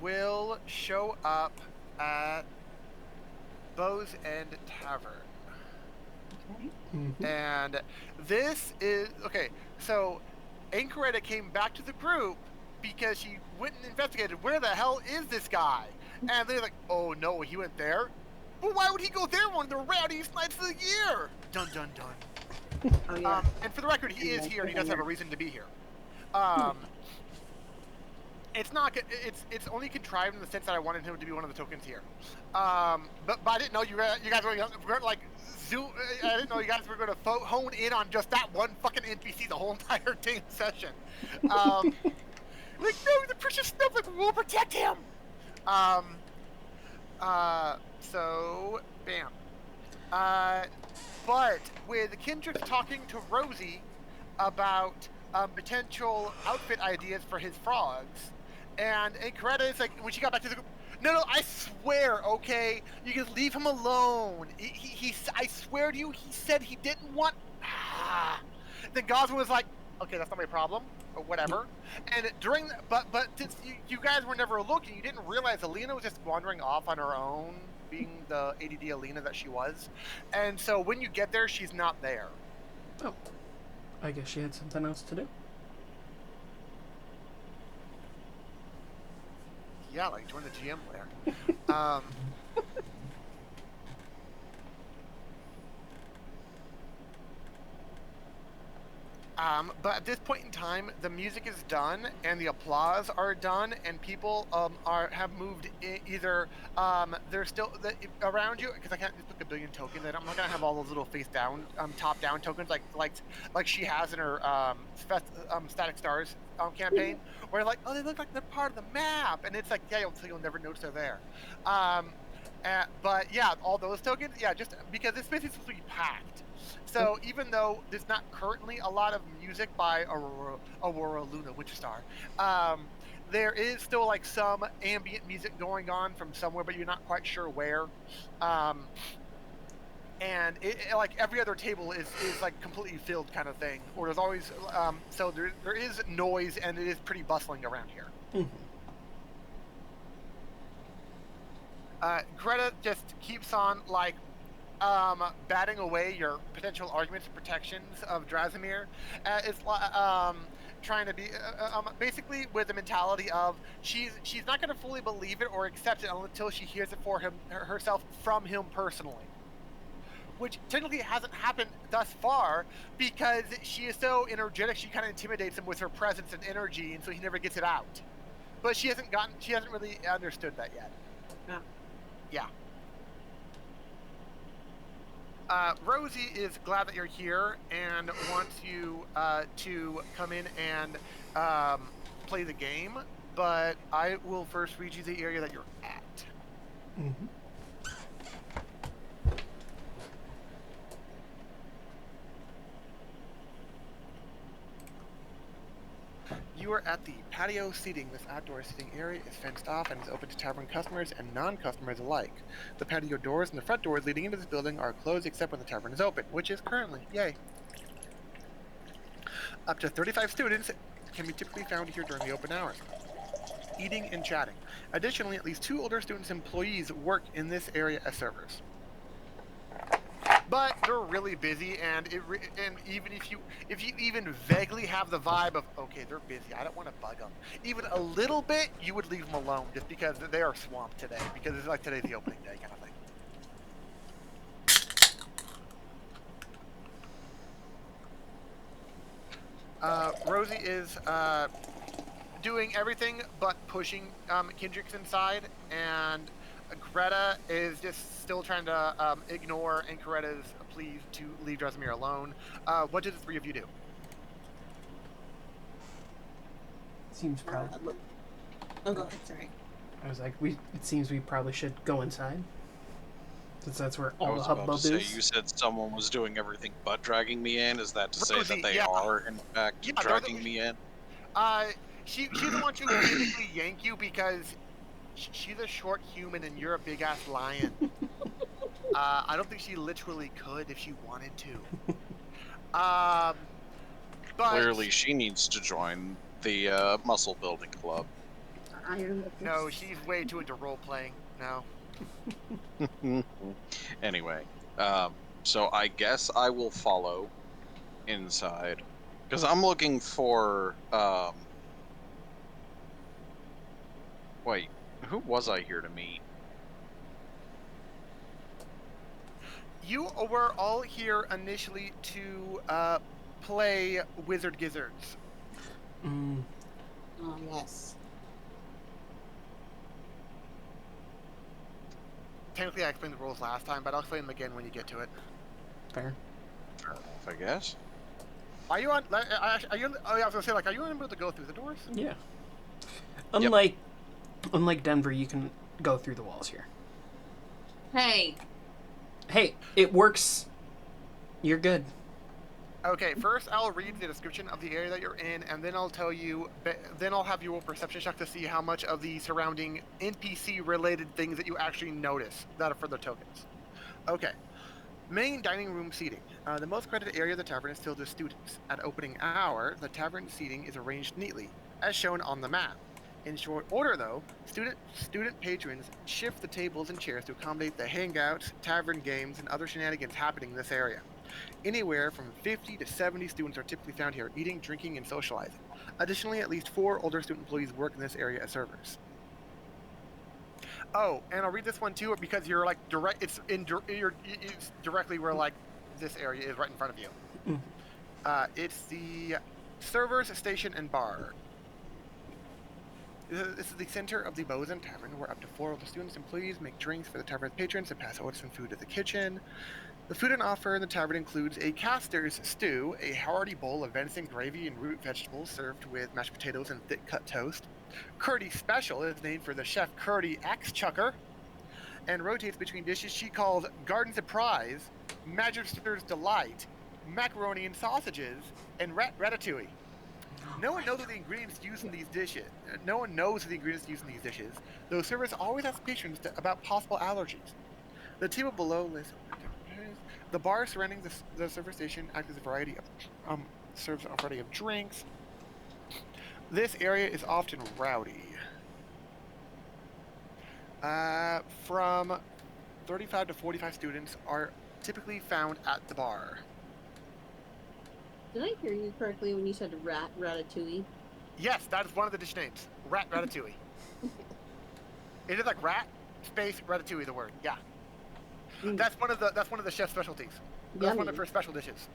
will show up at Bow's End Tavern. Okay. Mm-hmm. And this is okay. So, Anchoretta came back to the group because she went and investigated where the hell is this guy, and they're like, "Oh no, he went there." But why would he go there one of the rowdiest nights of the year? Dun dun dun. Oh yeah. And for the record, he is here and he does have a reason to be here. It's not. It's only contrived in the sense that I wanted him to be one of the tokens here. But I didn't know you guys were like zoom. I didn't know you guys were going to hone in on just that one fucking NPC the whole entire damn session. Like, no, the precious snowflake, we'll protect him. So bam. But with Kendrick talking to Rosie about potential outfit ideas for his frogs, and Coretta is like, when she got back to the group, no, I swear, okay, you can leave him alone. I swear to you, he said he didn't want. Then Goswin was like, okay, that's not my problem, or whatever. And during, but since you guys were never looking, you didn't realize Alina was just wandering off on her own, being the ADD Alina that she was. And so when you get there, she's not there. Oh, I guess she had something else to do. Yeah, like join the GM lair. But at this point in time, the music is done and the applause are done, and people have moved either they're still around you, because I can't just put a billion tokens. I'm not gonna have all those little face down, top down tokens like she has in her Static Stars campaign, where like, oh, they look like they're part of the map, and it's like, yeah, you'll never notice they're there. But yeah, all those tokens, yeah, just because this space is supposed to be packed. So even though there's not currently a lot of music by Aurora Luna Witchstar, there is still like some ambient music going on from somewhere, but you're not quite sure where. And it like every other table is like completely filled kind of thing, or there's always so there is noise, and it is pretty bustling around here. Greta just keeps on like batting away your potential arguments and protections of Drazimir. It's trying to be basically with the mentality of she's not going to fully believe it or accept it until she hears it for herself from him personally, which technically hasn't happened thus far because she is so energetic. She kind of intimidates him with her presence and energy, and so he never gets it out. But she hasn't really understood that yet. Yeah. Rosie is glad that you're here and wants you to come in and play the game, but I will first read you the area that you're at. Mm-hmm. You are at the patio seating. This outdoor seating area is fenced off and is open to tavern customers and non-customers alike. The patio doors and the front doors leading into this building are closed except when the tavern is open, which is currently. Yay. Up to 35 students can be typically found here during the open hours, eating and chatting. Additionally, at least 2 older students employees work in this area as servers. But they're really busy, and even if you even vaguely have the vibe of, okay, they're busy, I don't want to bug them, even a little bit, you would leave them alone just because they are swamped today, because it's like today's the opening day kind of thing. Rosie is doing everything but pushing Kendrick's inside, and Greta is just still trying to ignore Anchoretta's pleas to leave Drazimir alone. What did the 3 of you do? Seems probably. Oh, go ahead. Sorry. I was like, it seems we probably should go inside, since that's where all the I was hubbub about to say, is. you said someone was doing everything but dragging me in. Is that to say that they yeah. are, in fact, dragging me in? She doesn't want you to physically yank you because she's a short human and you're a big-ass lion. I don't think she literally could if she wanted to. But clearly she needs to join the muscle building club. iron. No, she's way too into role playing. No. Anyway, so I guess I will follow inside because I'm looking for. Wait, who was I here to meet? You were all here initially to play Wizard Gizzards. Mm, Oh, yes. Technically, I explained the rules last time, but I'll explain them again when you get to it. fair. Fair enough, I guess. Are you on? Are you? Oh, yeah, I was gonna say, like, are you able to go through the doors? Yeah. Unlike Denver, you can go through the walls here. Hey. Hey, it works. You're good. Okay, first I'll read the description of the area that you're in, and then I'll tell you. Then I'll have you roll perception check to see how much of the surrounding NPC-related things that you actually notice that are for the tokens. Okay. Main dining room seating. The most crowded area of the tavern is filled with students. At opening hour, the tavern seating is arranged neatly, as shown on the map. In short order, though, student patrons shift the tables and chairs to accommodate the hangouts, tavern games, and other shenanigans happening in this area. Anywhere from 50 to 70 students are typically found here, eating, drinking, and socializing. Additionally, at least 4 older student employees work in this area as servers. Oh, and I'll read this one too because you're like direct. It's directly where like this area is right in front of you. It's the servers station and bar. This is the center of the Bozen Tavern, where up to 4 of the students' employees make drinks for the tavern's patrons and pass orders and food to the kitchen. The food on offer in the tavern includes a caster's stew, a hearty bowl of venison gravy and root vegetables served with mashed potatoes and thick-cut toast. Curdy Special is named for the chef Curdy Axe Chucker, and rotates between dishes she calls Garden Surprise, Magister's Delight, Macaroni and Sausages, and Ratatouille. No one knows the ingredients used in these dishes. Though servers always ask patrons about possible allergies. The table below lists the bar surrounding the server station acts as a variety of serves a variety of drinks. This area is often rowdy. From 35 to 45 students are typically found at the bar. Did I hear you correctly when you said ratatouille? Yes, that is one of the dish names. Ratatouille. It is like rat space ratatouille. The word, yeah. That's one of the chef's specialties. That's one of her special dishes.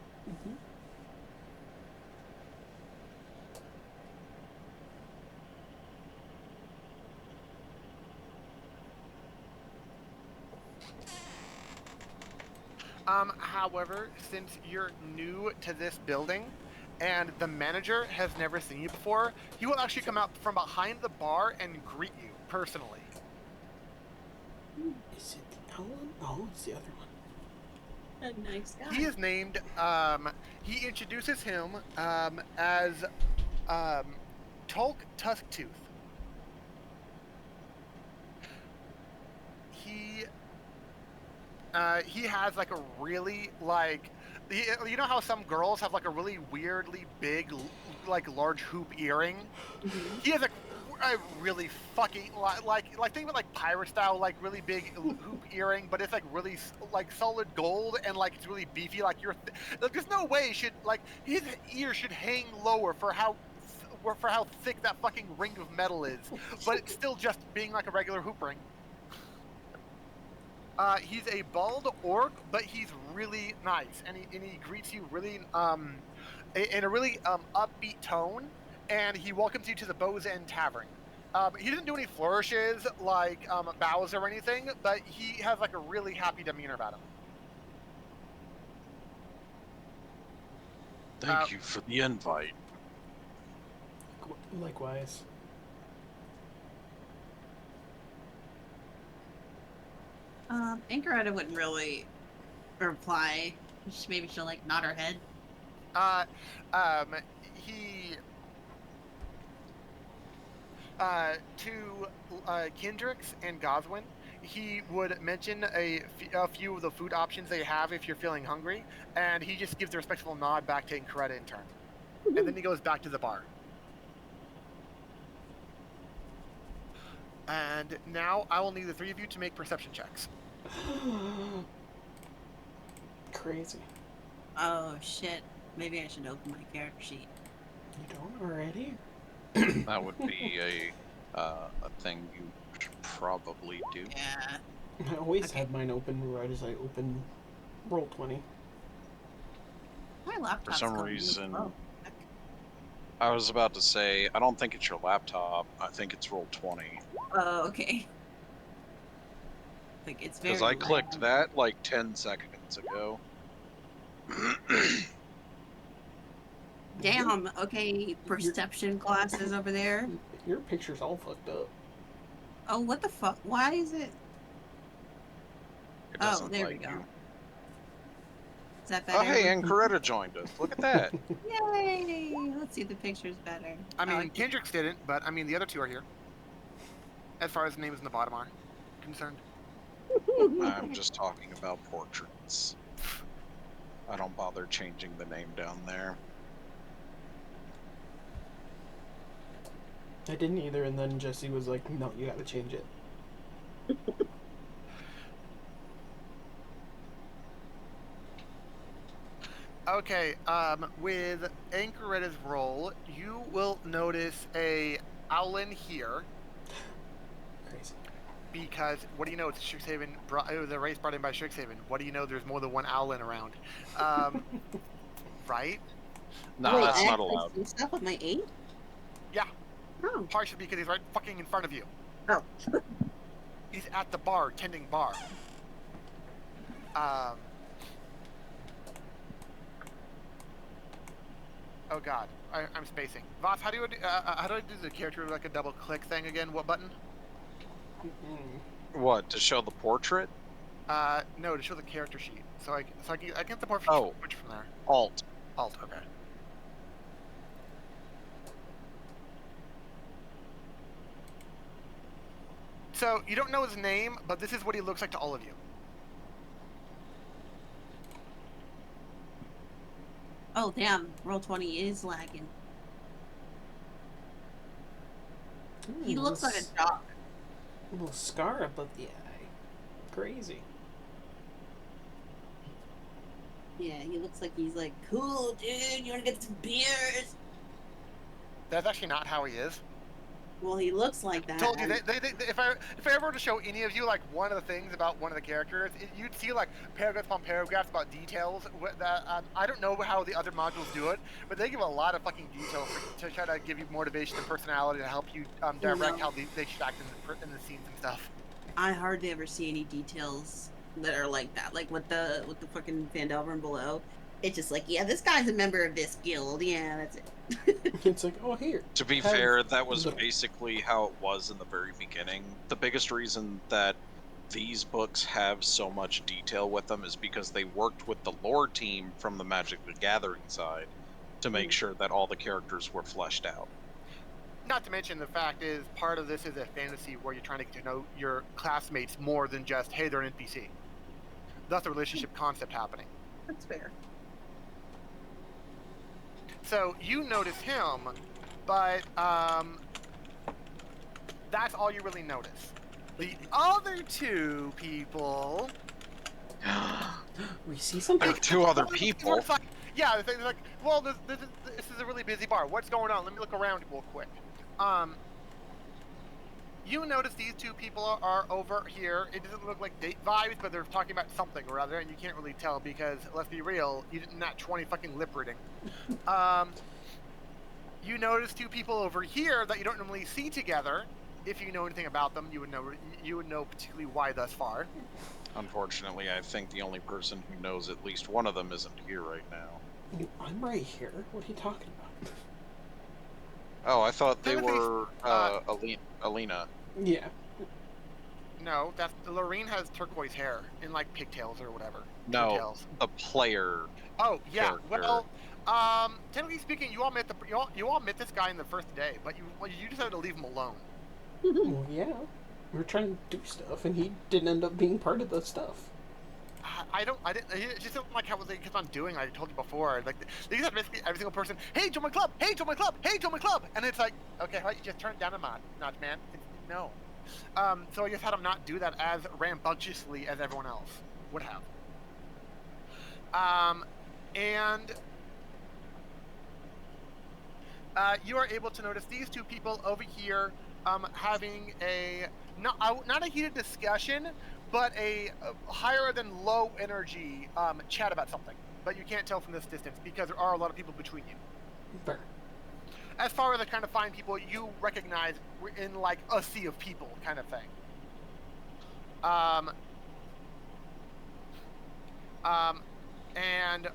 However, since you're new to this building and the manager has never seen you before, he will actually come out from behind the bar and greet you personally. Is it the L one? Oh, it's the other one. A nice guy. He is named, he introduces him as Tolk Tusktooth. He has like a really like, you know how some girls have like a really weirdly big, like large hoop earring? He has a really fucking like think of it like pirate style, like really big hoop earring, but it's like really like solid gold and like it's really beefy. Like like there's no way his ear should hang lower for how thick that fucking ring of metal is, but it's still just being like a regular hoop ring. He's a bald orc, but he's really nice, and he greets you really in a really upbeat tone, and he welcomes you to the Bozen Tavern. He doesn't do any flourishes like bows or anything, but he has like a really happy demeanor about him. Thank you for the invite. Likewise. Anchoretta wouldn't really reply. Maybe she'll like nod her head. To Kendricks and Goswin, he would mention a few of the food options they have if you're feeling hungry, and he just gives a respectful nod back to Anchoretta in turn. And then he goes back to the bar. And now I will need the three of you to make perception checks. Crazy. Oh shit. Maybe I should open my character sheet. You don't already? That would be a thing you should probably do. Yeah. I always Okay. had mine open right as I open Roll20. My laptop's some going really reason- slow. I was about to say, I don't think it's your laptop. I think it's Roll20. Oh, okay. Like it's very. Because I clicked loud. that like 10 seconds ago. Damn. Okay. Perception glasses over there. Your picture's all fucked up. Oh, what the fuck? Why is it? It Oh, doesn't there we like go. you. Is that better? Oh, hey, and Coretta joined us. Look at that. Yay! Let's see the pictures better. I mean, Oh, Kendricks didn't, but I mean, the other two are here. As far as the names in the bottom are concerned. I'm just talking about portraits. I don't bother changing the name down there. I didn't either, and then Jesse was like, no, you gotta change it. Okay, with Anchoretta's roll, you will notice a Owlin here, Crazy. because what do you know? It's Strixhaven. It was a race brought in by Strixhaven. What do you know? There's more than one Owlin around, right? No, Wait, that's I not actually allowed. see stuff with my 8? Yeah. Oh. Partially because he's right fucking in front of you. Oh. He's at the bar, tending bar. Oh god, I'm spacing. Voss, how do I do the character like a double click thing again? What button? What, to show the portrait? No, to show the character sheet. So I can get the portrait Oh. switch from there. Alt. Alt, okay. So you don't know his name, but this is what he looks like to all of you. Oh damn! Roll20 is lagging. He looks like a dog. A little scar above the eye. Crazy. Yeah, he looks like he's like, cool, dude. You wanna get some beers? That's actually not how he is. Well, he looks like that. Told you, if I ever were to show any of you like one of the things about one of the characters, you'd see like paragraphs upon paragraphs about details. That I don't know how the other modules do it, but they give a lot of fucking detail to try to give you motivation and personality to help you direct how they should act in the scenes and stuff. I hardly ever see any details that are like that. Like with the fucking Vandelver below. It's just like, yeah, this guy's a member of this guild. Yeah, that's it. It's like, oh, here. To be Have fair, that was the- basically how it was in the very beginning. The biggest reason that these books have so much detail with them is because they worked with the lore team from the Magic the Gathering side to make sure that all the characters were fleshed out. Not to mention the fact is part of this is a fantasy where you're trying to get to know your classmates more than just, hey, they're an NPC. That's the relationship concept happening. That's fair. So you notice him, but that's all you really notice. The other two people. We see something. There are two other people. It's like, yeah, they're like, well, this is a really busy bar. What's going on? Let me look around real quick. You notice these two people are over here. It doesn't look like date vibes, but they're talking about something or other, and you can't really tell because, let's be real, you didn't nat 20 fucking lip reading. You notice two people over here that you don't normally see together. If you know anything about them, you would know particularly why thus far. Unfortunately, I think the only person who knows at least one of them isn't here right now. I'm right here. What are you talking about? Oh, I thought they Timothy's, were Alina. Yeah. No, that's Lorene has turquoise hair and like pigtails or whatever. No, Pigtails. the player. Oh yeah. character. Well, technically speaking, you all met this guy in the first day, but you decided to leave him alone. Well, yeah. We're trying to do stuff, and he didn't end up being part of the stuff. I didn't. It just don't like how they kept on doing. I told you before. Like they just had basically every single person. Hey, join my club. Hey, join my club. Hey, join my club. And it's like, okay, right, you just turn it down a notch, man. No. So I just had him not do that as rambunctiously as everyone else would have. And you are able to notice these two people over here having a not a heated discussion, but a higher than low energy chat about something. But you can't tell from this distance because there are a lot of people between you. Fair. As far as the kind of fine people you recognize in like a sea of people kind of thing. And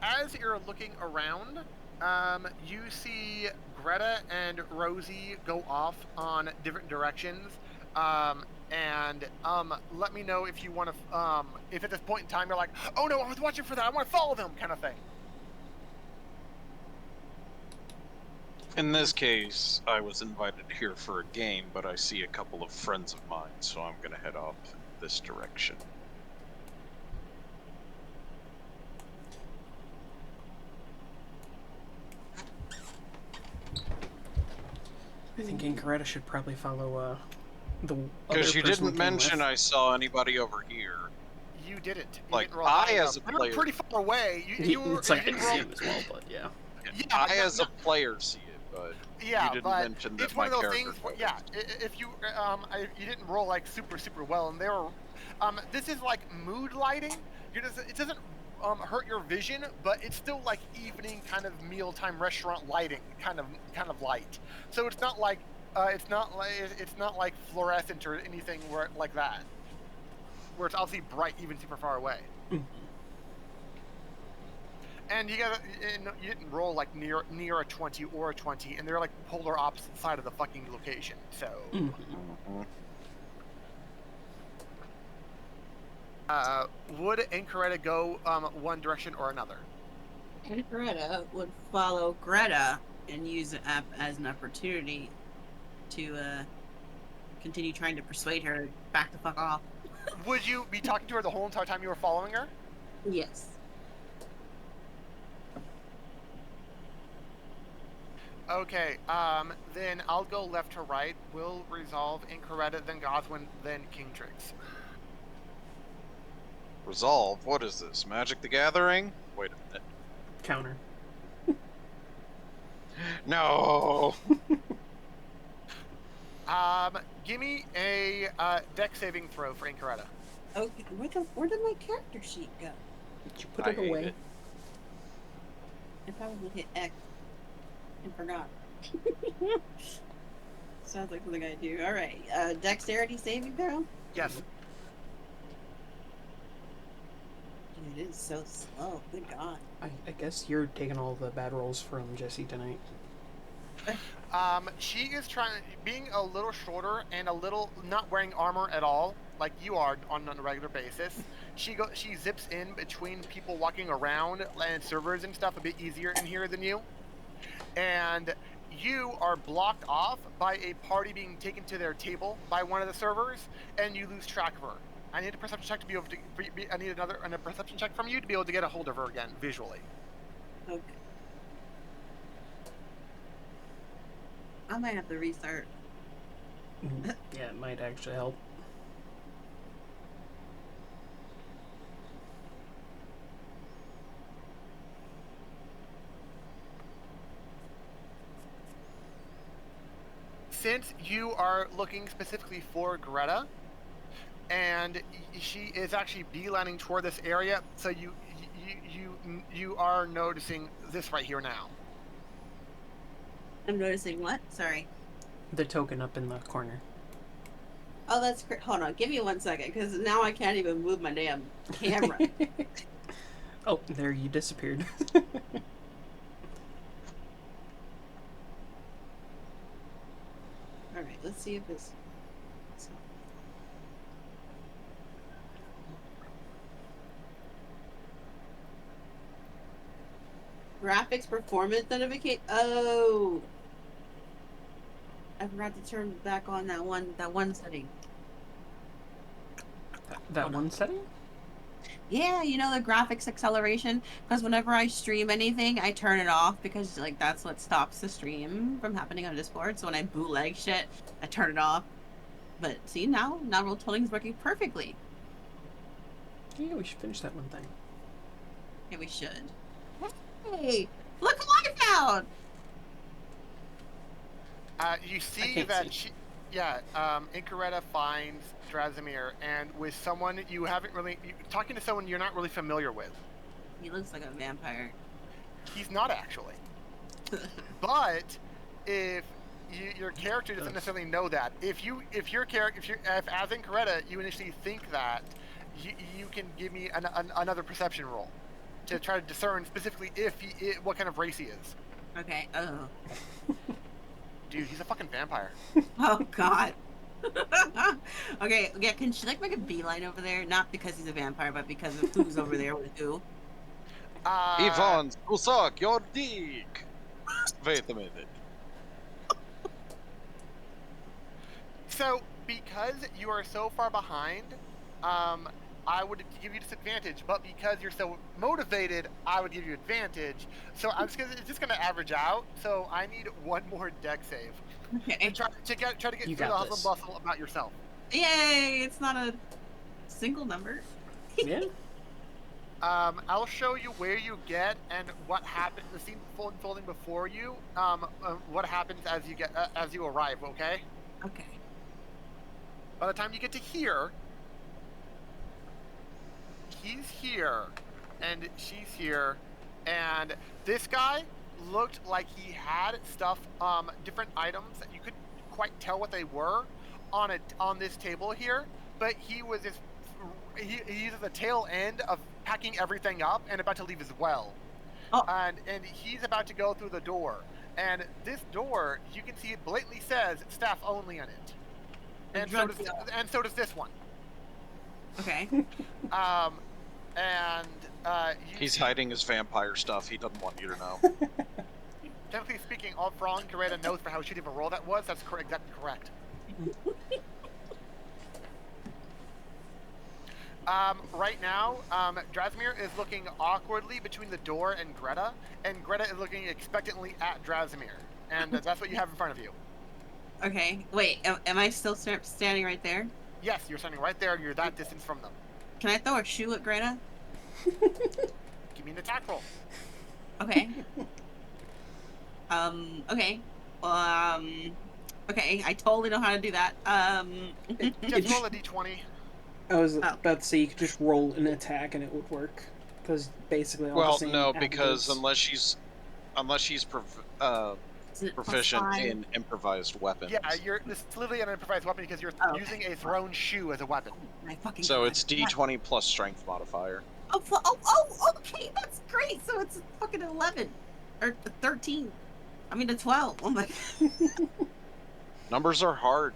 as you're looking around, you see Greta and Rosie go off on different directions. And let me know if you want to, if at this point in time you're like, oh no, I was watching for that, I want to follow them, kind of thing. In this case, I was invited here for a game, but I see a couple of friends of mine, so I'm gonna head off this direction. I think Incoretta should probably follow the. Because you other person we didn't came mention with. I saw anybody over here. You didn't. You Like, didn't roll I, high as enough. a You player- were pretty far away. You were, It's like you I didn't see roll. him as well, but yeah. Yeah, I, but as a player, see it, but yeah, you didn't but mention that it's my one of those character things. Yeah, if you you didn't roll like super well, and they were, this is like mood lighting. It doesn't hurt your vision, but it's still like evening kind of mealtime restaurant lighting, kind of light. So it's not like it's not like fluorescent or anything like that, where it's obviously bright even super far away. Mhm. And you didn't roll like near a 20 or a 20, and they're like polar opposite side of the fucking location. So, Mhm. would Incoretta go one direction or another? And Greta would follow Greta and use it as an opportunity to continue trying to persuade her to back the fuck off. Would you be talking to her the whole entire time you were following her? Yes. Okay, then I'll go left to right. We'll resolve Incoretta, then Gothwin, then Kingtrix. Resolve? What is this? Magic the Gathering? Wait a minute. Counter. No! Give me a deck saving throw for Incoretta. Okay, where did my character sheet go? Did you put I it hate away? it. I probably hit X and forgot. Sounds like something I do. Alright, dexterity saving throw? Yes. Dude, it is so slow. Good God. I guess you're taking all the bad rolls from Jesse tonight. She is being a little shorter and a little not wearing armor at all, like you are on a regular basis. She zips in between people walking around and servers and stuff a bit easier in here than you. And you are blocked off by a party being taken to their table by one of the servers, and you lose track of her. I need a perception check to be able to. I need a perception check from you to be able to get a hold of her again visually. Okay. I might have to restart. Yeah, it might actually help. Since you are looking specifically for Greta, and she is actually beelining toward this area, so you are noticing this right here now. I'm noticing what? Sorry. The token up in the corner. Oh, that's great. Hold on. Give me 1 second, because now I can't even move my damn camera. Oh, there you disappeared. Alright, let's see if this... Graphics performance notification. Oh, I forgot to turn back on that one setting. That one setting? Yeah, you know the graphics acceleration? Because whenever I stream anything, I turn it off because like that's what stops the stream from happening on Discord. So when I bootleg shit, I turn it off. But see now Roll20 is working perfectly. Yeah, we should finish that one thing. Yeah, we should. Hey, look what I found! You see can't that see. Incaretta finds Drazimir, and with someone you haven't really, talking to someone you're not really familiar with. He looks like a vampire. He's not actually. But if your character doesn't necessarily know that, if as Incaretta you initially think that, you can give me another perception roll to try to discern specifically what kind of race he is. Okay. Oh. Dude, he's a fucking vampire. Oh God. Okay. Yeah. Can she like make a beeline over there? Not because he's a vampire, but because of who's over there with who. Ivan, suck your dick. Wait a minute. So, because you are so far behind, I would give you disadvantage. But because you're so motivated, I would give you advantage. So it's just gonna average out. So I need one more deck save Okay. try to get You through the got hustle and this. bustle about yourself. Yay! It's not a single number. Yeah. I'll show you where you get and what happened. The scene unfolding before you. What happens as you arrive? Okay. Okay. By the time you get to here, he's here, and she's here, and this guy looked like he had stuff, different items that you couldn't quite tell what they were on this table here, but he's at the tail end of packing everything up and about to leave as well. Oh. And he's about to go through the door, and this door, you can see it blatantly says staff only on it. And so does this one. Okay. He's hiding his vampire stuff. He doesn't want you to know. Technically speaking, all Braun Coretta knows for how shitty of a roll that was. That's exactly correct. Right now, Drazimir is looking awkwardly between the door and Greta is looking expectantly at Drazimir, and that's what you have in front of you. Okay. Wait. Am I still standing right there? Yes, you're standing right there, and you're that distance from them. Can I throw a shoe at Greta? Give me an attack roll. Okay. Okay. Okay. I totally know how to do that. Just roll a d20. I was about to say you could just roll an attack and it would work, because basically all the same no, averages. because unless she's proficient in improvised weapons. Yeah, it's literally an improvised weapon because you're using a thrown shoe as a weapon. My fucking So God. it's d20 plus strength modifier. Oh, okay, that's great. So it's fucking 11 or 13. I mean, a 12. Oh my. Numbers are hard.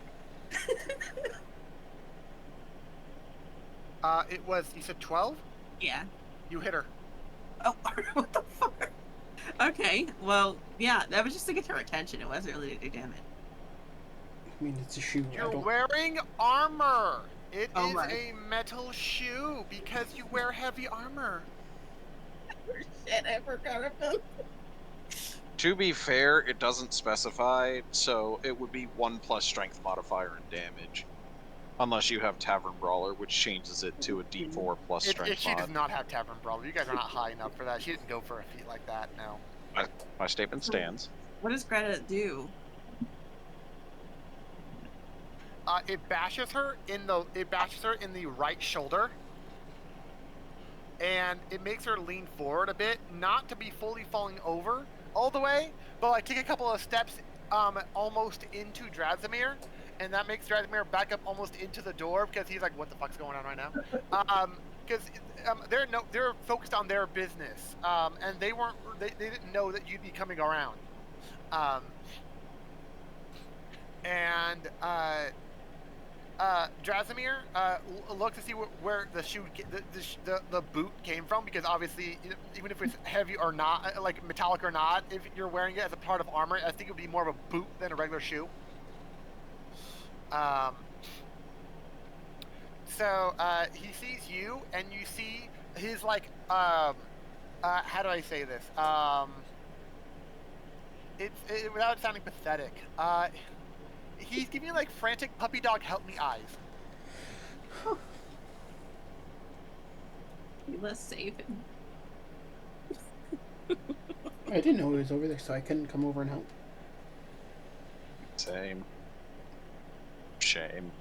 You said 12? Yeah. You hit her. Oh, what the fuck? Okay, well, yeah, that was just to get her attention. It wasn't really to do damage. I mean, it's a shoe. You're wearing armor. It is my. a metal shoe because you wear heavy armor. Shit, I forgot about. To be fair, it doesn't specify, so it would be 1 plus strength modifier and damage. Unless you have Tavern Brawler, which changes it to a d4 plus strength She does not have Tavern Brawler. You guys are not high enough for that. She didn't go for a feat like that, no. My statement stands. What does Greta do? It bashes her in the right shoulder, and it makes her lean forward a bit, not to be fully falling over all the way, but like take a couple of steps almost into Drazimir, and that makes Drazimir back up almost into the door because he's like, what the fuck's going on right now? Because they're focused on their business, and they didn't know that you'd be coming around, Drazimir look to see where the shoe, the boot came from, because obviously, even if it's heavy or not, like metallic or not, if you're wearing it as a part of armor, I think it would be more of a boot than a regular shoe. So he sees you, and you see he's like, how do I say this? Without sounding pathetic. He's giving you like frantic puppy dog help me eyes. You must save him. I didn't know he was over there, so I couldn't come over and help. Same. Shame.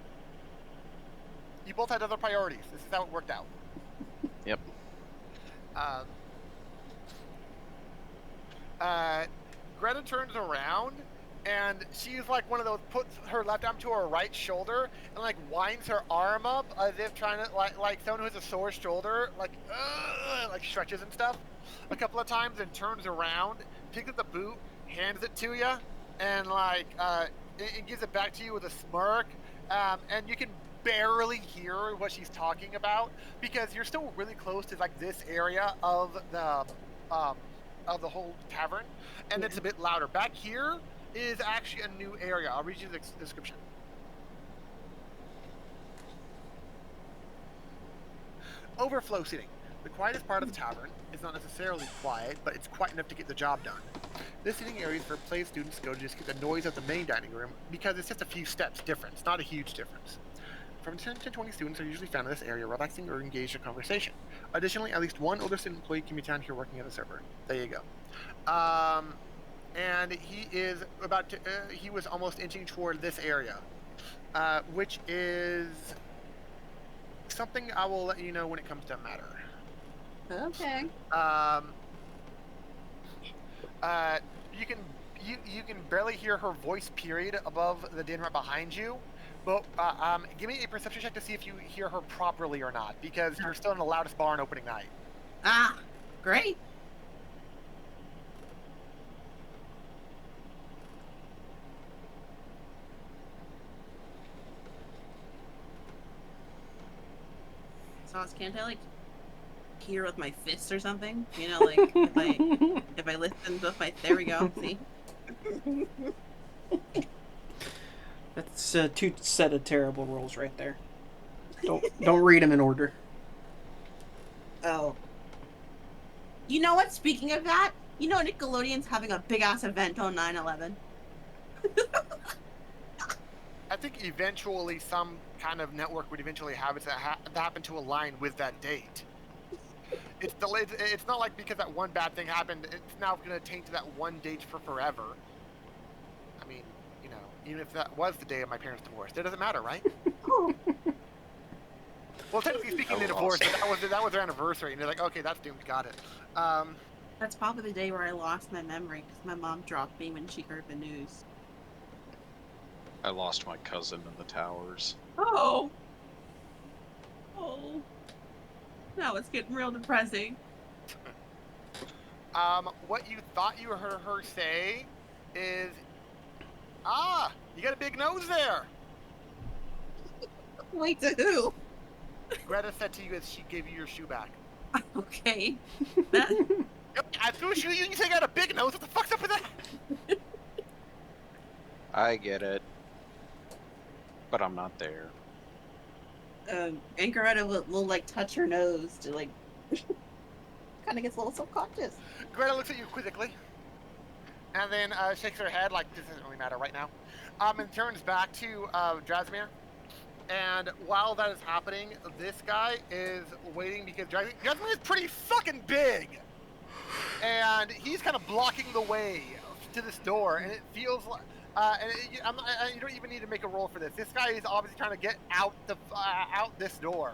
You both had other priorities. This is how it worked out. Yep. Greta turns around, and she's like one of those, puts her left arm to her right shoulder, and like winds her arm up as if trying to, like someone who has a sore shoulder, like stretches and stuff a couple of times, and turns around, picks up the boot, hands it to you, and like, it gives it back to you with a smirk, and you can barely hear what she's talking about because you're still really close to like this area of the whole tavern, and it's a bit louder. Back here is actually a new area. I'll read you the description. Overflow seating. The quietest part of the tavern is not necessarily quiet, but it's quiet enough to get the job done. This seating area is for play students to go to just get the noise of the main dining room because it's just a few steps difference, not a huge difference. From 10 to 20 students are usually found in this area relaxing or engaged in conversation. Additionally, at least one older student employee can be found here working at the server. There you go. And he is about to, he was almost inching toward this area, which is something I will let you know when it comes to matter. Okay. You can barely hear her voice period above the din right behind you, but give me a perception check to see if you hear her properly or not, because you're still in the loudest bar on opening night. Ah, great. Sauce, can't I like hear with my fists or something? You know, like if I listen with my, there we go. See. That's two set of terrible rolls right there. Don't read them in order. Oh. You know what? Speaking of that, you know Nickelodeon's having a big ass event on 9/11. I think eventually some kind of network would eventually have it that happen to align with that date. It's delayed. It's not like because that one bad thing happened, it's now going to taint to that one date for forever. I mean, you know, even if that was the day of my parents' divorce, it doesn't matter, right? Well, technically speaking, they divorced, but that was their anniversary, and they're like, okay, that's doomed. Got it. That's probably the day where I lost my memory because my mom dropped me when she heard the news. I lost my cousin in the towers. Oh. Now it's getting real depressing. What you thought you heard her say is, you got a big nose there. Wait, to who? Greta said to you as she gave you your shoe back. Okay. That... I threw a shoe at you and you say you got a big nose. What the fuck's up with that? I get it. But I'm not there. Anchoretta will like touch her nose to like kind of gets a little self-conscious. Greta looks at you quizzically, and then shakes her head like this doesn't really matter right now, and turns back to Drasmir. And while that is happening, this guy is waiting because Drasmir is pretty fucking big, and he's kind of blocking the way to this door, and it feels like. You don't even need to make a roll for this. This guy is obviously trying to get out this door,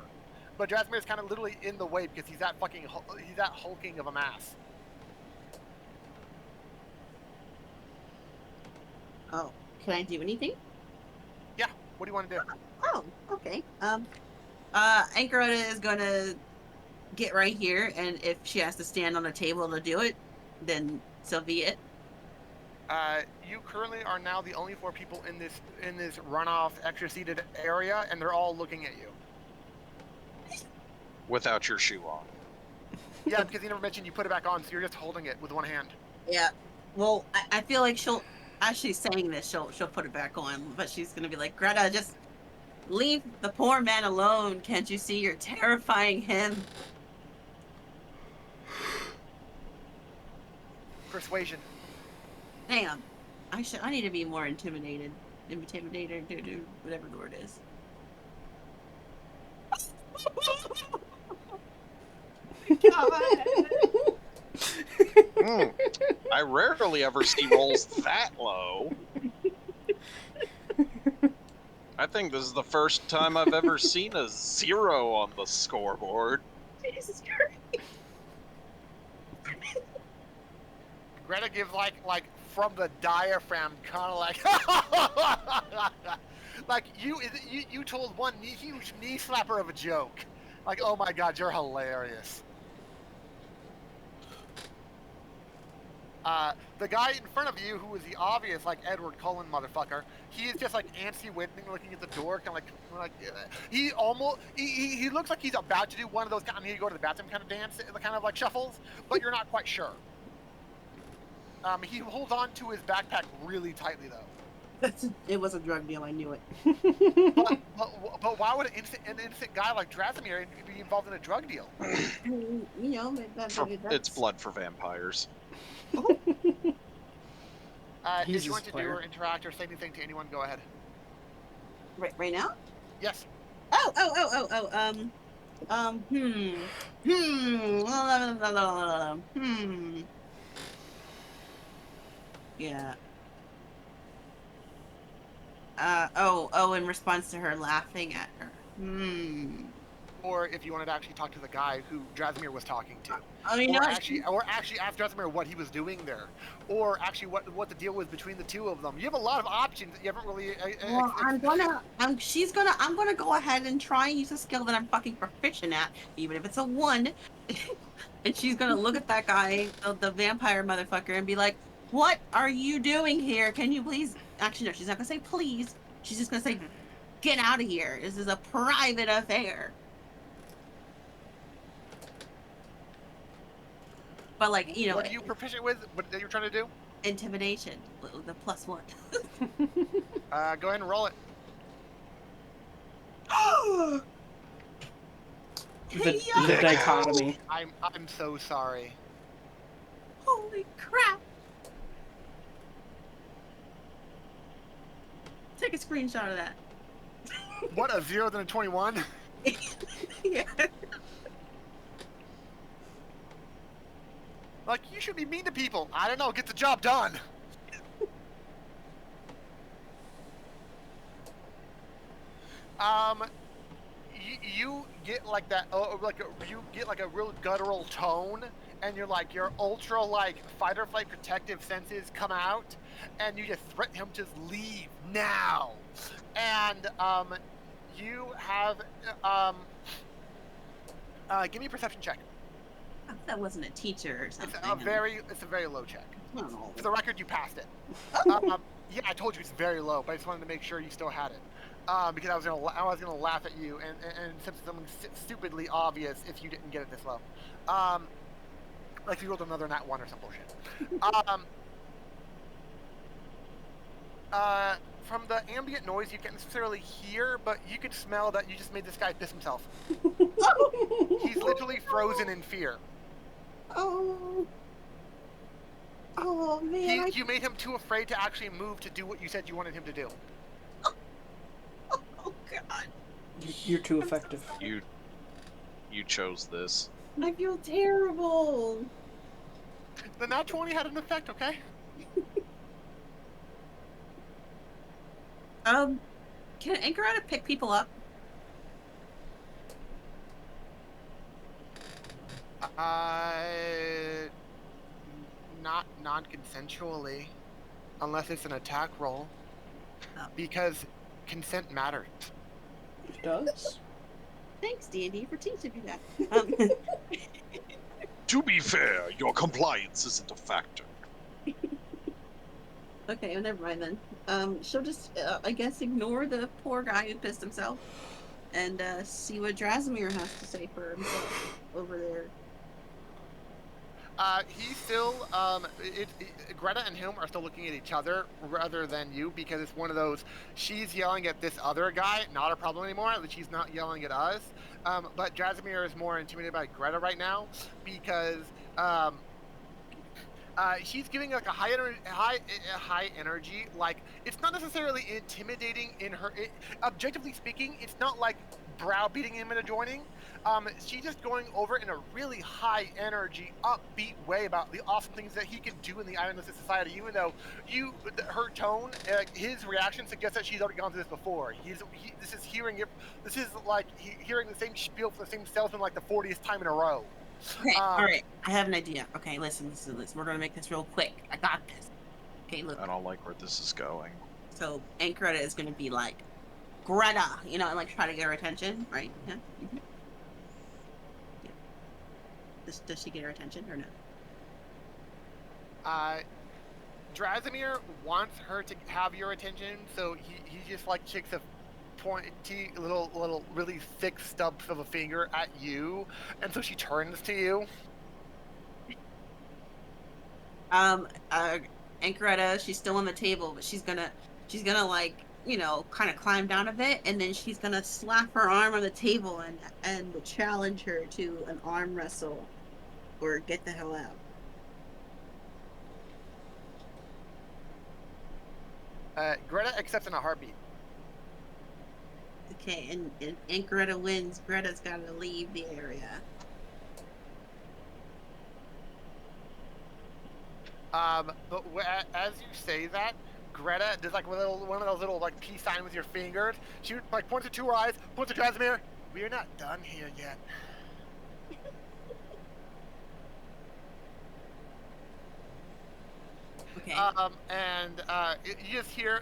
but Drasmir is kind of literally in the way because he's that hulking of a mass. Oh, can I do anything? Yeah. What do you want to do? Oh, okay. Anchoretta is gonna get right here, and if she has to stand on a table to do it, then so be it. You currently are now the only 4 people in this runoff extra seated area, and they're all looking at you. Without your shoe on. Yeah, because you never mentioned you put it back on, so you're just holding it with one hand. Yeah. Well, I feel like she'll, as she's saying this, she'll put it back on, but she's gonna be like, Greta, just leave the poor man alone. Can't you see you're terrifying him? Persuasion. Damn. I need to be more intimidated. Intimidator, whatever the word is. I rarely ever see rolls that low. I think this is the first time I've ever seen a 0 on the scoreboard. Jesus Christ. Greta gives like from the diaphragm, kind of like like you told one huge knee slapper of a joke. Like, oh my god, you're hilarious. The guy in front of you, who is the obvious, like, Edward Cullen motherfucker, he is just, like, antsy-winning, looking at the door, kind of like he almost, he looks like he's about to do one of those, I need to go to the bathroom kind of dance, kind of, like, shuffles, but you're not quite sure. He holds on to his backpack really tightly, though. It was a drug deal, I knew it. but why would an innocent guy like Drasimir be involved in a drug deal? You know, It's blood for vampires. Did you want to do or interact or say anything to anyone? Go ahead. Right now? Yes. Yeah. In response to her laughing at her. Or if you wanted to actually talk to the guy who Drasimir was talking to. Or actually ask Drasimir what he was doing there. Or actually what the deal was between the two of them. You have a lot of options that you haven't really... I'm gonna go ahead and try and use a skill that I'm fucking proficient at, even if it's a 1. And she's gonna look at that guy, the vampire motherfucker, and be like, "What are you doing here? Can you please..." Actually, no, she's not gonna say please. She's just gonna say, "Get out of here. This is a private affair." But, like, you know... What are you proficient with? What that you're trying to do? Intimidation. The +1. Go ahead and roll it. The dichotomy. I'm so sorry. Holy crap. Take a screenshot of that. What, a 0 then a 21? Yeah. Like, you should be mean to people. I don't know, get the job done. You get like that, you get like a real guttural tone, and you're like, your ultra, like, fight or flight protective senses come out, and you just threaten him to leave now. And, you have, give me a perception check. That wasn't a teacher or something. It's a very low check. Oh. For the record, you passed it. Yeah, I told you it's very low, but I just wanted to make sure you still had it. Because I was gonna laugh at you and since something stupidly obvious if you didn't get it this low. Like if you rolled another nat 1 or some bullshit. From the ambient noise, you can't necessarily hear, but you could smell that you just made this guy piss himself. He's literally frozen in fear. Oh man! You made him too afraid to actually move to do what you said you wanted him to do. Oh god! You're too effective. You chose this. I feel terrible. The nat 20 had an effect, okay? Can Anchorata pick people up? Not non-consensually, unless it's an attack roll, Oh. because consent matters. It does. Thanks, D&D, for teaching me that. To be fair, your compliance isn't a factor. Okay, well, never mind then. She'll just, I guess, ignore the poor guy who pissed himself and see what Drasimir has to say for himself over there. He's still, Greta and him are still looking at each other rather than you, because it's one of those, she's yelling at this other guy, not a problem anymore, she's not yelling at us, but Drasimir is more intimidated by Greta right now, because, She's giving like a high energy. Like it's not necessarily intimidating in her. Objectively speaking, it's not like browbeating him into joining. She's just going over in a really high energy, upbeat way about the awesome things that he can do in the Ironless Society. Even though her tone, his reaction suggests that she's already gone through this before. This is hearing it. This is like hearing the same spiel from the same salesman like the 40th time in a row. Okay, all right. I have an idea. Okay, listen. We're gonna make this real quick. I got this. Okay, look. I don't like where this is going. So Aunt Greta is gonna be like, Greta, you know, and like try to get her attention, right? Yeah. Mm-hmm. Yeah. Does she get her attention or no? Drasimir wants her to have your attention, so he just like shakes a pointy little really thick stub of a finger at you, and so she turns to you. Aunt Greta, she's still on the table, but she's gonna like, you know, kind of climb down a bit, and then she's gonna slap her arm on the table and challenge her to an arm wrestle, or get the hell out. Greta accepts in a heartbeat. Okay, and Aunt Greta wins. Greta's gotta leave the area. But as you say that, Greta does like one of those little like peace sign with your fingers. She like points to her eyes, points to Drasimir. We're not done here yet. Okay. You just hear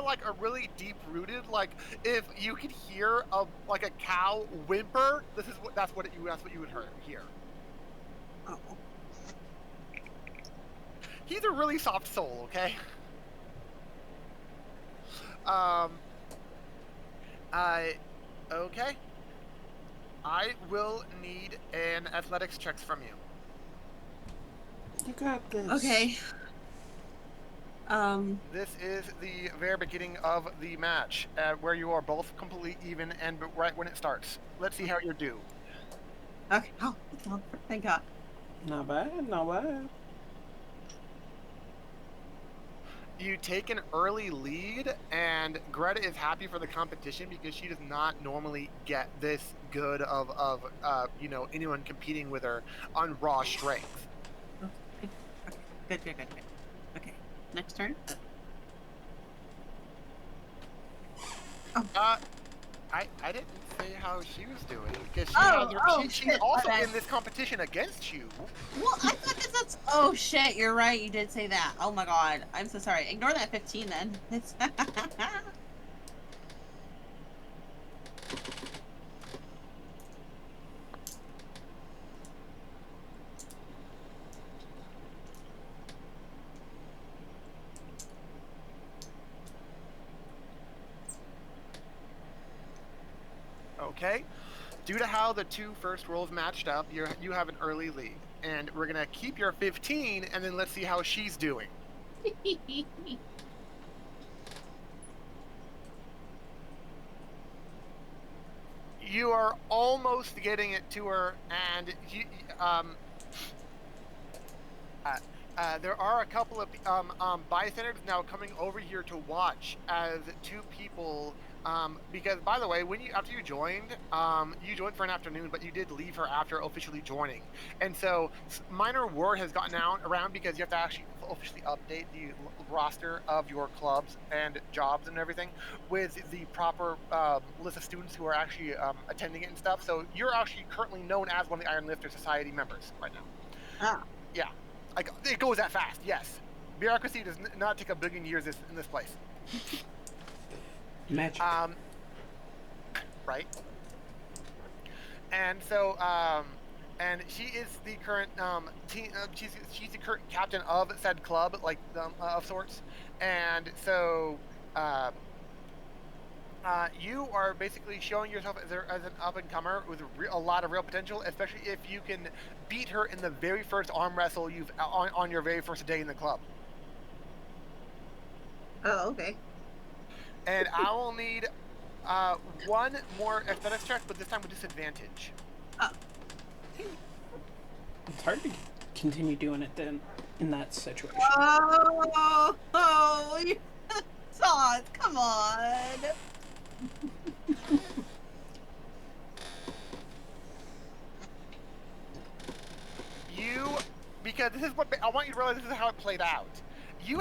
like a really deep rooted, like if you could hear like a cow whimper. That's what you would hear. Oh. He's a really soft soul, okay? Okay. I will need an athletics checks from you. You got this. Okay. This is the very beginning of the match, where you are both completely even, and right when it starts. Let's see how you do. Okay. Oh, thank God. Not bad, not bad. You take an early lead, and Greta is happy for the competition because she does not normally get this good of anyone competing with her on raw strength. Okay. Good. Okay. Next turn. Oh. I didn't say how she was doing because she's also in this competition against you. Well, I thought that's. Oh shit! You're right. You did say that. Oh my God. I'm so sorry. Ignore that 15 then. It's. Okay. Due to how the two first rolls matched up, you have an early lead, and we're gonna keep your 15, and then let's see how she's doing. You are almost getting it to her, and there are a couple of bystanders now coming over here to watch as two people. Because by the way, after you joined for an afternoon, but you did leave her after officially joining, and so minor word has gotten around because you have to actually officially update the roster of your clubs and jobs and everything with the proper list of students who are actually attending it and stuff. So you're actually currently known as one of the Iron Lifter Society members right now. Ah. Yeah, like it goes that fast. Yes, bureaucracy does not take a billion years in this place. Magic. Right. And so, and she is the current she's the current captain of said club, like of sorts. And so, you are basically showing yourself as an up and comer with a lot of real potential, especially if you can beat her in the very first arm wrestle you've on your very first day in the club. Oh, okay. And I will need one more athletics check, but this time with disadvantage. Oh. It's hard to continue doing it then. in that situation. Oh, Sauce, come on. Because this is what I want you to realize. This is how it played out. You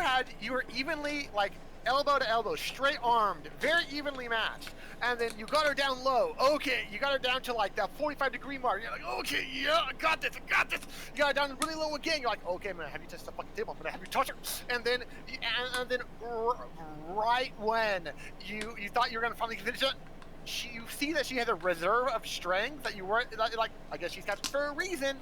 were evenly like elbow to elbow, straight armed, very evenly matched, and then you got her down low. Okay, you got her down to like that 45-degree mark. You're like, okay, yeah, I got this. You got her down really low again. You're like, okay, I'm gonna have you touch the fucking table. I'm gonna have you touch her, and then right when you thought you were gonna finally finish it. You see that she has a reserve of strength that you weren't like. I guess she's got for a reason,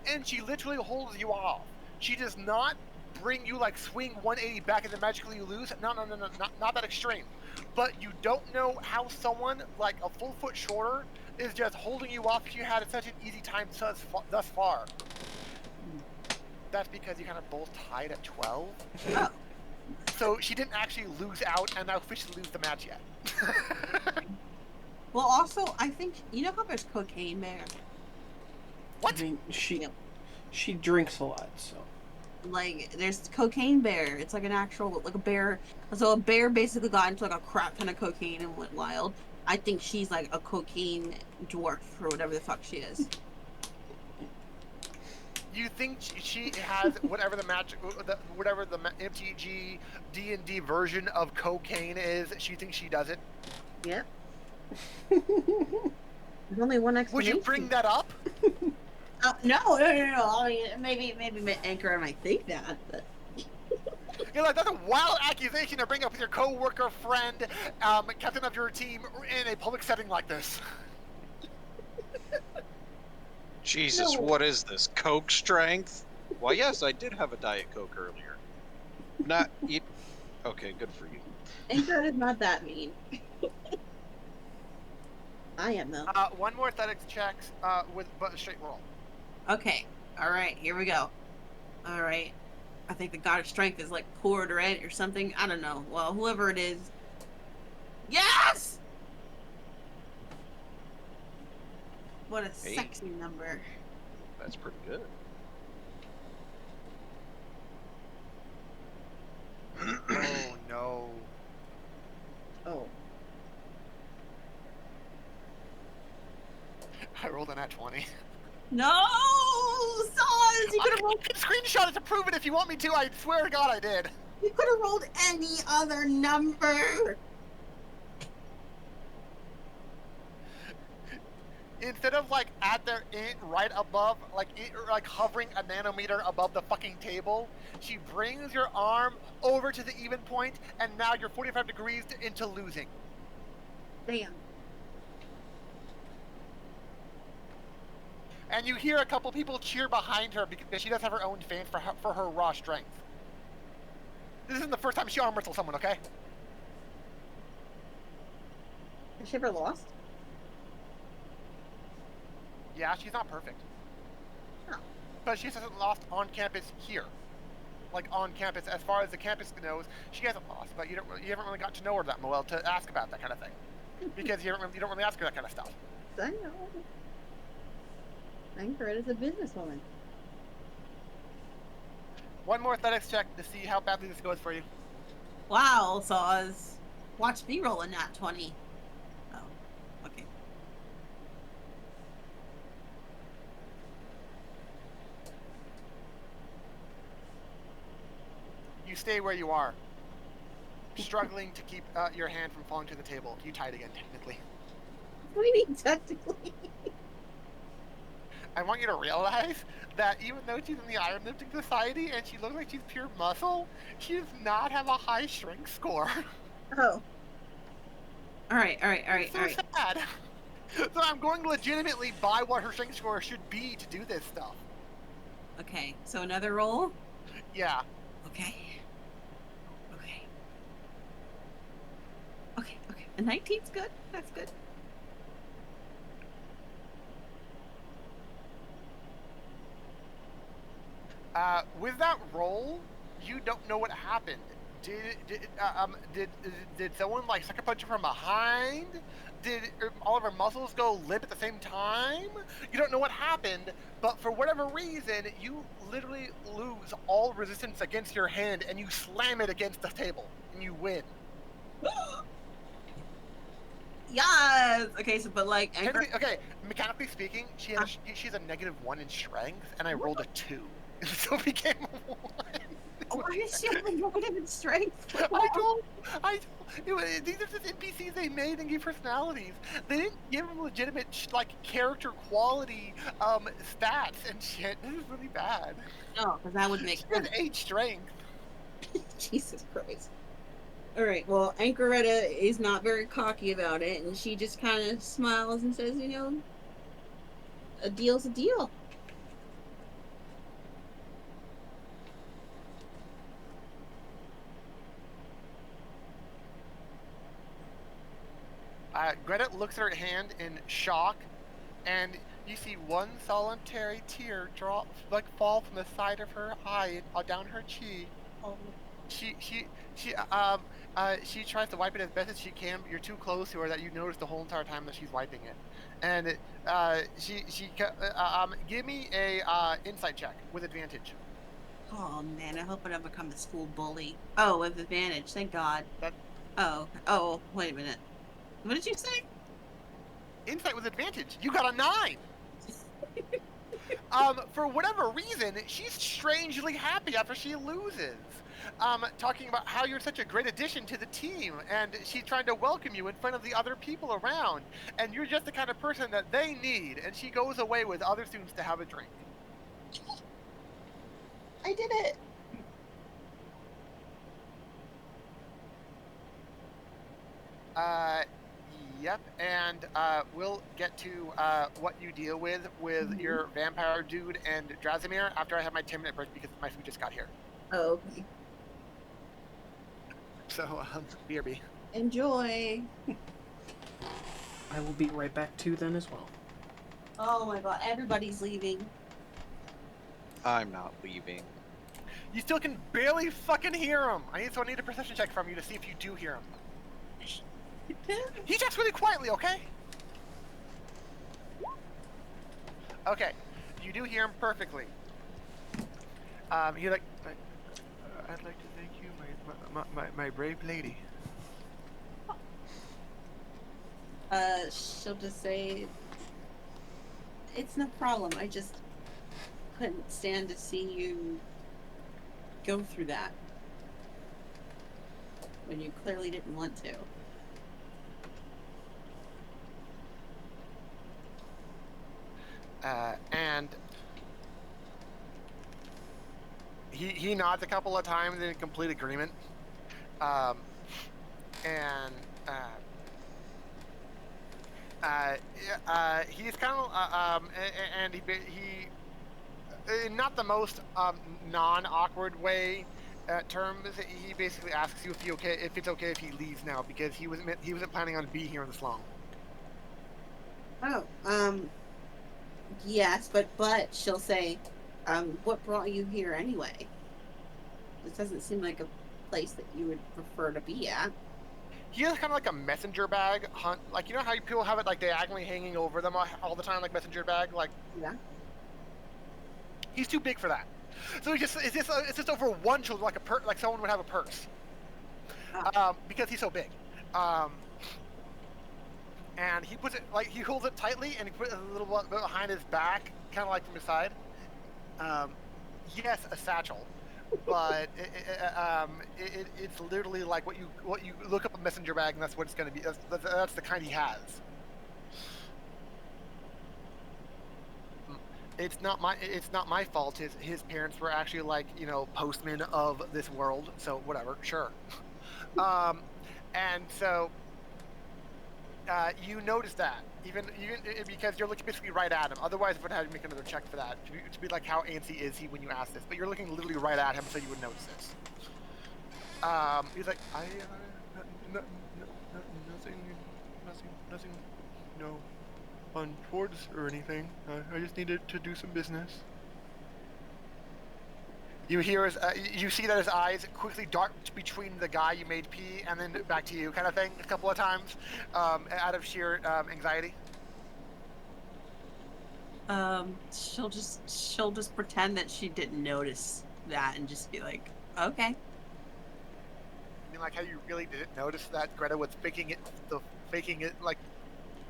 and she literally holds you off. She does not bring you like swing 180 back and then magically you lose. No, not that extreme. But you don't know how someone like a full foot shorter is just holding you off. You had such an easy time thus far. That's because you kind of both tied at 12. Oh. So she didn't actually lose out and now officially lose the match yet. Well, also, I think, you know how there's Cocaine Bear? What? I mean, she drinks a lot, so. Like, there's Cocaine Bear. It's like an actual, like a bear. So a bear basically got into like a crap ton of cocaine and went wild. I think she's like a cocaine dwarf or whatever the fuck she is. You think she has whatever the MTG D&D version of cocaine is? She thinks she does it. Yep. There's only one Would explanation. you bring that up? No. I mean, maybe Anchor might think that, but You're like, that's a wild accusation to bring up with your co-worker, friend, captain of your team in a public setting like this. Jesus, No. what is this? Coke strength? Well, yes, I did have a Diet Coke earlier. Not eat. Okay, good for you. Anchor is not that mean. I am though. One more athletics checks but a straight roll. Okay. Alright, here we go. Alright. I think the god of strength is like poured red or something. I don't know. Well, whoever it is. Yes! What a Hey. sexy number. That's pretty good. Oh no. Oh. I rolled a nat 20. No! Sauce! You could have I rolled, can screenshot it to prove it if you want me to. I swear to God I did. you could have rolled any other number. Instead of like at their right above, like hovering a nanometer above the fucking table, she brings your arm over to the even point, and now you're 45 degrees into losing. Damn. And you hear a couple people cheer behind her because she does have her own fan for her raw strength. This isn't the first time she arm wrestled someone, okay? Has she ever lost? Yeah, she's not perfect. Oh. But she hasn't lost on campus here. Like on campus, as far as the campus knows, she hasn't lost. But you haven't really got to know her that well to ask about that kind of thing, because you don't really ask her that kind of stuff. I know. Anchor is a businesswoman. One more athletics check to see how badly this goes for you. Wow, Sauce. Watch me roll a nat 20. Oh, okay. You stay where you are, struggling to keep your hand from falling to the table. You tied again, technically. What do you mean, technically? I want you to realize that even though she's in the Iron Lifting Society and she looks like she's pure muscle, she does not have a high strength score. Oh. Alright. So sad. So I'm going to legitimately buy what her strength score should be to do this stuff. Okay, so another roll? Yeah. Okay. A 19's good. That's good. With that roll, you don't know what happened. did someone like sucker punch her from behind? Did all of her muscles go limp at the same time? You don't know what happened, but for whatever reason, you literally lose all resistance against your hand, and you slam it against the table, and you win. Yes. Okay, so but like Anchor. Okay, mechanically speaking, she's a -1 in strength, and I rolled a 2, so it became a 1. Why is she only negative in strength? These are just NPCs they made and gave personalities. They didn't give them legitimate like character quality stats and shit. This is really bad. No, because that would make She has 8 strength. Jesus Christ. Alright, well, Anchoretta is not very cocky about it, and she just kind of smiles and says, you know, a deal's a deal. Greta looks at her hand in shock, and you see one solitary tear drop, like fall from the side of her eye down her cheek. Oh. She tries to wipe it as best as she can, but you're too close to her that you notice the whole entire time that she's wiping it. And give me a insight check with advantage. Oh man, I hope I don't become the school bully. Oh, with advantage, thank God. Oh, wait a minute. What did you say? Insight with advantage. You got a 9. For whatever reason, she's strangely happy after she loses. Talking about how you're such a great addition to the team, and she's trying to welcome you in front of the other people around, and you're just the kind of person that they need, and she goes away with other students to have a drink. I did it! Yep, and we'll get to what you deal with your vampire dude and Drazimir after I have my 10-minute break because my food just got here. Oh, okay. So, BRB. Enjoy! I will be right back too then as well. Oh my god, everybody's leaving. I'm not leaving. You still can barely fucking hear him. I need a perception check from you to see if you do hear him. He checks really quietly, okay? Okay, you do hear him perfectly. You're like, I'd like to thank you, my brave lady. She'll just say, it's no problem, I just couldn't stand to see you go through that when you clearly didn't want to. And he nods a couple of times in complete agreement. He's kind of and he not the most non-awkward way terms. He basically asks you if it's okay if he leaves now because he wasn't planning on being here this long. Oh, yes, but she'll say, what brought you here anyway? This doesn't seem like a place that you would prefer to be at. He has kind of like a messenger bag hunt, like you know how people have it like diagonally hanging over them all the time, like messenger bag, like. Yeah. He's too big for that, so it's just over one shoulder, like someone would have a purse, because he's so big. And he puts it like he holds it tightly, and he puts it a little bit behind his back, kind of like from his side. Yes, a satchel, but it's literally like what you look up a messenger bag, and that's what it's going to be. That's the kind he has. It's not my fault. His parents were actually like postmen of this world, so whatever, sure. And so. You notice that even because you're looking basically right at him. Otherwise, I would have to make another check for that to be like how antsy is he when you ask this. But you're looking literally right at him, so you would notice this. He's like, nothing, no, untowards or anything. I just needed to do some business. You hear you see that his eyes quickly dart between the guy you made pee and then back to you, kind of thing, a couple of times, out of sheer anxiety. She'll just pretend that she didn't notice that and just be like, okay. I mean, like how you really didn't notice that Greta was faking it like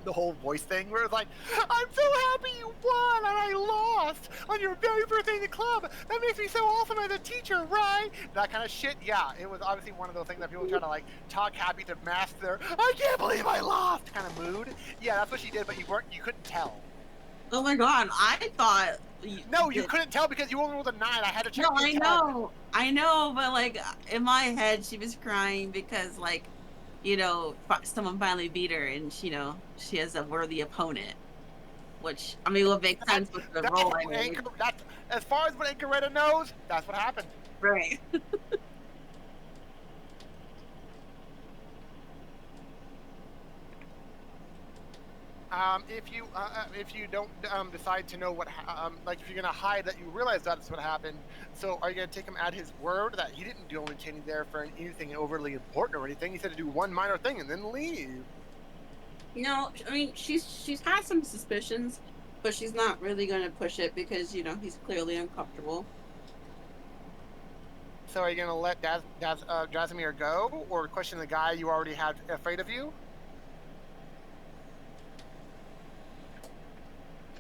the whole voice thing, where it's like, "I'm so happy you won and I lost on your very first day in the club. That makes me so awesome as a teacher, right?" That kind of shit. Yeah, it was obviously one of those things that people try to like talk happy to mask their "I can't believe I lost" kind of mood. Yeah, that's what she did, but you couldn't tell. Oh my god, I thought. No, you couldn't tell because you only rolled a 9. I had to check. No, the 10. I know, but like in my head, she was crying because like, someone finally beat her, and she has a worthy opponent. Which I mean, would make sense with the role I made. That's as far as what Anchoretta knows. That's what happened. Right. If you don't decide to know what like if you're gonna hide that you realize that's what happened, so are you gonna take him at his word that he didn't do anything there for anything overly important or anything? He said to do one minor thing and then leave. I mean, she's had some suspicions, but she's not really gonna push it because he's clearly uncomfortable. So are you gonna let Jasimir go, or question the guy you already had afraid of you?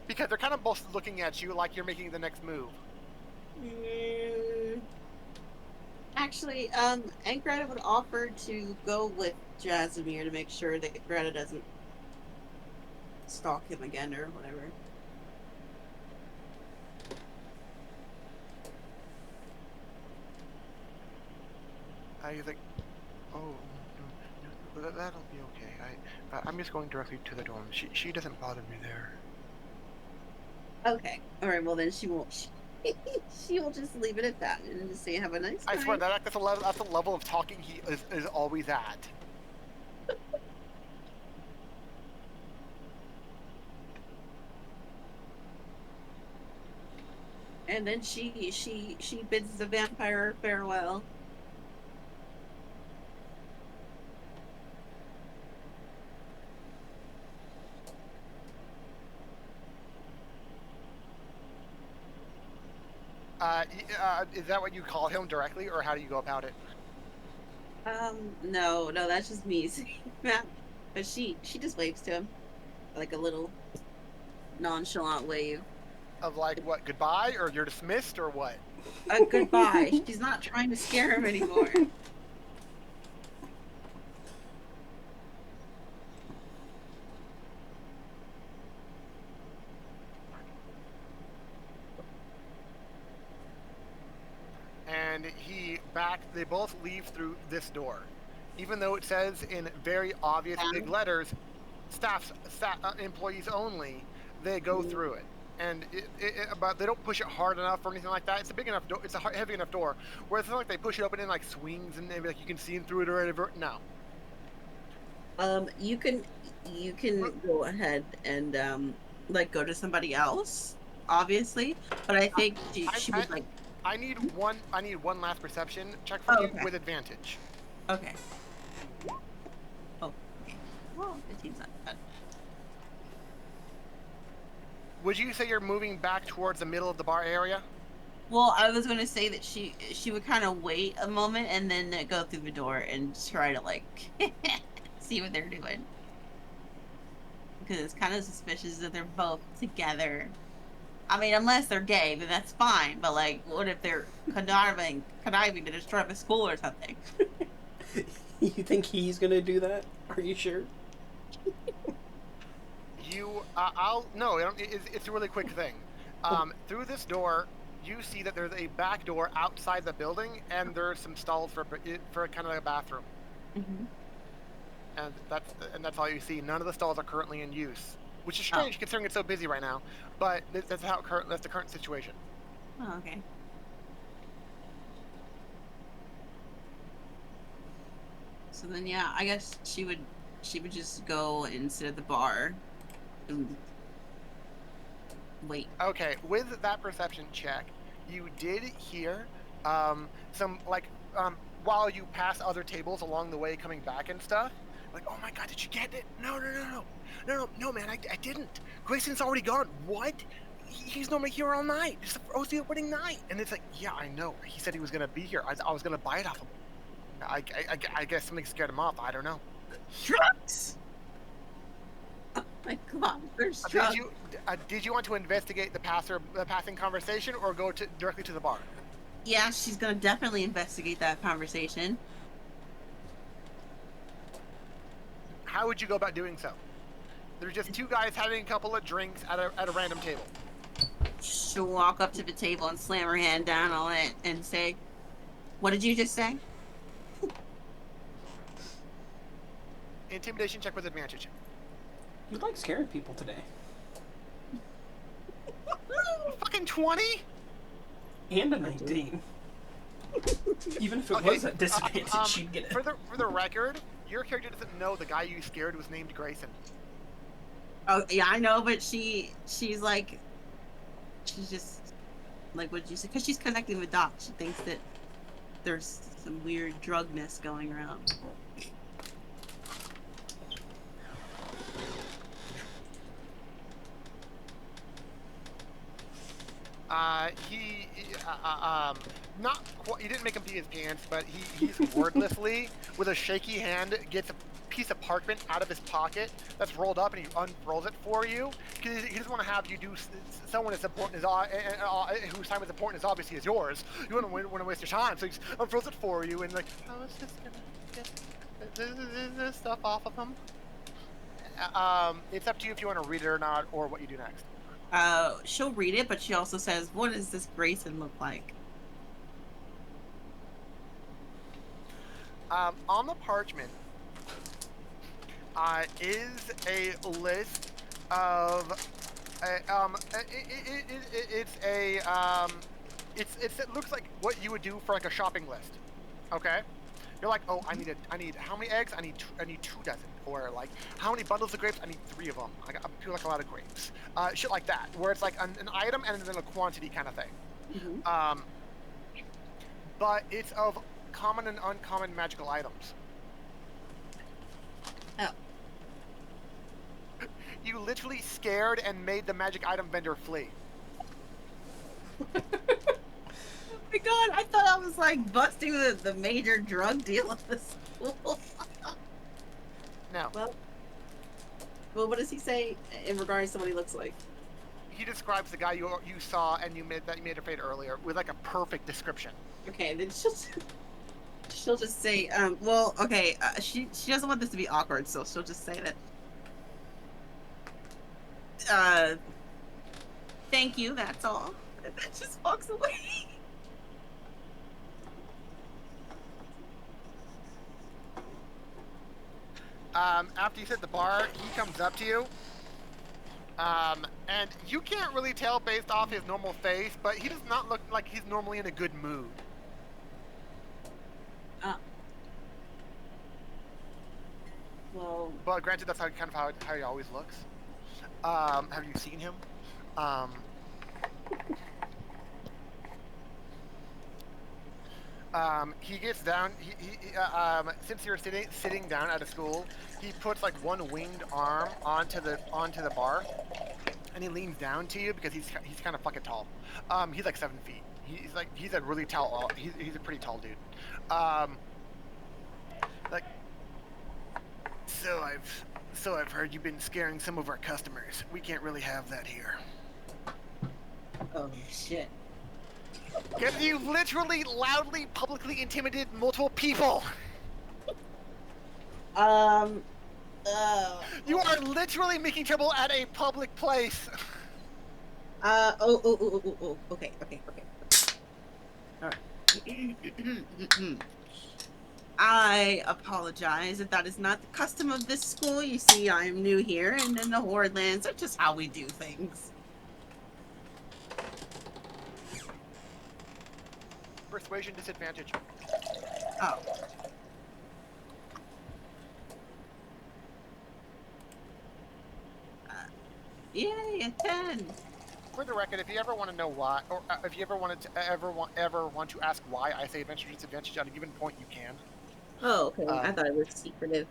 Because they're kind of both looking at you like you're making the next move. Actually, Aunt Greta would offer to go with Jasimir to make sure that Greta doesn't stalk him again or whatever. I think, oh, no, that'll be okay. I'm just going directly to the dorm. She doesn't bother me there. Okay. All right. Well, then she won't. She will just leave it at that and just say, "Have a nice night." I swear that's the level of talking he is always at. And then she bids the vampire farewell. Is that what you call him directly, or how do you go about it? No, that's just me saying that. But she just waves to him, like a little nonchalant wave. Of like what, goodbye, or you're dismissed, or what? Goodbye. She's not trying to scare him anymore. And they both leave through this door. Even though it says in very obvious big letters, employees only, they go through it. And but they don't push it hard enough or anything like that. It's a big enough door. It's a heavy enough door where it's not like they push it open in like swings and maybe like you can see in through it or whatever. No. You can go ahead and Like go to somebody else, obviously. But I think she would like. I need one last perception check for you with advantage. Okay. Oh. Okay. Well, it seems not bad. Would you say you're moving back towards the middle of the bar area? Well, I was going to say that she would kind of wait a moment and then go through the door and try to like see what they're doing. Because it's kind of suspicious that they're both together. I mean, unless they're gay, then that's fine. But like, what if they're conniving to destroy the school or something? You think he's gonna do that? Are you sure? It's a really quick thing. Through this door, you see that there's a back door outside the building, and there's some stalls for kind of like a bathroom. Mm-hmm. And that's all you see. None of the stalls are currently in use, which is strange considering it's so busy right now. But that's the current situation. Oh, okay. So then, yeah, I guess she would just go and sit at the bar and wait. Okay, with that perception check, you did hear some like while you pass other tables along the way coming back and stuff. Like, oh my god, did you get it? No, man, I didn't. Grayson's already gone. What? He's normally here all night. It's the opening night. And it's like, yeah, I know. He said he was gonna be here. I was gonna buy it off him. I guess something scared him off. I don't know. Drugs! Oh my god, there's drugs. Did you want to investigate the passing conversation, or go directly to the bar? Yeah, she's gonna definitely investigate that conversation. How would you go about doing so? There's just two guys having a couple of drinks at a random table. She'll walk up to the table and slam her hand down on it and say, "What did you just say?" Intimidation check with advantage. You like scaring people today. Fucking 20? And a 19. Even if it was at disadvantage, she'd get it. For the record, your character doesn't know the guy you scared was named Grayson. Oh yeah, I know, but she's like, she's just like, what did you say? Because she's connecting with Doc. She thinks that there's some weird drugness going around. Not quite, you didn't make him pee his pants, but he's wordlessly, with a shaky hand, gets a piece of parchment out of his pocket that's rolled up, and he unfurls it for you, because he doesn't want to have you do someone as important as whose time is important as obviously as yours. You don't want to waste your time, so he unfurls it for you, and like, I was just gonna get this stuff off of him. It's up to you if you want to read it or not, or what you do next. She'll read it, but she also says, "What does this Grayson look like?" On the parchment is a list of it looks like what you would do for like a shopping list. Okay, you're like, oh, I need how many eggs? I need 2 dozen. Or like, how many bundles of grapes? I need 3 of them. I feel like a lot of grapes. Shit like that, where it's like an item and then a quantity kind of thing. Mm-hmm. But it's of common and uncommon magical items. Oh. You literally scared and made the magic item vendor flee. Oh my god, I thought I was like busting the major drug deal at the school. No. Well, what does he say in regards to what he looks like? He describes the guy you saw and you made her fade earlier with like a perfect description. Okay, then she'll just say, well, okay, she doesn't want this to be awkward, so she'll just say that, thank you, that's all. And then just walks away. After you sit at the bar, he comes up to you. And you can't really tell based off his normal face, but he does not look like he's normally in a good mood. Well, But granted, that's how he always looks. Have you seen him? He gets down. Since you're sitting down at a school, he puts like one winged arm onto the bar, and he leans down to you because he's kind of fucking tall. He's like 7 feet. He's a really tall. He's a pretty tall dude. Like, so I've heard you've been scaring some of our customers. We can't really have that here. oh shit. Because you've literally loudly, publicly intimidated multiple people. You are literally making trouble at a public place. Okay. All right. I apologize if that is not the custom of this school. You see, I am new here, and in the Hordlands, that's just how we do things. Persuasion disadvantage. Oh. Yay, a 10. for the record, if you ever want to know why, or if you ever wanted to ever want to ask why I say advantage or disadvantage at a given point, you can. Oh, okay. I thought it was secretive.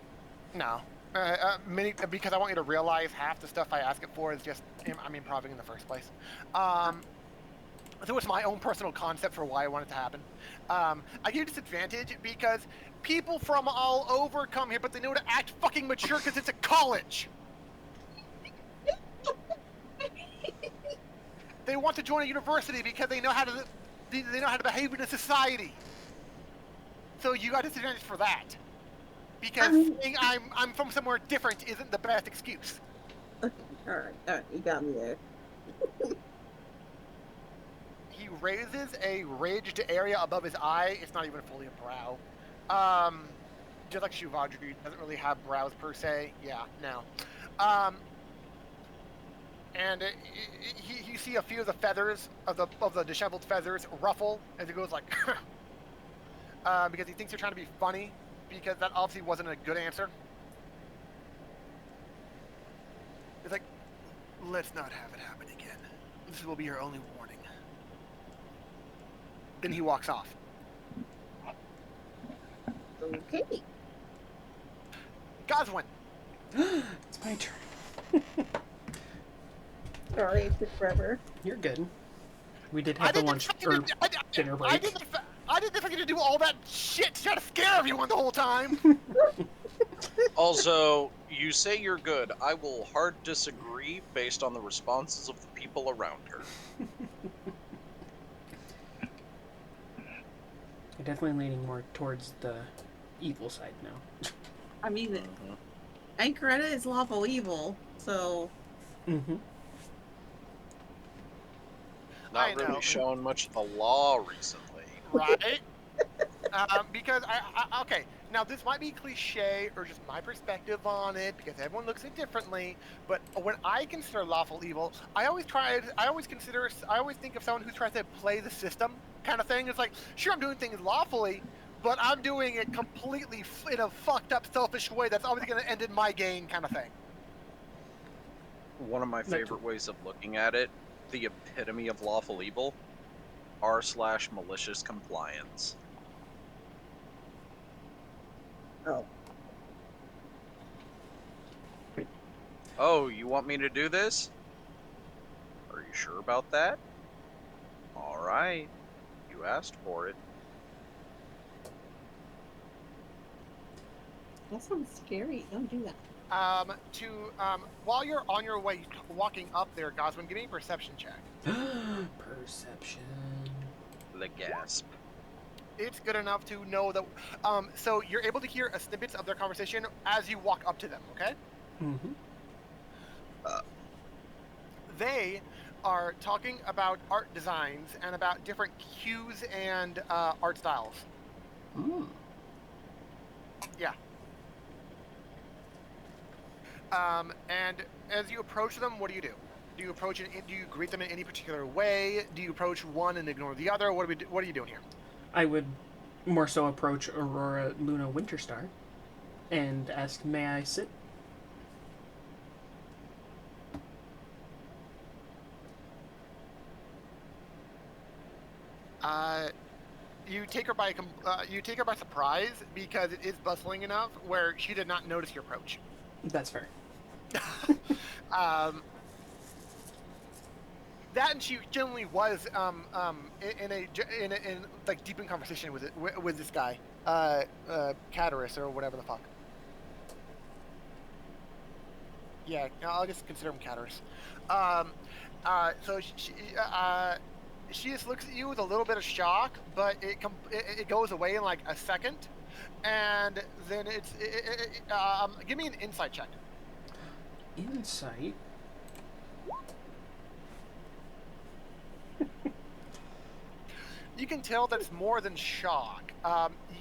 No. Because I want you to realize half the stuff I ask it for is just I'm improvising in the first place. So it's my own personal concept for why I want it to happen. I give disadvantage because people from all over come here, but they know to act fucking mature because it's a college. They want to join a university because they know how to behave in a society. So you got disadvantage for that. Because saying I'm from somewhere different isn't the best excuse. Okay, all right, you got me there. He raises a ridged area above his eye. It's not even fully a brow. Just like Shuvadri doesn't really have brows per se. Yeah, no. And you see a few of the feathers of the disheveled feathers ruffle as he goes like, because he thinks you're trying to be funny. Because that obviously wasn't a good answer. It's like, let's not have it happen again. This will be your only warning. Then he walks off. Okay. Goswin. It's my turn. Sorry, it took forever. You're good. We did have the lunch or dinner break. I didn't expect you to do all that shit to try to scare everyone the whole time. Also, you say you're good. I will hard disagree based on the responses of the people around her. I'm definitely leaning more towards the evil side now. I mean, Anchoretta is lawful evil, so. Mm-hmm. Not really showing much of the law recently. Right? Because okay, now this might be cliche or just my perspective on it because everyone looks at it differently. But when I consider lawful evil, I always think of someone who tries to play the system kind of thing. It's like, sure, I'm doing things lawfully, but I'm doing it completely in a fucked up, selfish way that's always going to end in my gain kind of thing. One of my favorite ways of looking at it, the epitome of lawful evil, r/malicious compliance. Oh. Oh, you want me to do this? Are you sure about that? Alright. You asked for it. That sounds scary. Don't do that. While you're on your way walking up there, Goswin, give me a perception check. Perception. The gasp. It's good enough to know that. So you're able to hear snippets of their conversation as you walk up to them. Okay. Mm-hmm. They are talking about art designs and about different hues and art styles. Mm. Yeah. And as you approach them, what do you do? Do you approach it? Do you greet them in any particular way? Do you approach one and ignore the other? What are you doing here? I would more so approach Aurora Luna Winterstar and ask, may I sit? You take her by surprise because it is bustling enough where she did not notice your approach. That's fair. That and she generally was in like deep in conversation with this guy, Cataris or whatever the fuck. Yeah, I'll just consider him Cataris. So she just looks at you with a little bit of shock, but it goes away in like a second, and then give me an insight check. Insight? You can tell that it's more than shock.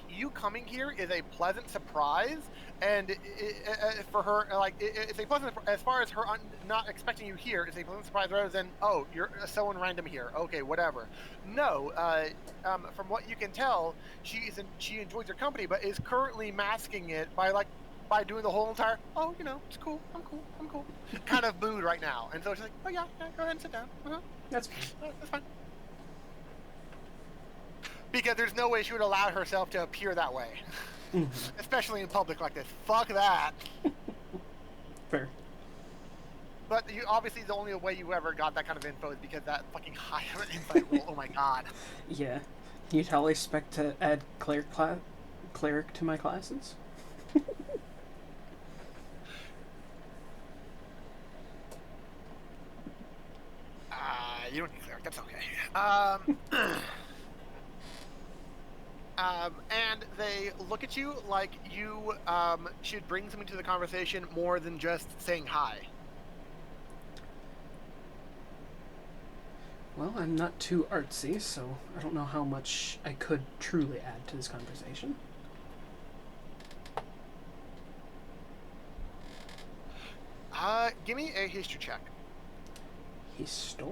You coming here is a pleasant surprise, and for her, it's a pleasant as far as her not expecting you here. It's a pleasant surprise rather than you're someone random here. Okay, whatever. No, from what you can tell, she enjoys your company, but is currently masking it by by doing the whole entire, oh, it's cool, I'm cool, kind of mood right now. And so she's like, oh yeah, go ahead and sit down. That's fine. That's fine. Because there's no way she would allow herself to appear that way. Especially in public like this. Fuck that. Fair. But obviously the only way you ever got that kind of info is because that fucking high of an insight roll. Oh my god. Yeah. You'd all expect to add cleric to my classes? You don't need cleric, that's okay. And they look at you like you should bring something to the conversation more than just saying hi. Well, I'm not too artsy, so I don't know how much I could truly add to this conversation. Give me a history check. History?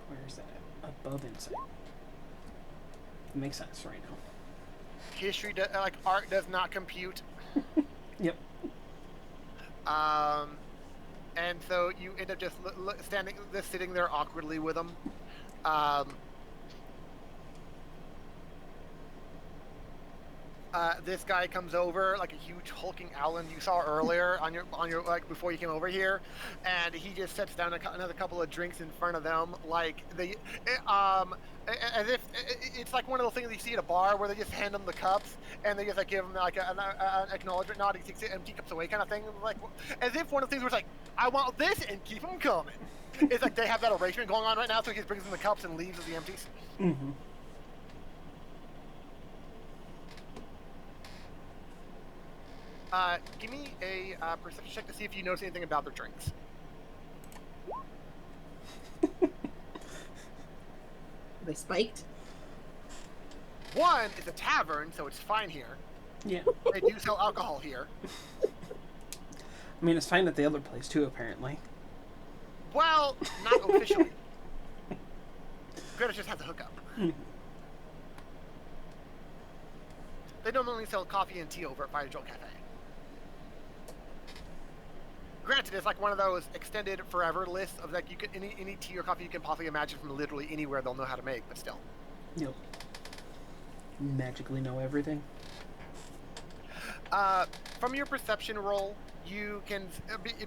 Where is that? Above insight. It makes sense right now. History, art does not compute. Yep. And so you end up just sitting there awkwardly with them. This guy comes over, like a huge hulking Alan you saw earlier on your like before you came over here, and he just sets down another couple of drinks in front of them, like as if it's like one of those things you see at a bar where they just hand them the cups and they just like give them like an acknowledgement nod, he takes the empty cups away kind of thing, like as if one of the things where it's like, I want this and keep them coming. It's like they have that arrangement going on right now, so he just brings them the cups and leaves with the empties. Mm-hmm. Give me a perception check to see if you notice anything about their drinks. Are they spiked? One, it's a tavern, so it's fine here. Yeah. They do sell alcohol here. I mean, it's fine at the other place, too, apparently. Well, not officially. Greta just has a hookup. Mm-hmm. They don't only sell coffee and tea over at Fire Joel Cafe. Granted, it's like one of those extended forever lists of like you can any tea or coffee you can possibly imagine from literally anywhere they'll know how to make, but still. Yep. Magically know everything. From your perception roll, you can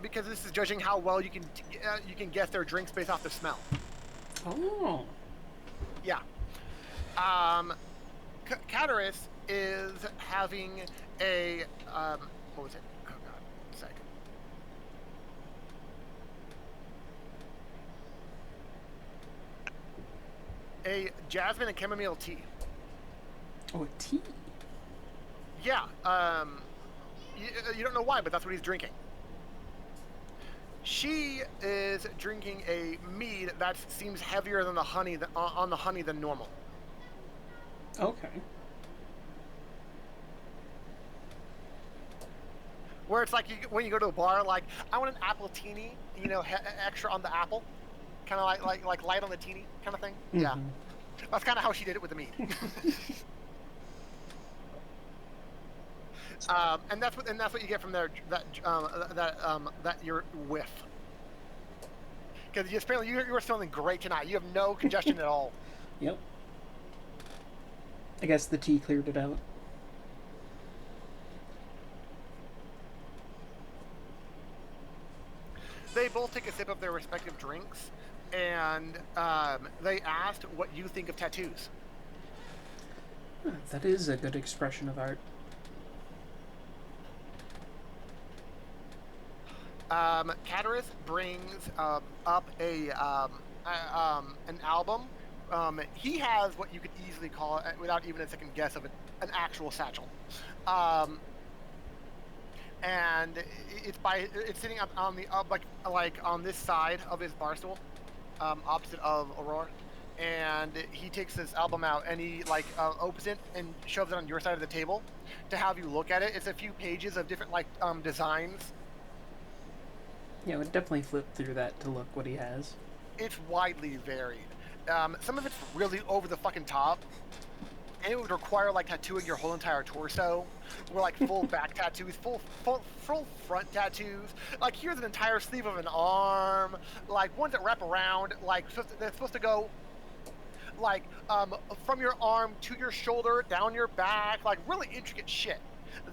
because this is judging how well you can guess their drinks based off the smell. Oh. Yeah. Cataris is having a what was it? Oh god, a sec. A jasmine and chamomile tea. Oh, a tea. Yeah. You don't know why, but that's what he's drinking. She is drinking a mead that seems heavier than the honey on the honey than normal. Okay. Where it's like when you go to a bar, like I want an appletini, extra on the apple, kind of like light on the teeny kind of thing. Mm-hmm. Yeah, that's kind of how she did it with the mead. And that's what you get from there that your whiff. Because apparently you were smelling great tonight. You have no congestion at all. Yep. I guess the tea cleared it out. They both take a sip of their respective drinks, and they asked what you think of tattoos. That is a good expression of art. Cataris brings up an album. He has what you could easily call, without even a second guess, of an actual satchel. And it's sitting up on the like on this side of his bar stool, opposite of Aurora. And he takes this album out and he opens it and shoves it on your side of the table to have you look at it. It's a few pages of different designs. Yeah, I would definitely flip through that to look what he has. It's widely varied. Some of it's really over the fucking top. and it would require like tattooing your whole entire torso, or like full back tattoos, full front tattoos. Like here's an entire sleeve of an arm, like ones that wrap around, like they're supposed to go like from your arm to your shoulder, down your back, like really intricate shit.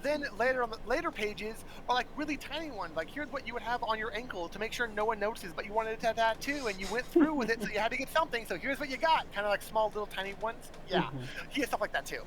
Then later on the later pages are like really tiny ones. Like here's what you would have on your ankle to make sure no one notices, but you wanted to tattoo and you went through with it, so you had to get something. So here's what you got, kind of like small little tiny ones. Yeah, he has stuff like that too.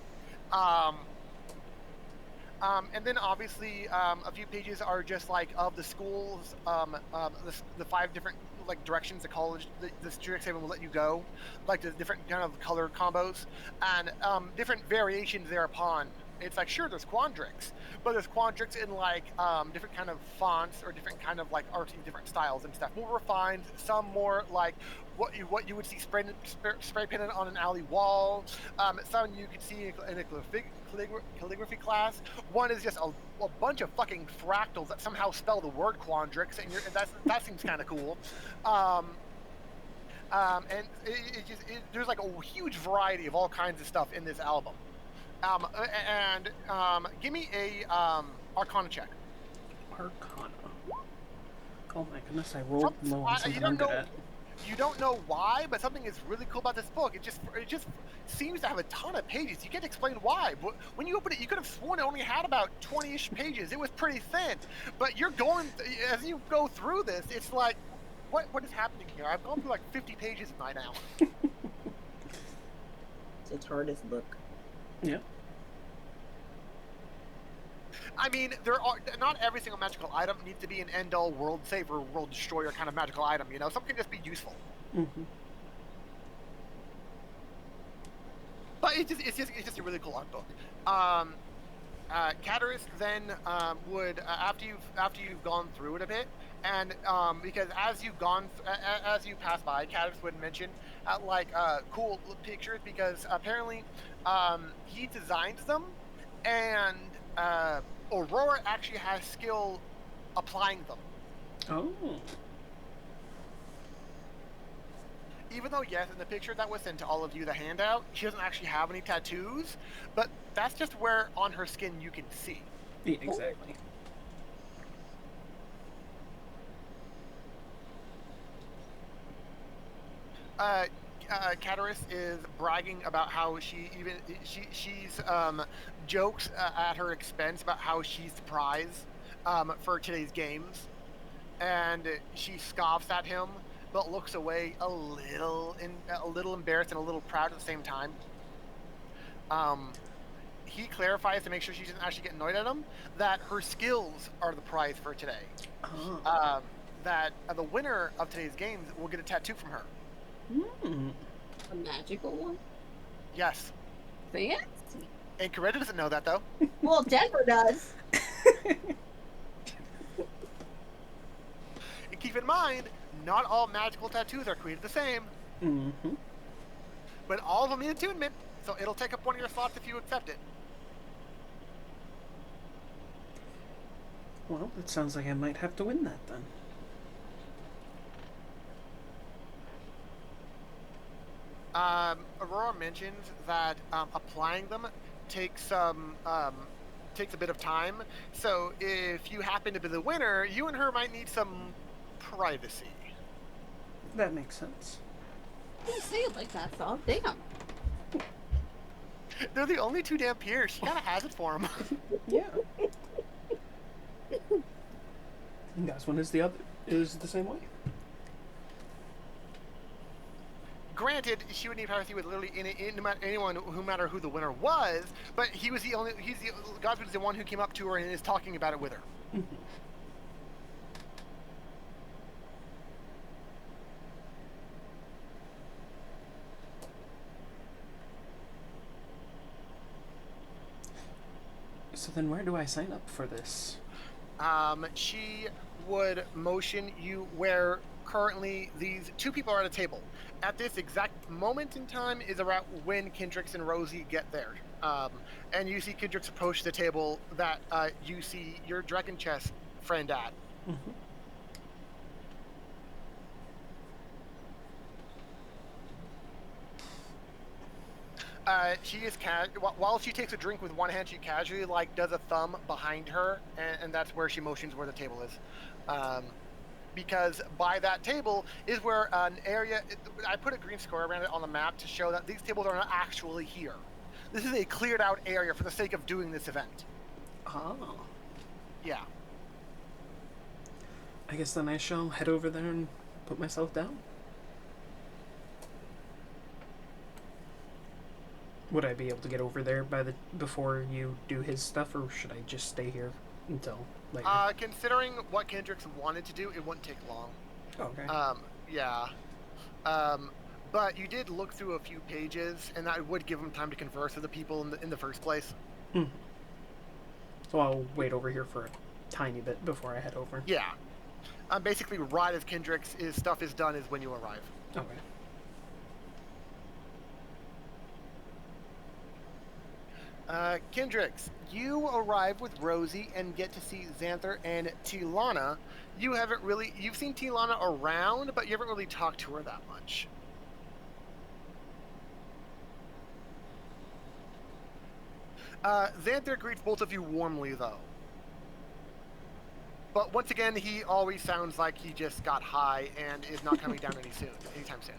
And then obviously a few pages are just like of the schools, the 5 different like directions the college, the Strixhaven will let you go, like the different kind of color combos and different variations thereupon. It's like sure there's quandrix, but there's quandrix in like different kind of fonts or different kind of like artsy different styles and stuff. More refined, some more like what you would see spray painted on an alley wall. Some you could see in a calligraphy class. One is just a bunch of fucking fractals that somehow spell the word quandrix, and that seems kind of cool. And there's like a huge variety of all kinds of stuff in this album. Give me a Arcana check. Arcana. Oh my goodness, I rolled low on something I'm good at. You don't know why, but something is really cool about this book. It just seems to have a ton of pages. You can't explain why. But when you open it, you could have sworn it only had about 20-ish pages. It was pretty thin. But you're going as you go through this, it's like, what is happening here? I've gone through like 50 pages by now. It's its hardest book. Yeah. I mean, there are not every single magical item needs to be an end-all, world saver, world destroyer kind of magical item. You know, some can just be useful. Mm-hmm. But it's just a really cool art book. Cataris then would after you've gone through it a bit, and because as you pass by, Cataris would mention cool pictures because apparently he designs them, and Aurora actually has skill applying them. Oh. Even though, yes, in the picture that was sent to all of you, the handout, she doesn't actually have any tattoos, but that's just where on her skin you can see. Yeah, exactly. Cataris is bragging about how she's jokes at her expense about how she's the prize for today's games, and she scoffs at him, but looks away a little embarrassed and a little proud at the same time. He clarifies to make sure she doesn't actually get annoyed at him that her skills are the prize for today. Oh. That the winner of today's games will get a tattoo from her. A magical one? Yes. Fancy. And Coretta doesn't know that though. Well, Denver does. And keep in mind, not all magical tattoos are created the same. Mm-hmm. But all of them need attunement, so it'll take up one of your slots if you accept it. Well, it sounds like I might have to win that then. Aurora mentions that applying them takes a bit of time. So if you happen to be the winner, you and her might need some privacy. That makes sense. You say it like that, so damn. They're the only 2 damn peers. She kind of has it for them. Yeah. And that's one is the same way. Granted, she would need privacy with literally anyone, no matter who the winner was. But Godswood is the one who came up to her and is talking about it with her. Mm-hmm. So then where do I sign up for this? She would motion you where currently these 2 people are at a table. At this exact moment in time is around when Kendrix and Rosie get there. And you see Kendrix approach the table that you see your Dragon Chess friend at. Mm-hmm. She is while she takes a drink with one hand, she casually like does a thumb behind her, and that's where she motions where the table is. Because by that table is where an area. I put a green square around it on the map to show that these tables are not actually here. This is a cleared out area for the sake of doing this event. Oh. Yeah. I guess then I shall head over there and put myself down. Would I be able to get over there before you do his stuff, or should I just stay here until later? Considering what Kendricks wanted to do, it wouldn't take long. Okay. Yeah. But you did look through a few pages, and that would give him time to converse with the people in the first place. Mm-hmm. So I'll wait over here for a tiny bit before I head over. Yeah. Basically, right as Kendricks' stuff is done is when you arrive. Okay. Kendricks, you arrive with Rosie and get to see Xanther and Tilana. You've seen Tilana around, but you haven't really talked to her that much. Xanther greets both of you warmly, though. But once again, he always sounds like he just got high and is not coming down anytime soon.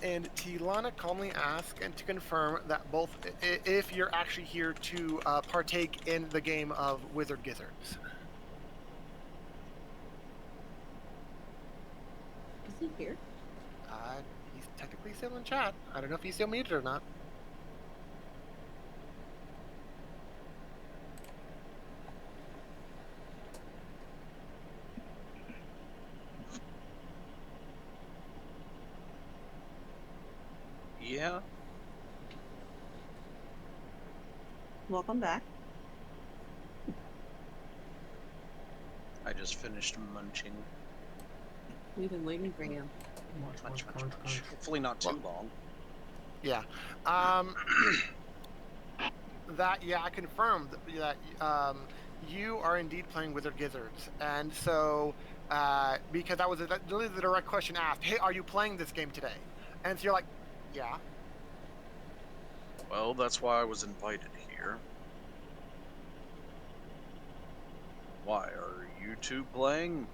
And Tilana calmly asks and to confirm that if you're actually here to partake in the game of Wizard Gizzards. Is he here? He's technically still in chat. I don't know if he's still muted or not. Yeah. Welcome back. I just finished munching. We've been waiting for you. Munch. Hopefully not too long. Yeah. I confirmed that you are indeed playing Wizard Gizzards. And so, because that was really the direct question asked, hey, are you playing this game today? And so you're like, yeah. Well, that's why I was invited here. Why, are you two playing?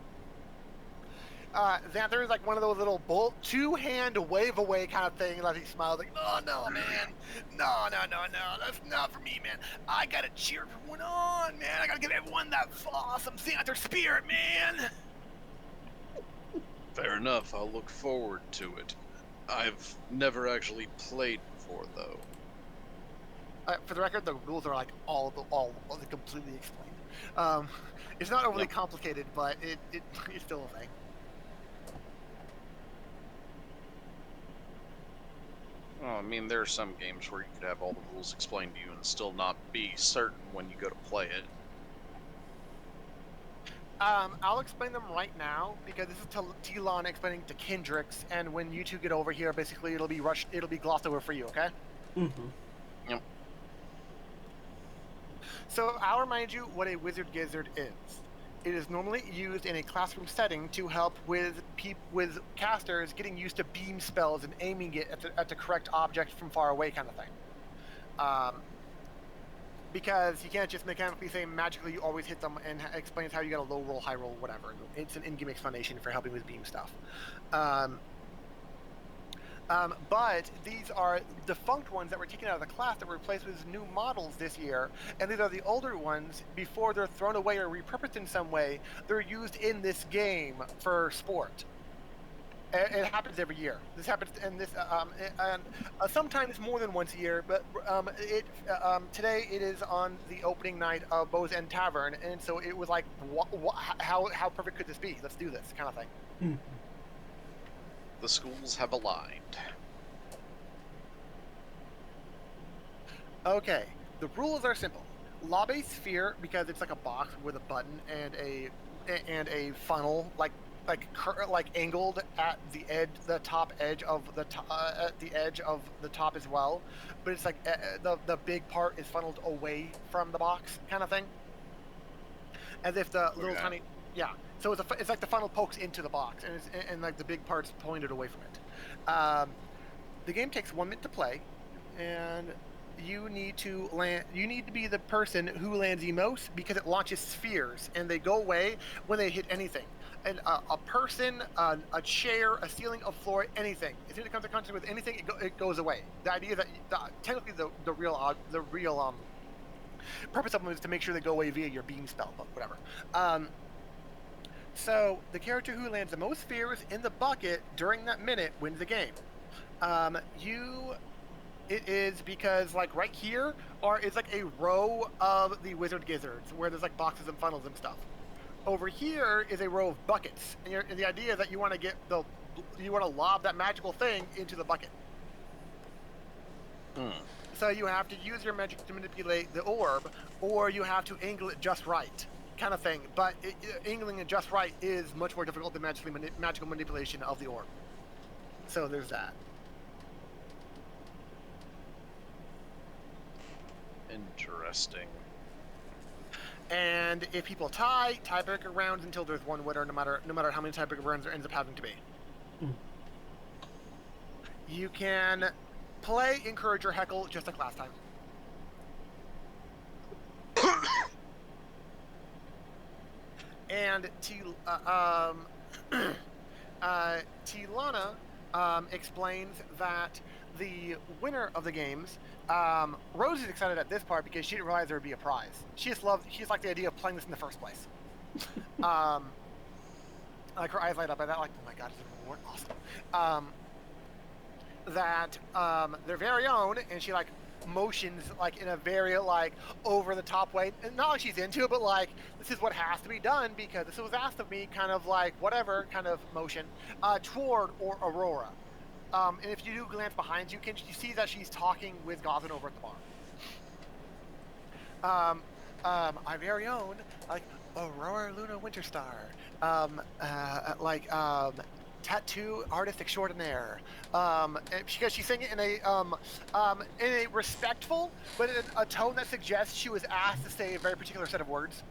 Xanther is like one of those little two-hand wave away kind of thing. Like he smiles like, oh no, man. No. That's not for me, man. I gotta cheer everyone on, man. I gotta give everyone that awesome Xanther spirit, man. Fair enough, I'll look forward to it. I've never actually played before, though. For the record, the rules are like all completely explained. It's not overly complicated, but it's still a thing. Well, I mean, there are some games where you could have all the rules explained to you and still not be certain when you go to play it. I'll explain them right now because this is Tilon explaining to Kendricks, and when you two get over here, basically it'll be glossed over for you, okay? Mm-hmm. Yep. So I'll remind you what a Wizard Gizzard is. It is normally used in a classroom setting to help with casters getting used to beam spells and aiming it at the correct object from far away, kind of thing. Because you can't just mechanically say magically you always hit them, and explains how you got a low roll, high roll, whatever. It's an in-game explanation for helping with beam stuff. But these are defunct ones that were taken out of the class that were replaced with new models this year, and these are the older ones. Before they're thrown away or repurposed in some way, they're used in this game for sport. It happens every year. This happens, and sometimes more than once a year. But today it is on the opening night of Bow's End Tavern, and so it was like, how perfect could this be? Let's do this kind of thing. Mm-hmm. The schools have aligned. Okay, the rules are simple. Lob a sphere because it's like a box with a button and a funnel, like like angled at the edge, the top edge of the at the edge of the top as well, but it's like the big part is funneled away from the box, kind of thing, as if the little tiny, yeah. So it's like the funnel pokes into the box, and like the big part's pointed away from it. The game takes 1 minute to play, and you need to land. You need to be the person who lands the most because it launches spheres, and they go away when they hit anything. And a person, a chair, a ceiling, a floor, anything. As soon as it comes in contact with anything, it goes away. The idea that technically the real purpose of them is to make sure they go away via your beam spell, but whatever. So the character who lands the most spheres in the bucket during that minute wins the game. It is because like right here is like a row of the wizard gizzards where there's like boxes and funnels and stuff. Over here is a row of buckets, and the idea is that you want to lob that magical thing into the bucket. So you have to use your magic to manipulate the orb, or you have to angle it just right, kind of thing. But angling it just right is much more difficult than magical manipulation of the orb. So there's that. Interesting. And if people tiebreaker rounds until there's one winner, no matter how many tiebreaker rounds there ends up having to be. You can play, encourage, or heckle just like last time. And Tilana explains that the winner of the games, Rose is excited at this part because she didn't realize there would be a prize. She just liked the idea of playing this in the first place. Like her eyes light up by that, like, oh my god, it's an award, awesome. That their very own, and she like motions like in a very like over the top way, and not like she's into it, but like this is what has to be done because this was asked of me, kind of like whatever kind of motion toward Aurora. And if you do glance behind you, you see that she's talking with Gotham over at the bar. Our very own, like Aurora Luna Winterstar, tattoo artist extraordinaire. Because she's saying it in a respectful, but in a tone that suggests she was asked to say a very particular set of words.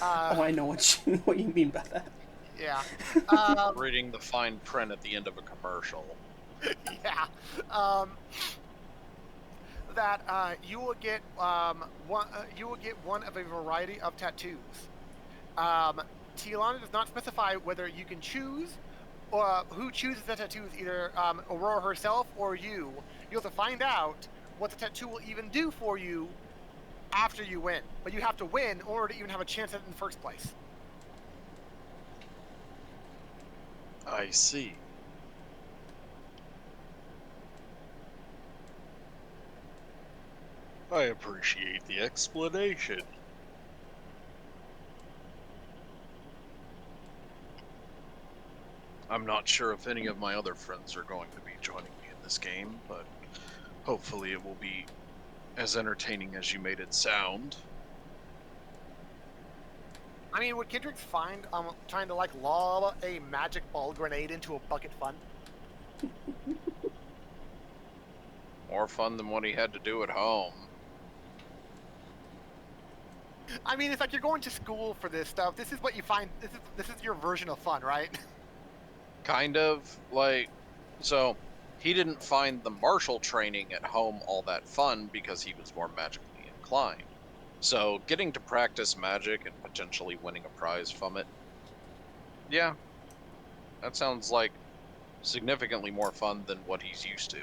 I know what you mean by that. Yeah. Reading the fine print at the end of a commercial. Yeah. That you will get one of a variety of tattoos. Tialana does not specify whether you can choose or who chooses the tattoos, either Aurora herself or you. You'll have to find out what the tattoo will even do for you after you win. But you have to win in order to even have a chance at it in the first place. I see. I appreciate the explanation. I'm not sure if any of my other friends are going to be joining me in this game, but hopefully it will be as entertaining as you made it sound. I mean, would Kendrick find trying to like lob a magic ball grenade into a bucket fun? More fun than what he had to do at home. I mean, it's like you're going to school for this stuff. This is what you find. This is your version of fun, right? Kind of, like, so he didn't find the martial training at home all that fun because he was more magically inclined. So getting to practice magic and potentially winning a prize from it, yeah, that sounds like significantly more fun than what he's used to.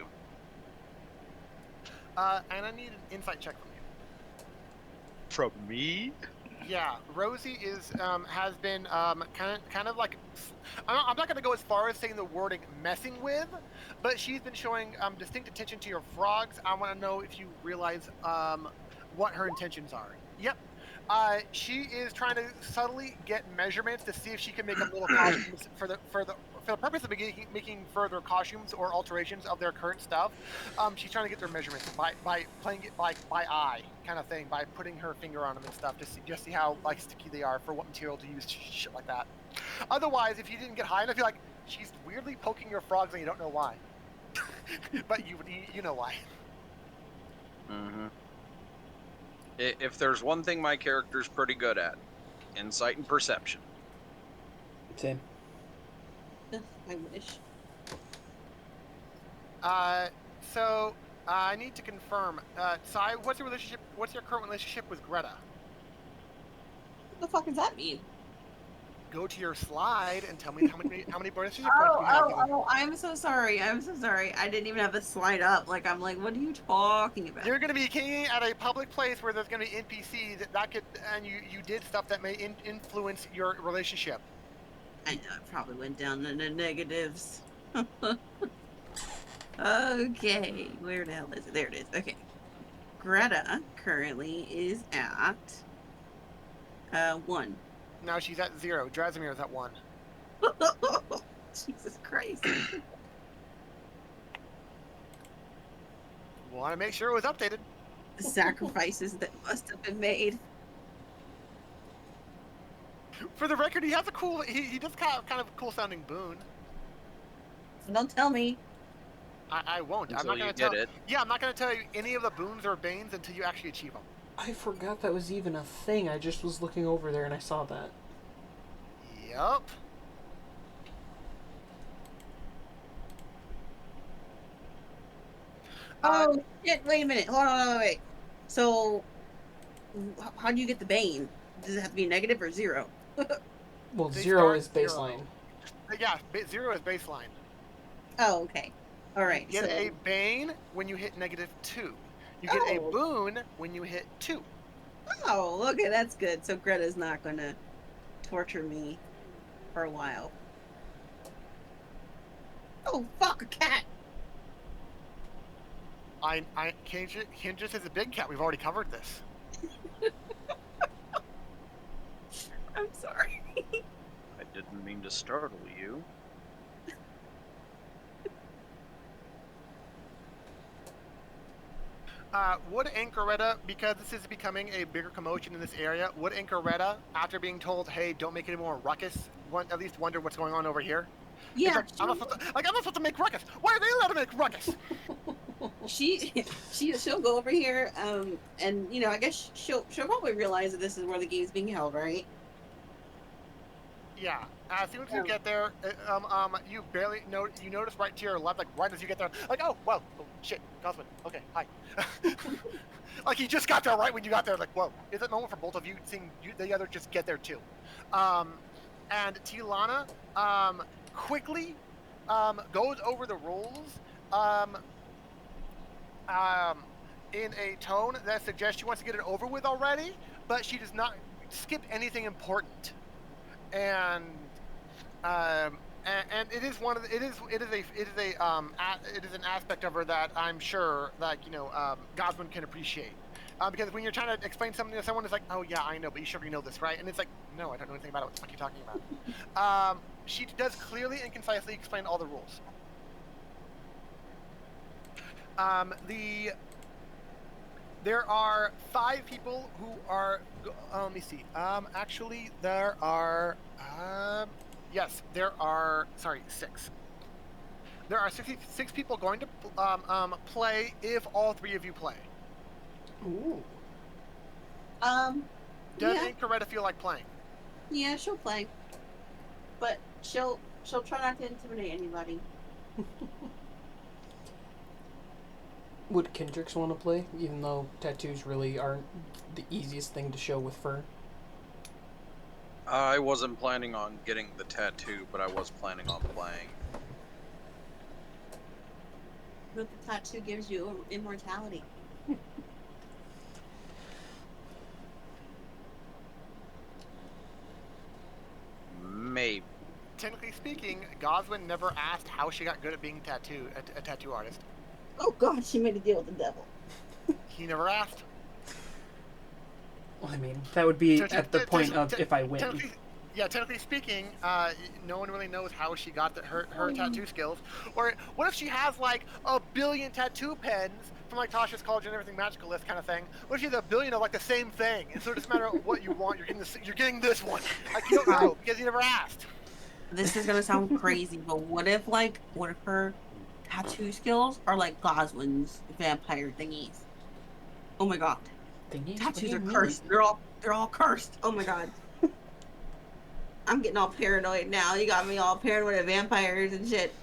And I need an insight check from you. From me? Yeah, Rosie has been kind of like, I'm not going to go as far as saying the wording messing with, but she's been showing distinct attention to your frogs. I want to know if you realize what her intentions are. Yep. She is trying to subtly get measurements to see if she can make them little costumes for the purpose of making further costumes or alterations of their current stuff. She's trying to get their measurements by playing it by eye kind of thing, by putting her finger on them and stuff to see how like sticky they are, for what material to use, shit like that. Otherwise, if you didn't get high enough, you're like, she's weirdly poking your frogs and you don't know why. But you know why. Mm-hmm. If there's one thing my character's pretty good at, insight and perception. Same. I wish. So I need to confirm. Sai, what's your relationship? What's your current relationship with Greta? What the fuck does that mean? Go to your slide and tell me how many relationship points you have. Oh, I'm so sorry. I didn't even have a slide up. Like, I'm like, what are you talking about? You're going to be king at a public place where there's going to be NPCs that could, and you did stuff that may influence your relationship. I know, I probably went down in the negatives. Okay, where the hell is it? There it is. Okay. Greta currently is at 1. Now she's at 0. Drazimir's at 1. Jesus Christ. Want to make sure it was updated. The sacrifices that must have been made. For the record, he has a cool. He does kind of a cool sounding boon. Don't tell me. I won't. Until I'm not you going to get tell. it. Yeah, I'm not going to tell you any of the boons or banes until you actually achieve them. I forgot that was even a thing. I just was looking over there and I saw that. Yup. Oh shit! Wait a minute. Hold on. Wait. So, how do you get the bane? Does it have to be negative or 0? Well, They 0 start is baseline. 0. Yeah, 0 is baseline. Oh, okay. All right. You get so, a bane when you hit -2. You get a Oh. boon when you hit 2. Oh, okay, that's good. So Greta's not gonna torture me for a while. Oh, fuck, a cat! Kendrick is a big cat. We've already covered this. I'm sorry. I didn't mean to startle you. Would Anchoretta, because this is becoming a bigger commotion in this area, would Anchoretta, after being told, hey, don't make any more ruckus, at least wonder what's going on over here? Yeah, It's like, I'm not supposed to make ruckus. Why are they allowed to make ruckus? she'll go over here, and you know, I guess she'll probably realize that this is where the game's being held, right? Yeah. As soon as you get there, you barely you notice right to your left, like right as you get there, like, oh, whoa, oh, shit, Gosman, okay, hi. Like he just got there right when you got there, like, whoa, is it normal for both of you seeing the other just get there too? And Tilana, quickly, goes over the rules, in a tone that suggests she wants to get it over with already, but she does not skip anything important. And it is one of the, it is an aspect of her that I'm sure that Gosman can appreciate, because when you're trying to explain something to someone, it's like, oh yeah, I know, but you sure you know this, right? And it's like, no, I don't know anything about it. What the fuck are you talking about? She does clearly and concisely explain all the rules. There are 5 people who are. Let me see. Actually, there are. Yes, there are. Sorry, 6. There are 66 people going to play if all 3 of you play. Ooh. Does Yeah. Anchoretta feel like playing? Yeah, she'll play, but she'll try not to intimidate anybody. Would Kendricks want to play, even though tattoos really aren't the easiest thing to show with fur? I wasn't planning on getting the tattoo, but I was planning on playing. But the tattoo gives you immortality. Maybe. Technically speaking, Goswin never asked how she got good at being a tattoo artist. Oh God, she made a deal with the devil. He never asked. Well, I mean, that would be So at the point of if I win. Technically speaking, no one really knows how she got her tattoo skills. Or what if she has like a billion tattoo pens from like Tasha's College and Everything Magical list kind of thing? What if she has a billion of like the same thing? And so it doesn't matter what you want, you're getting this one. Like you don't know because you never asked. This is gonna sound crazy, but what if her tattoo skills are like Goswin's vampire thingies? Oh my god. Thingies? Tattoos What are do you mean? cursed. They're all cursed. Oh my god. I'm getting all paranoid now. You got me all paranoid of vampires and shit.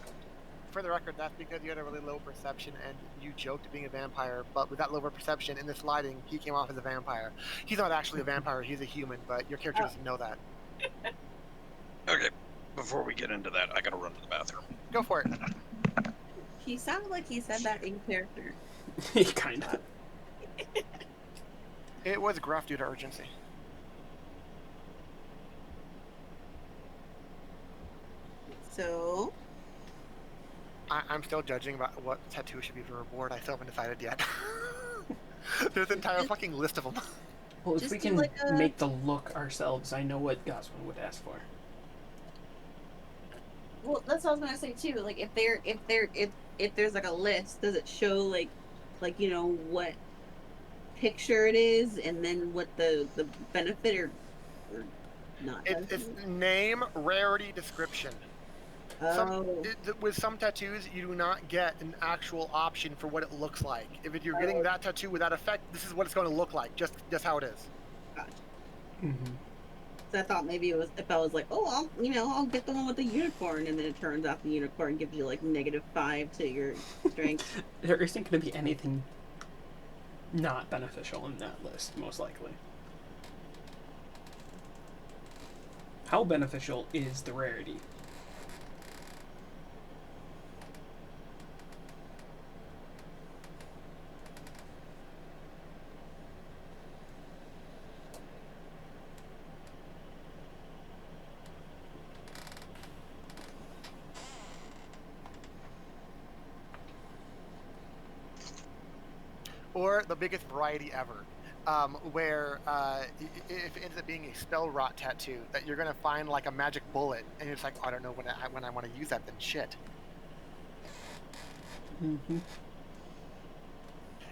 For the record, that's because you had a really low perception and you joked being a vampire, but with that lower perception in this lighting, he came off as a vampire. He's not actually a vampire, he's a human, but your character doesn't know that. Okay, before we get into that, I gotta run to the bathroom. Go for it. He sounded like he said that in character. Kind of. It was gruff due to urgency. So, I'm still judging about what tattoo should be the reward. I still haven't decided yet. There's an entire fucking list of them. Well, if Just we do can like a- make the look ourselves, I know what Goswin would ask for. well, that's what I was gonna say too. Like, if there's like a list, does it show like you know what picture it is, and then what the benefit or not? It's name, rarity, description. Oh, With some tattoos, you do not get an actual option for what it looks like. If you're getting that tattoo with that effect, this is what it's going to look like. Just how it is. gotcha. Mm-hmm. So I thought maybe it was if I was like, oh, I'll get the one with the unicorn, and then it turns out the unicorn gives you like -5 to your strength. There isn't going to be anything not beneficial in that list, most likely. How beneficial is the rarity? Or the biggest variety ever, where if it ends up being a spell rot tattoo, that you're gonna find like a magic bullet, and it's like, I don't know when I want to use that. Then shit. Mm-hmm.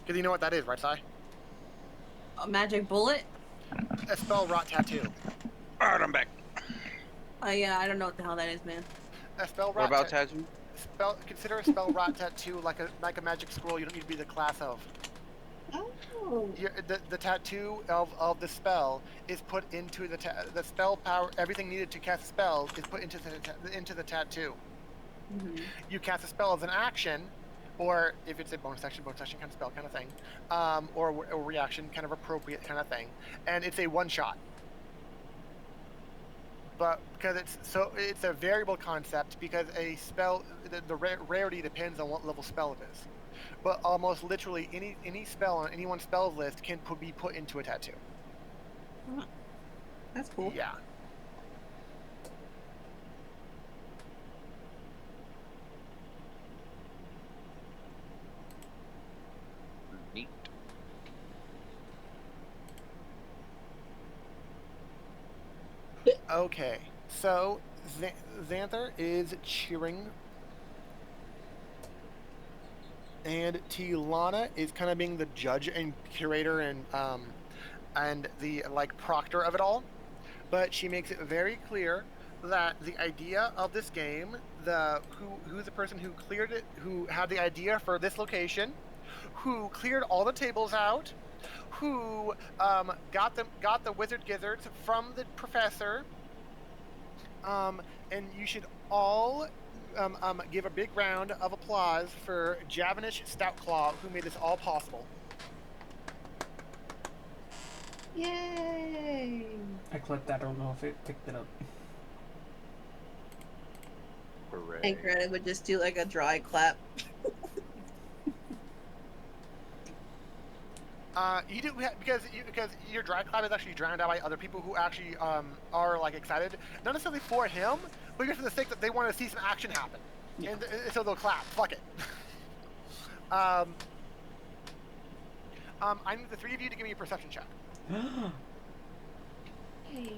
Because you know what that is, right, Si? A magic bullet? A spell rot tattoo. Alright, I'm back. Oh yeah, I don't know what the hell that is, man. A spell What rot. about tattoo? Consider a spell rot tattoo like a magic scroll. You don't need to be the class of. Oh, The tattoo of the spell is put into the spell power. Everything needed to cast a spell is put into the tattoo. Mm-hmm. You cast a spell as an action, or if it's a bonus action kind of spell kind of thing, or a reaction kind of appropriate kind of thing, and it's a one shot. But because it's a variable concept, because a spell, the rarity depends on what level spell it is. But almost literally any spell on anyone's spells list can be put into a tattoo. that's cool. Yeah. Neat. Okay, so Xanther is cheering, and Tilana is kind of being the judge and curator and the like proctor of it all. But she makes it very clear that the idea of this game, who's the person who cleared it, who had the idea for this location, who cleared all the tables out, who got the wizard gizzards from the professor. And you should all give a big round of applause for Javanish Stoutclaw, who made this all possible. Yay! I clipped. I don't know if it picked it up. Hooray. And Greta would just do like a dry clap. You do because your dry clap is actually drowned out by other people who actually are like excited, not necessarily for him, but just for the sake that they want to see some action happen, Yeah. and so they'll clap. Fuck it. I need the three of you to give me a perception check. Okay.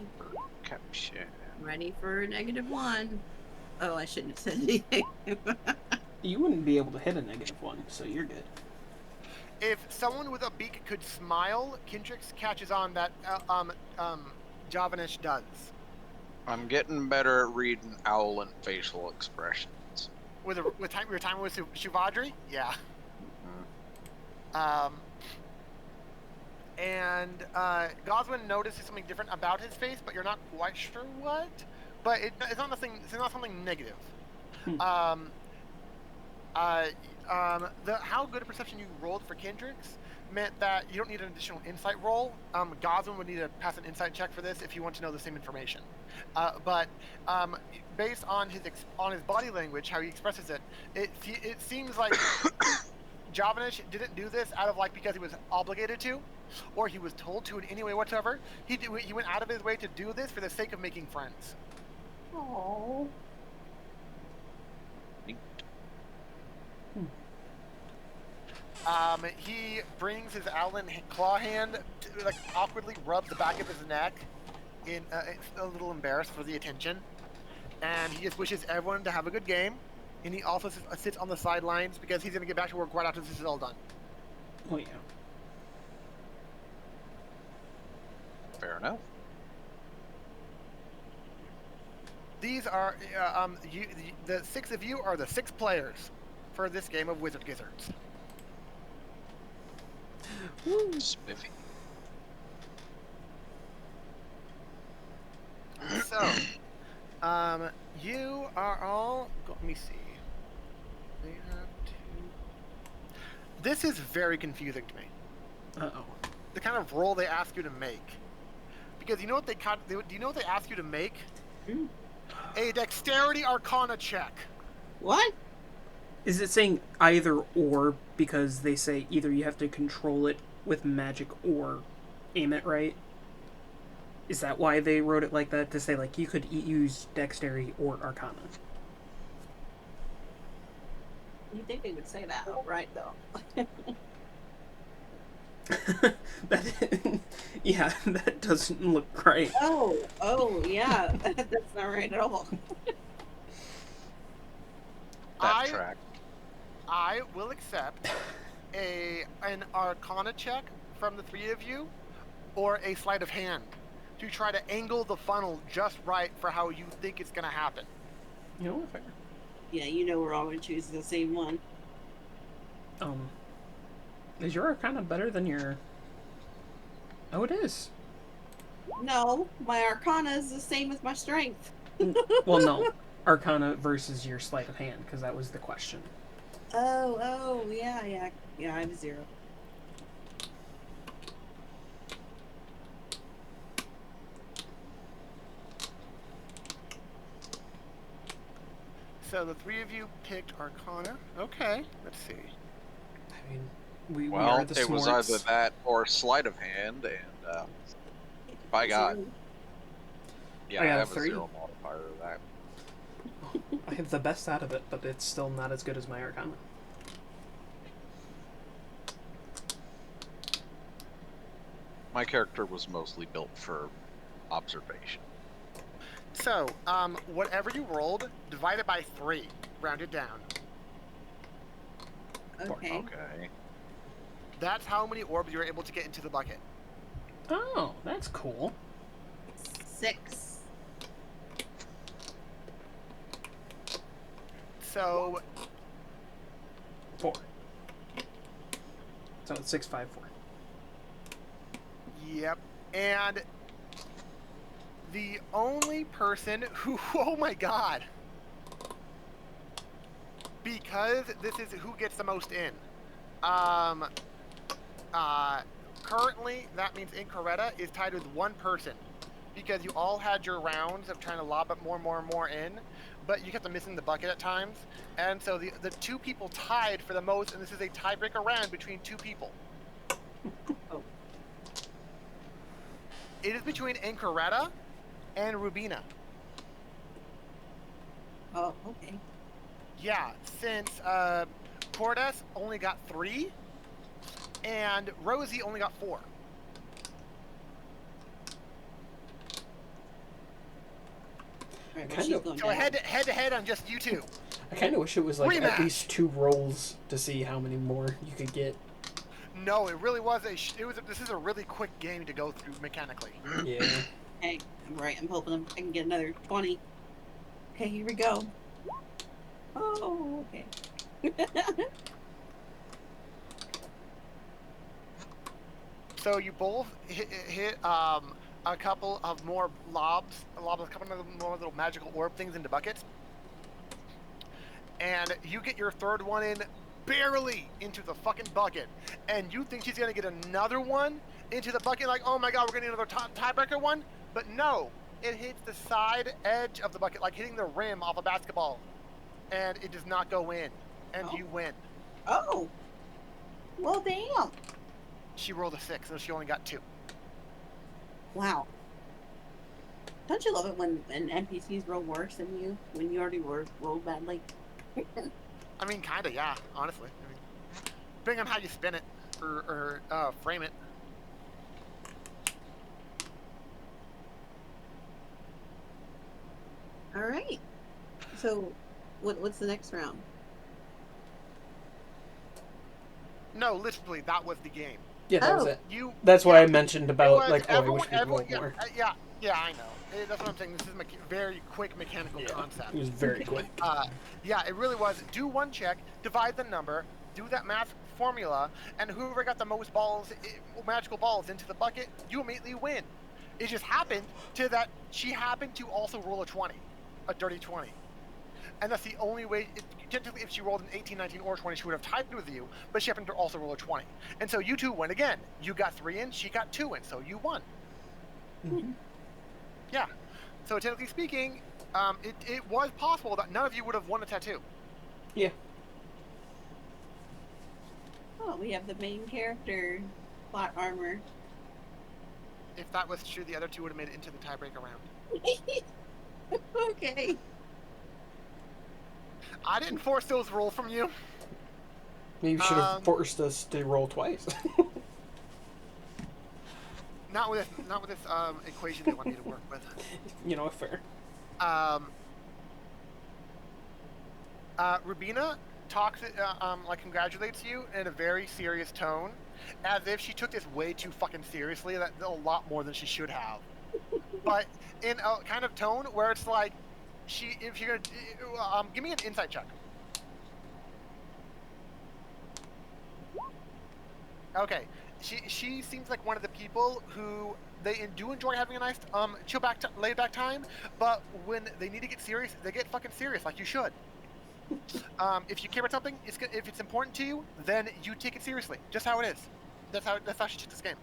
Capture. Ready for -1. Oh, I shouldn't have said anything. You wouldn't be able to hit a -1, so you're good. If someone with a beak could smile, Kindrix catches on that Javanish does. I'm getting better at reading owl and facial expressions. With your time with Shivadri? Yeah. Mhm. And Goswin notices something different about his face, but you're not quite sure what. But it's not nothing. It's not something negative. Hmm. How good a perception you rolled for Kindrix meant that you don't need an additional insight roll. Goswin would need to pass an insight check for this if you want to know the same information. But based on his body language, how he expresses it, it seems like Javanish didn't do this out of because he was obligated to, or he was told to in any way whatsoever. He went out of his way to do this for the sake of making friends. Oh. He brings his Owlin claw hand, awkwardly rubs the back of his neck, a little embarrassed for the attention, and he just wishes everyone to have a good game. And he also sits on the sidelines because he's going to get back to work right after this is all done. Oh yeah. Fair enough. These are the 6 of you are the 6 players for this game of Wizard Gizzards. Spiffy. So, you are all. Let me see. They have 2. This is very confusing to me. Uh-oh. The kind of roll they ask you to make, because you know what do you know what they ask you to make? A dexterity arcana check. What? Is it saying either or because they say either you have to control it with magic or aim it right? Is that why they wrote it like that? To say, you could use dexterity or arcana? You think they would say that outright, though? Yeah, that doesn't look right. Oh, yeah. That's not right at all. Backtrack. I will accept an arcana check from the 3 of you, or a sleight of hand, to try to angle the funnel just right for how you think it's going to happen. You know, fair. Yeah, we're all going to choose the same one. Is your arcana better than your... Oh, it is. No, my arcana is the same as my strength. Well, no. Arcana versus your sleight of hand, because that was the question. Oh, yeah. Yeah, I have 0. So the 3 of you picked arcana. Okay, let's see. I mean, we Well, are the it was smarts. either that or sleight of hand, and by God, yeah, I I got a have a 3. 0 modifier to that. I have the best out of it, but it's still not as good as my arcana. My character was mostly built for observation. So, whatever you rolled, divide it by 3. Round it down. Okay. Okay. That's how many orbs you're able to get into the bucket. Oh, that's cool. 6. So, 4. So it's 6, 5, 4. yep. And the only person who, oh my God, because this is who gets the most in. Currently, that means Incoretta is tied with 1 person, because you all had your rounds of trying to lob it more in, but you kept missing the bucket at times, and so the 2 people tied for the most, and this is a tiebreaker round between 2 people. Oh. It is between Incoretta and Rubina. Oh, okay. Yeah, since Cordes only got 3, and Rosie only got 4. Right, well, Kind she's of. going So down. head to head on just you two. I kind of wish it was like Rematch! at least 2 rolls to see how many more you could get. No, it really was this is a really quick game to go through mechanically. Yeah. Hey, I'm right. I'm hoping I can get another 20. Okay, here we go. Oh, okay. So you both hit a couple of more a couple of more little magical orb things into buckets, and you get your third one in barely into the fucking bucket, and you think she's gonna get another one into the bucket, like, oh my god, we're getting another tiebreaker one, but no, it hits the side edge of the bucket, like hitting the rim off a basketball, and it does not go in, and Oh. you win. Oh. Well, damn. She rolled a 6, so she only got 2. Wow. Don't you love it when NPCs roll worse than you when you already rolled badly? I mean, kinda, yeah, honestly. I mean, depending on how you spin it or frame it. All right. So, what's the next round? No, literally, that was the game. Yeah, that was Oh. it. You. That's why yeah, I mentioned it about, was like, oh, I wish we'd everyone, roll more. yeah, I know. That's what I'm saying. This is a very quick mechanical concept. It was very quick. Yeah, it really was. Do one check, divide the number, do that math formula, and whoever got the most balls, magical balls into the bucket, you immediately win. It just happened that she happened to also roll a dirty 20. And that's the only way. Technically, if she rolled an 18, 19, or 20, she would have tied with you, but she happened to also roll a 20. And so you two win again. You got 3 in, she got 2 in, so you won. Mm-hmm. Yeah. So technically speaking, it was possible that none of you would have won a tattoo. Yeah. Oh, we have the main character plot armor. If that was true, the other two would have made it into the tiebreaker round. Okay. I didn't force those rolls from you. Maybe you should have forced us to roll twice. Not with this equation they want me to work with. You know, fair. Rubina talks, congratulates you in a very serious tone, as if she took this way too fucking seriously, that a lot more than she should have. But in a kind of tone where it's like, if you're gonna, give me an insight check. Okay, she seems like one of the people who they do enjoy having a nice laid back time, but when they need to get serious, they get fucking serious, like you should. If you care about something, if it's important to you, then you take it seriously. Just how it is. That's how she took this game.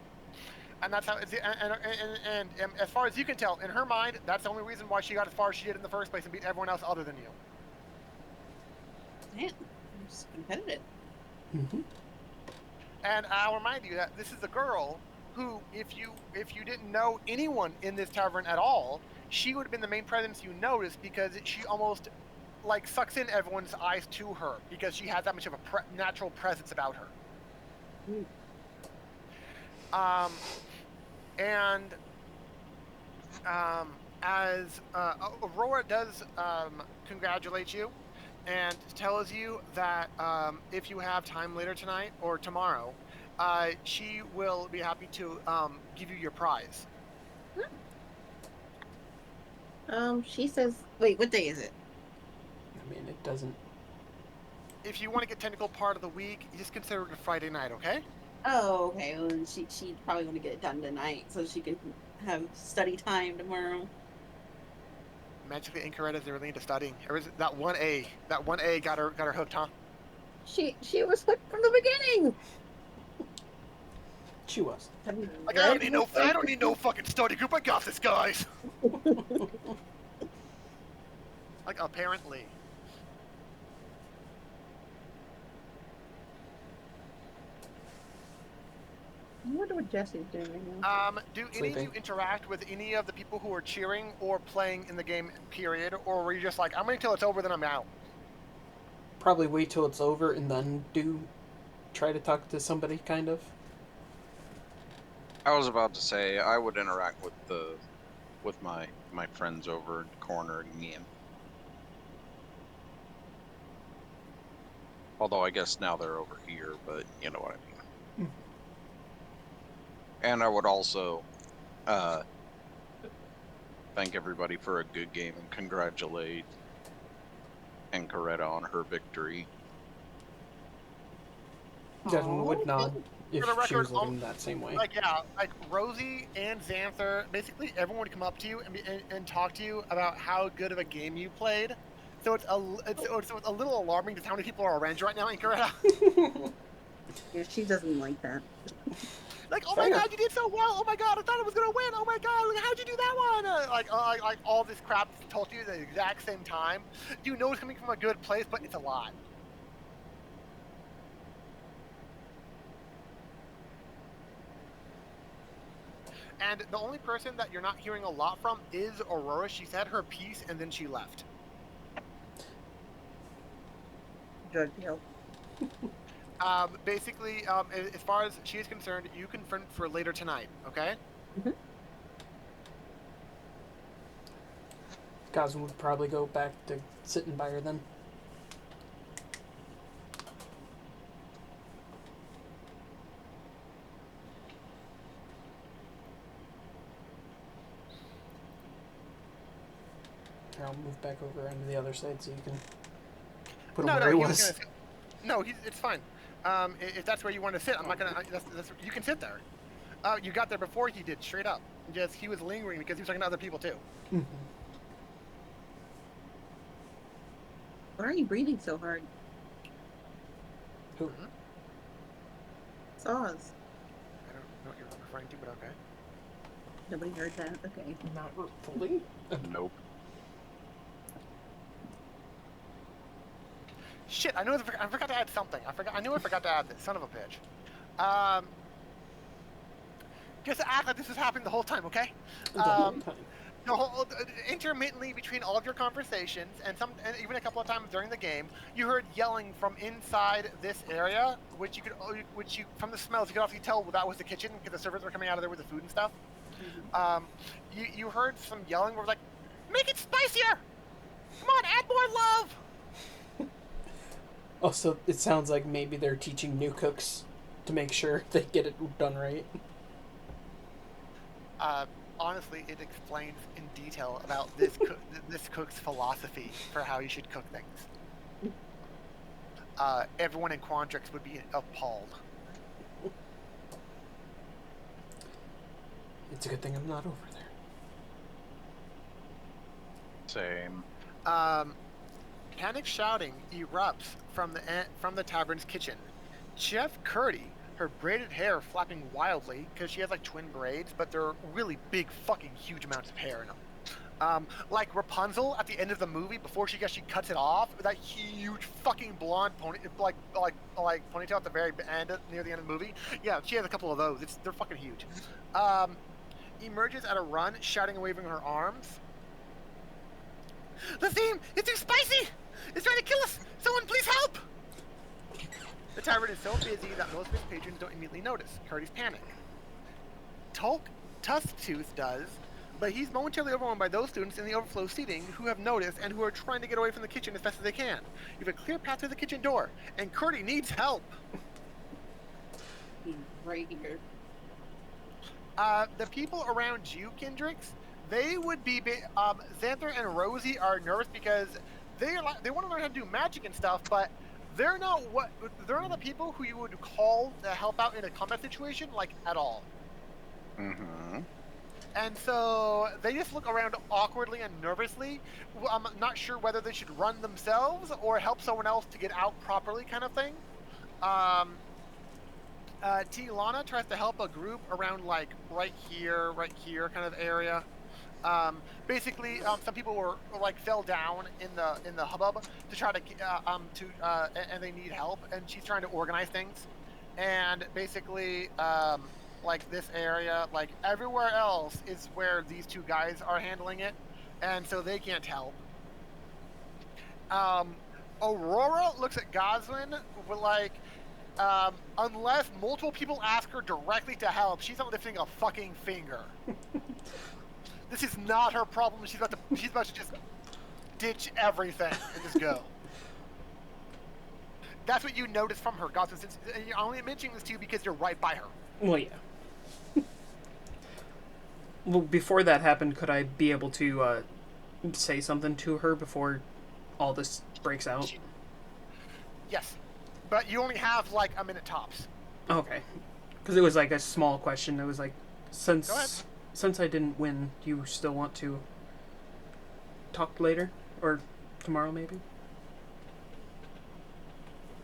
And that's how it's, and as far as you can tell, in her mind, that's the only reason why she got as far as she did in the first place and beat everyone else other than you. Man, it's competitive. Mm-hmm. And I'll remind you that this is a girl who, if you didn't know anyone in this tavern at all, she would have been the main presence you noticed, because she almost like sucks in everyone's eyes to her because she has that much of a natural presence about her. Mm. As Aurora does congratulate you and tells you that if you have time later tonight or tomorrow, she will be happy to give you your prize. She says, wait, what day is it? I mean, it doesn't... If you want to get technical part of the week, just consider it a Friday night, okay? Oh, okay. Well, then she'd probably want to get it done tonight so she can have study time tomorrow. Magically incorrect is really into studying. That one A got her hooked, huh? She was hooked from the beginning. She was. Like, I don't need no fucking study group. I got this, guys. Like, apparently. I wonder what Jesse's doing right now. Do any of you interact with any of the people who are cheering or playing in the game, period? Or were you just like, I'm waiting till it's over, then I'm out? Probably wait till it's over and then try to talk to somebody, kind of. I was about to say I would interact with my my friends over in the corner again. Although I guess now they're over here, but you know what I mean. And I would also thank everybody for a good game and congratulate Ancoretta on her victory. Desmond would nod if For the she was record, looking that same way. Like, yeah, like Rosie and Xanther, basically everyone would come up to you and talk to you about how good of a game you played. So it's a little alarming to how many people are around you right now, Ancoretta. Yeah, she doesn't like that. Like, oh my god, you did so well! Oh my god, I thought I was gonna win! Oh my god, how'd you do that one? Like all this crap told you at the exact same time. You know it's coming from a good place, but it's a lie. And the only person that you're not hearing a lot from is Aurora. She said her piece and then she left. Drug deal. Basically, as far as she is concerned, you confirmed for later tonight, okay? Mm-hmm. Goswin would probably go back to sitting by her then. Here, I'll move back over onto the other side so you can put him where he was. It's fine. If that's where you want to sit, I'm not gonna. You can sit there. You got there before he did, straight up. Just he was lingering because he was talking to other people too. Mm-hmm. Why are you breathing so hard? Who? Saws. I don't know what you're referring to, but okay. Nobody heard that. Okay. Not fully. Nope. Shit, I forgot to add something. I knew I forgot to add this. Son of a bitch. Just act like this is happening the whole time, okay? The whole intermittently between all of your conversations and even a couple of times during the game, you heard yelling from inside this area, which you from the smells you could obviously tell that was the kitchen because the servers were coming out of there with the food and stuff. Mm-hmm. You heard some yelling where like, make it spicier! Come on, add more love! Also, it sounds like maybe they're teaching new cooks to make sure they get it done right. Honestly, it explains in detail about this cook's philosophy for how you should cook things. Everyone in Quandrix would be appalled. It's a good thing I'm not over there. Same. Panic shouting erupts from the tavern's kitchen. Chef Curdy, her braided hair flapping wildly because she has like twin braids, but they're really big, fucking huge amounts of hair in them. Like Rapunzel at the end of the movie before she cuts it off, that huge fucking blonde pony, like ponytail at the very end, near the end of the movie. Yeah, she has a couple of those. They're fucking huge. Emerges at a run, shouting and waving her arms. The theme! It's too spicy! It's trying to kill us! Someone please help! The tavern is so busy that most of its patrons don't immediately notice. Curdy's panic. Tusktooth does, but he's momentarily overwhelmed by those students in the overflow seating who have noticed and who are trying to get away from the kitchen as best as they can. You have a clear path to the kitchen door, and Curdy needs help. He's right here. The people around you, Kendrix, they would be Xanther and Rosie are nervous because they want to learn how to do magic and stuff, but they're not the people who you would call to help out in a combat situation, like, at all. Mm-hmm. And so they just look around awkwardly and nervously. I'm not sure whether they should run themselves or help someone else to get out properly, kind of thing. Lana tries to help a group around like right here kind of area. Basically, some people were like fell down in the hubbub to try to and they need help, and she's trying to organize things. And basically, like this area, like everywhere else is where these two guys are handling it, and so they can't help. Aurora looks at Goswin with like, unless multiple people ask her directly to help, she's not lifting a fucking finger. This is not her problem. She's about to just ditch everything and just go. That's what you notice from her, Gotham. Since I'm only mentioning this to you because you're right by her. Well, yeah. Well, before that happened, could I be able to say something to her before all this breaks out? Yes, but you only have like a minute tops. Okay. Because it was like a small question. It was like, Go ahead. since I didn't win, do you still want to talk later? Or tomorrow, maybe?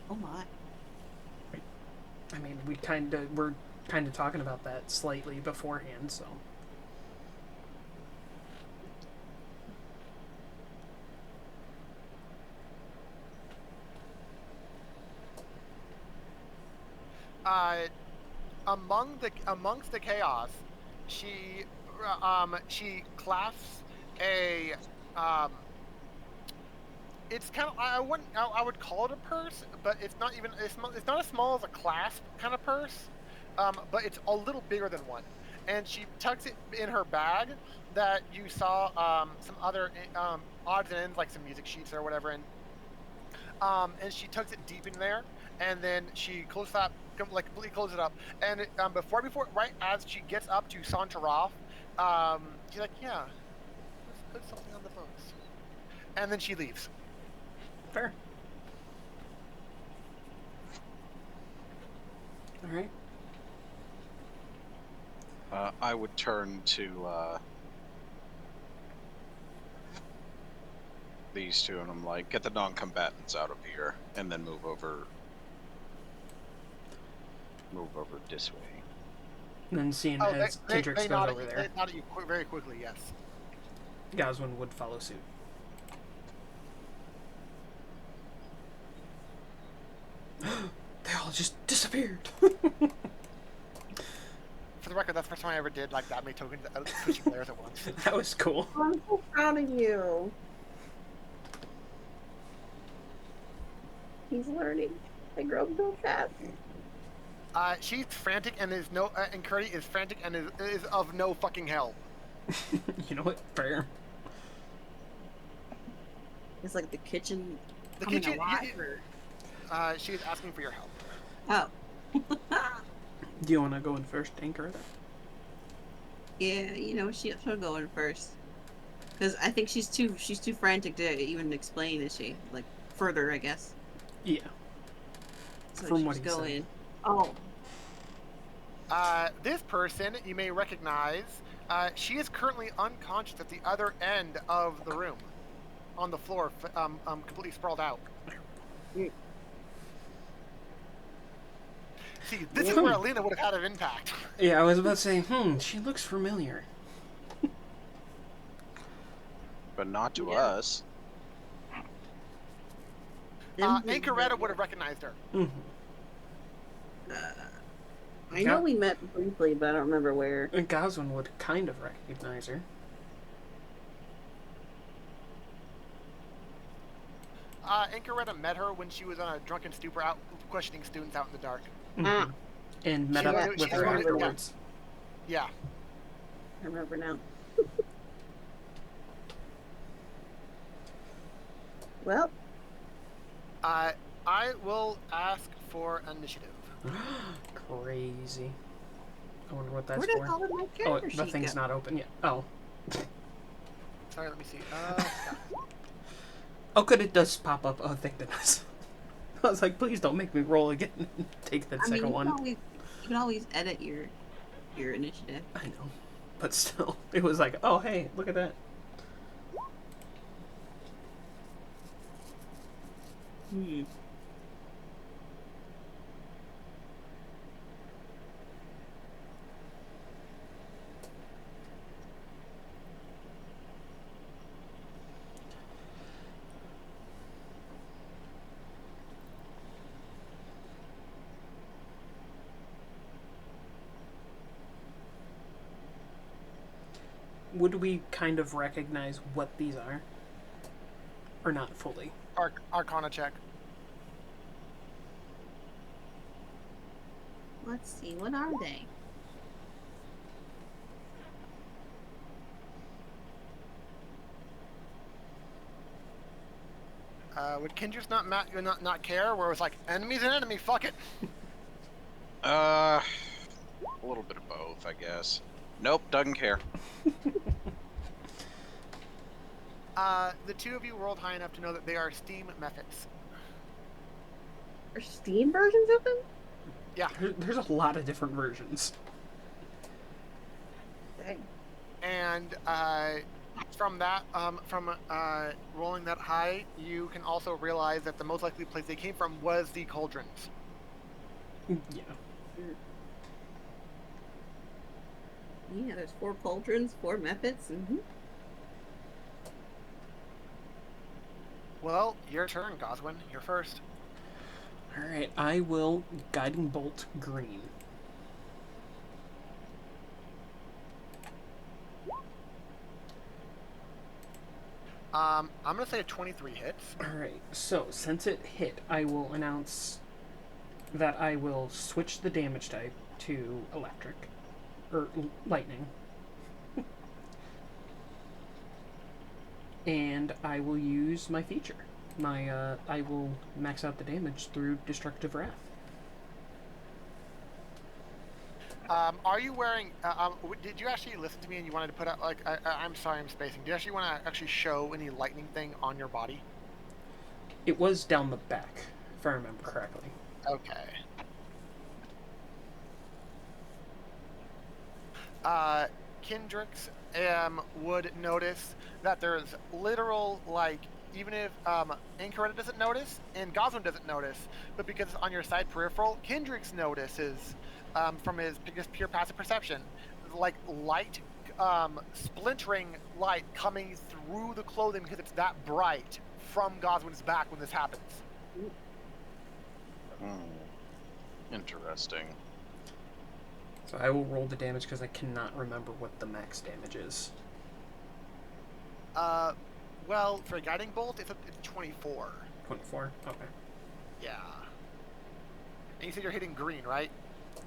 Oh my. I mean, we're kind of talking about that slightly beforehand, so... Amongst the chaos, she clasps a it's kind of I would call it a purse, but it's not even it's not as small as a clasp kind of purse, but it's a little bigger than one, and she tucks it in her bag that you saw some other odds and ends like some music sheets or whatever, and she tucks it deep in there, and then she closes that like completely closes it up, and before right as she gets up to saunter off, she's like, yeah, let's put something on the books, and then she leaves. Fair. Alright. I would turn to these two, and I'm like, get the non-combatants out of here, and then move over this way. And then seeing as Kendricks they goes nod over at, there, they nod at you very quickly, yes. Goswin would follow suit. They all just disappeared. For the record, that's the first time I ever did like that many tokens switching players at once. That was cool. I'm so proud of you. He's learning. I grow up so fast. She's frantic and and Curdy is frantic and is of no fucking help. You know what? Fair. It's like the kitchen. The coming kitchen. alive, or... She is asking for your help. Oh. Do you want to go in first, Anchor? Yeah, she'll go in first. Because I think she's too frantic to even explain, is she? Like, further, I guess. Yeah. So From she'll what he go said. in. Oh. This person you may recognize. She is currently unconscious at the other end of the room, on the floor, completely sprawled out. See, this is where Alina would have had an impact. Yeah, I was about to say, she looks familiar. But not to Yeah. us. Anchoretta would have recognized her. I know we met briefly, but I don't remember where. And Goswin would kind of recognize her. Anchoretta met her when she was on a drunken stupor out questioning students out in the dark. Ah, And met She up wanted- with she her wanted- afterwards. Yeah. I remember now. Well, I will ask for initiative. Crazy. I wonder what that's Where the for. hell did my Oh, character the sheet thing's go? not open yet. Oh. Sorry, let me see. Oh, good, it does pop up a thing that does. I was like, please don't make me roll again and take the second one. You can always edit your initiative. I know. But still, it was like, oh, hey, look at that. Would we kind of recognize what these are? Or not fully? Arcana check. Let's see, what are they? Would Kindred's not care? Where it was like, enemy's an enemy, fuck it. A little bit of both, I guess. Nope, doesn't care. The two of you rolled high enough to know that they are steam methods. Are Steam versions of them? Yeah. There's a lot of different versions. Dang. And from rolling that high, you can also realize that the most likely place they came from was the cauldrons. Yeah. Yeah, there's 4 cauldrons, 4 methods. Mm-hmm. Well, your turn, Goswin. You're first. Alright, I will Guiding Bolt green. I'm gonna say a 23 hits. Alright, so since it hit, I will announce that I will switch the damage type to electric. Or lightning. And I will use my feature. I will max out the damage through Destructive Wrath. Are you wearing? Did you actually listen to me and you wanted to put out like? I'm sorry, I'm spacing. Do you actually want to actually show any lightning thing on your body? It was down the back, if I remember correctly. Okay. Kendrix would notice that there's literal, like, even if Incorrect doesn't notice and Goswin doesn't notice, but because it's on your side peripheral, Kendrix notices from his just pure passive perception, like light, splintering light coming through the clothing because it's that bright from Goswin's back when this happens. Interesting. So I will roll the damage because I cannot remember what the max damage is. Well, for a guiding bolt, it's 24. 24? Okay. Yeah. And you said you're hitting green, right?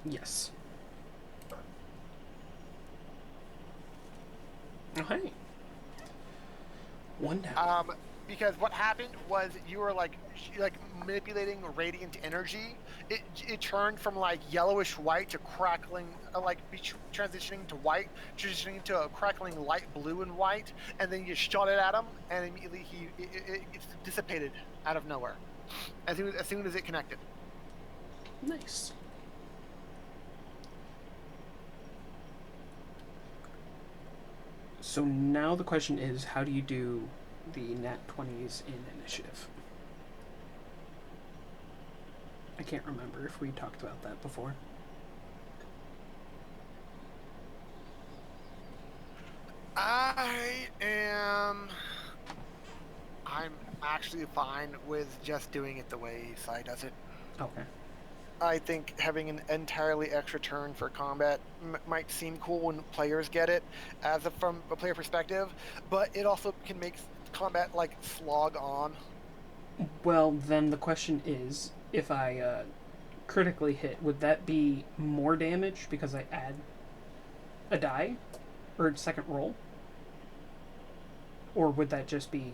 Yes. Oh, hey. One down. Because what happened was you were like manipulating radiant energy. It turned from like yellowish white to crackling, transitioning to white, transitioning to a crackling light blue and white, and then you shot it at him, and immediately it dissipated out of nowhere as soon as it connected. Nice. So now the question is, how do you do the nat 20s in initiative? I can't remember if we talked about that before. I'm actually fine with just doing it the way Sai does it. Okay. I think having an entirely extra turn for combat might seem cool when players get it, from a player perspective, but it also can make combat like slog on. Well, then the question is, if I critically hit, would that be more damage because I add a die or second roll? Or would that just be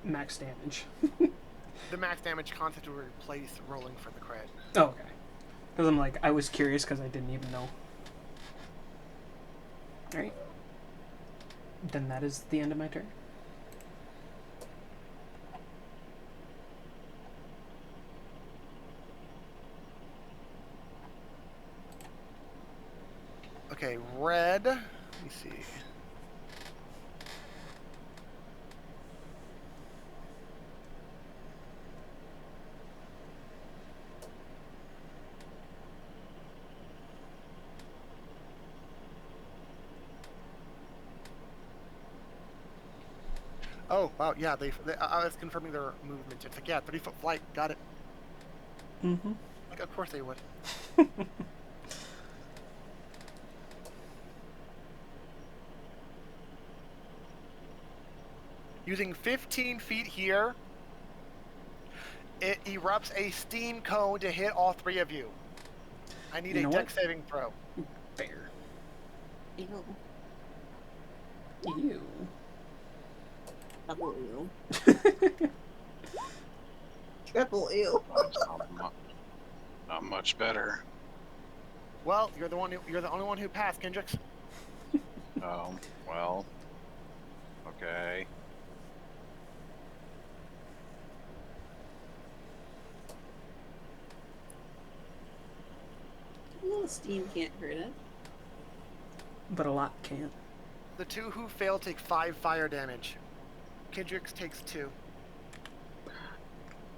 max damage? The max damage concept will replace rolling for the crit. Oh, okay. Because I'm like, I was curious because I didn't even know. Alright. Then that is the end of my turn. Okay, red. Let me see. Oh, wow, yeah, I was confirming their movement. It's like, yeah, 30-foot flight, got it. Mm-hmm. Like, of course they would. Using 15 feet here, it erupts a steam cone to hit all three of you. I need a dex saving throw. Fair. Ew. Ew. Double ew. triple ew. Mine's not much better. Well, you're the only one who passed, Kendricks. Oh, well. Okay. A little steam can't hurt it. But a lot can't. The two who fail take 5 fire damage. Kendricks takes 2.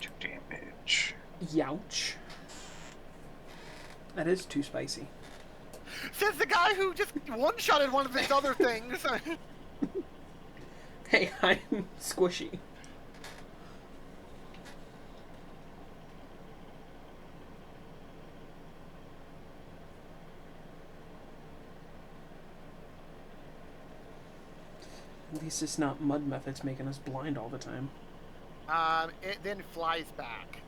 2 damage. Youch. That is too spicy. Says the guy who just one-shotted one of his other things. Hey, I'm squishy. At least it's not mud methods making us blind all the time. It then flies back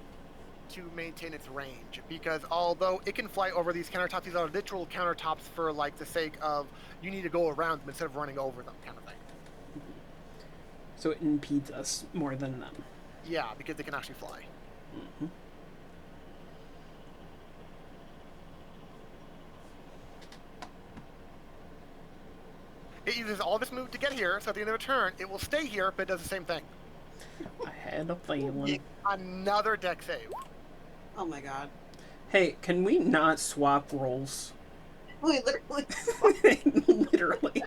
to maintain its range, because although it can fly over these countertops, these are literal countertops for like the sake of you need to go around them instead of running over them, kind of thing. So it impedes us more than them. Yeah, because they can actually fly. Mm-hmm. It uses all of its move to get here, so at the end of a turn, it will stay here, but it does the same thing. I had a feeling. Another deck save. Oh my god. Hey, can we not swap rolls? Wait, literally. Literally.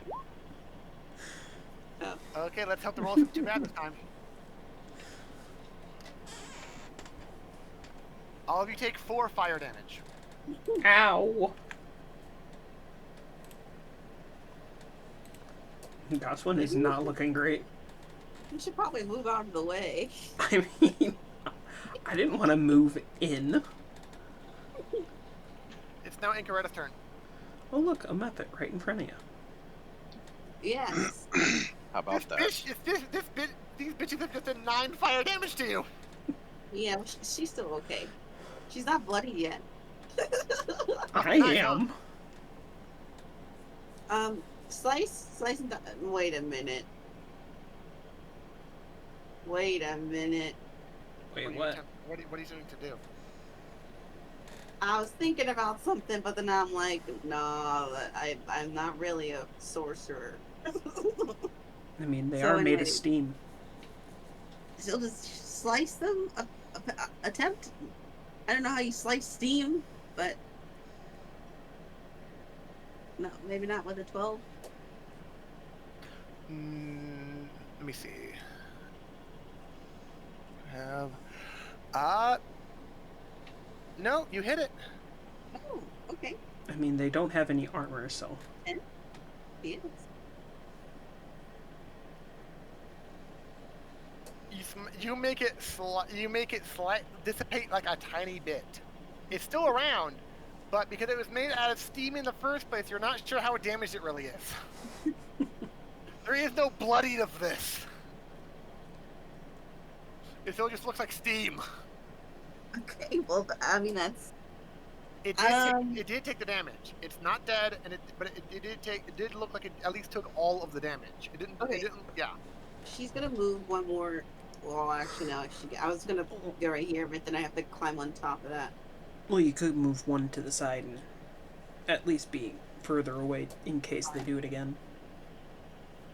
Okay, let's hope the rolls aren't too bad this time. All of you take 4 fire damage. Ow. This one is not looking great. You should probably move out of the way. I mean, I didn't want to move in. It's now Incaretta's turn. Oh look, a method right in front of you. Yes. How about that? These bitches have just done 9 fire damage to you. Yeah, well, she's still okay. She's not bloody yet. I am. Slice and wait a minute. Wait, what? What are you doing to do? I was thinking about something, but then I'm like, no, I'm not really a sorcerer. I mean, they So are made anyway. of steam. So just slice them? Attempt? I don't know how you slice steam, but no, maybe not with a 12. Let me see. No, you hit it. Oh, okay. I mean, they don't have any armor, so. Yes. You make it dissipate like a tiny bit. It's still around, but because it was made out of steam in the first place, you're not sure how damaged it really is. There is no bloodied of this. It still just looks like steam. Okay, well, I mean, that's... It did take the damage. It's not dead, but it did look like it at least took all of the damage. It didn't. Okay. It didn't. Yeah. She's gonna move one more. Well, actually, no. I was gonna go right here, but then I have to climb on top of that. Well, you could move one to the side and at least be further away in case they do it again.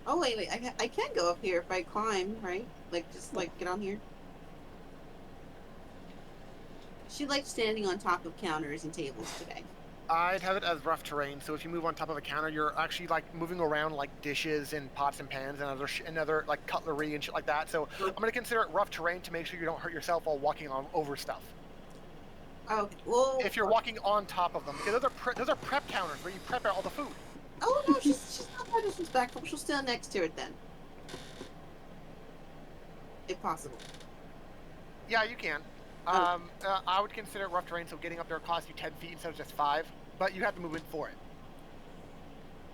Oh, wait. I can go up here if I climb, right? Like, just, like, get on here. She likes standing on top of counters and tables today. I'd have it as rough terrain. So if you move on top of a counter, you're actually like moving around like dishes and pots and pans and other like cutlery and shit like that. So I'm gonna consider it rough terrain to make sure you don't hurt yourself while walking over stuff. Oh, well... If you're walking on top of them, because those are prep counters where you prep out all the food. Oh, no, she's not that disrespectful. She'll stand next to it then. If possible. Yeah, you can. I would consider it rough terrain, so getting up there costs you 10 feet instead of just 5, but you have to move in for it.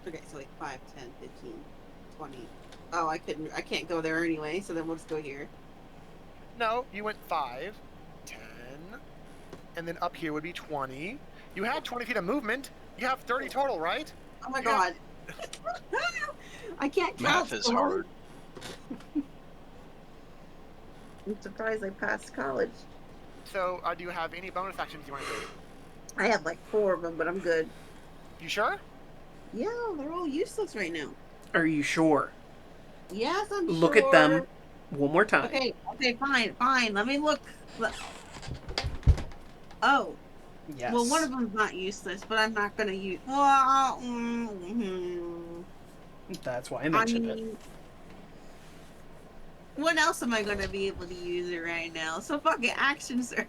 Okay, so like 5, 10, 15, 20. Oh, I can't go there anyway, so then we'll just go here. No, you went 5, 10, and then up here would be 20. You had 20 feet of movement. You have 30 total, right? Oh my Yeah. god. I can't count. Math is hard. I'm surprised I passed college. So, do you have any bonus actions you want to do? I have like 4 of them, but I'm good. You sure? Yeah, they're all useless right now. Are you sure? Yes, I'm Look sure. at them one more time. Okay, fine. Let me look. Oh, Yes. well, one of them's not useless, but I'm not gonna use. Well, That's why I I mentioned it. mean, what else am I gonna be able to use it right now? So fucking action surge.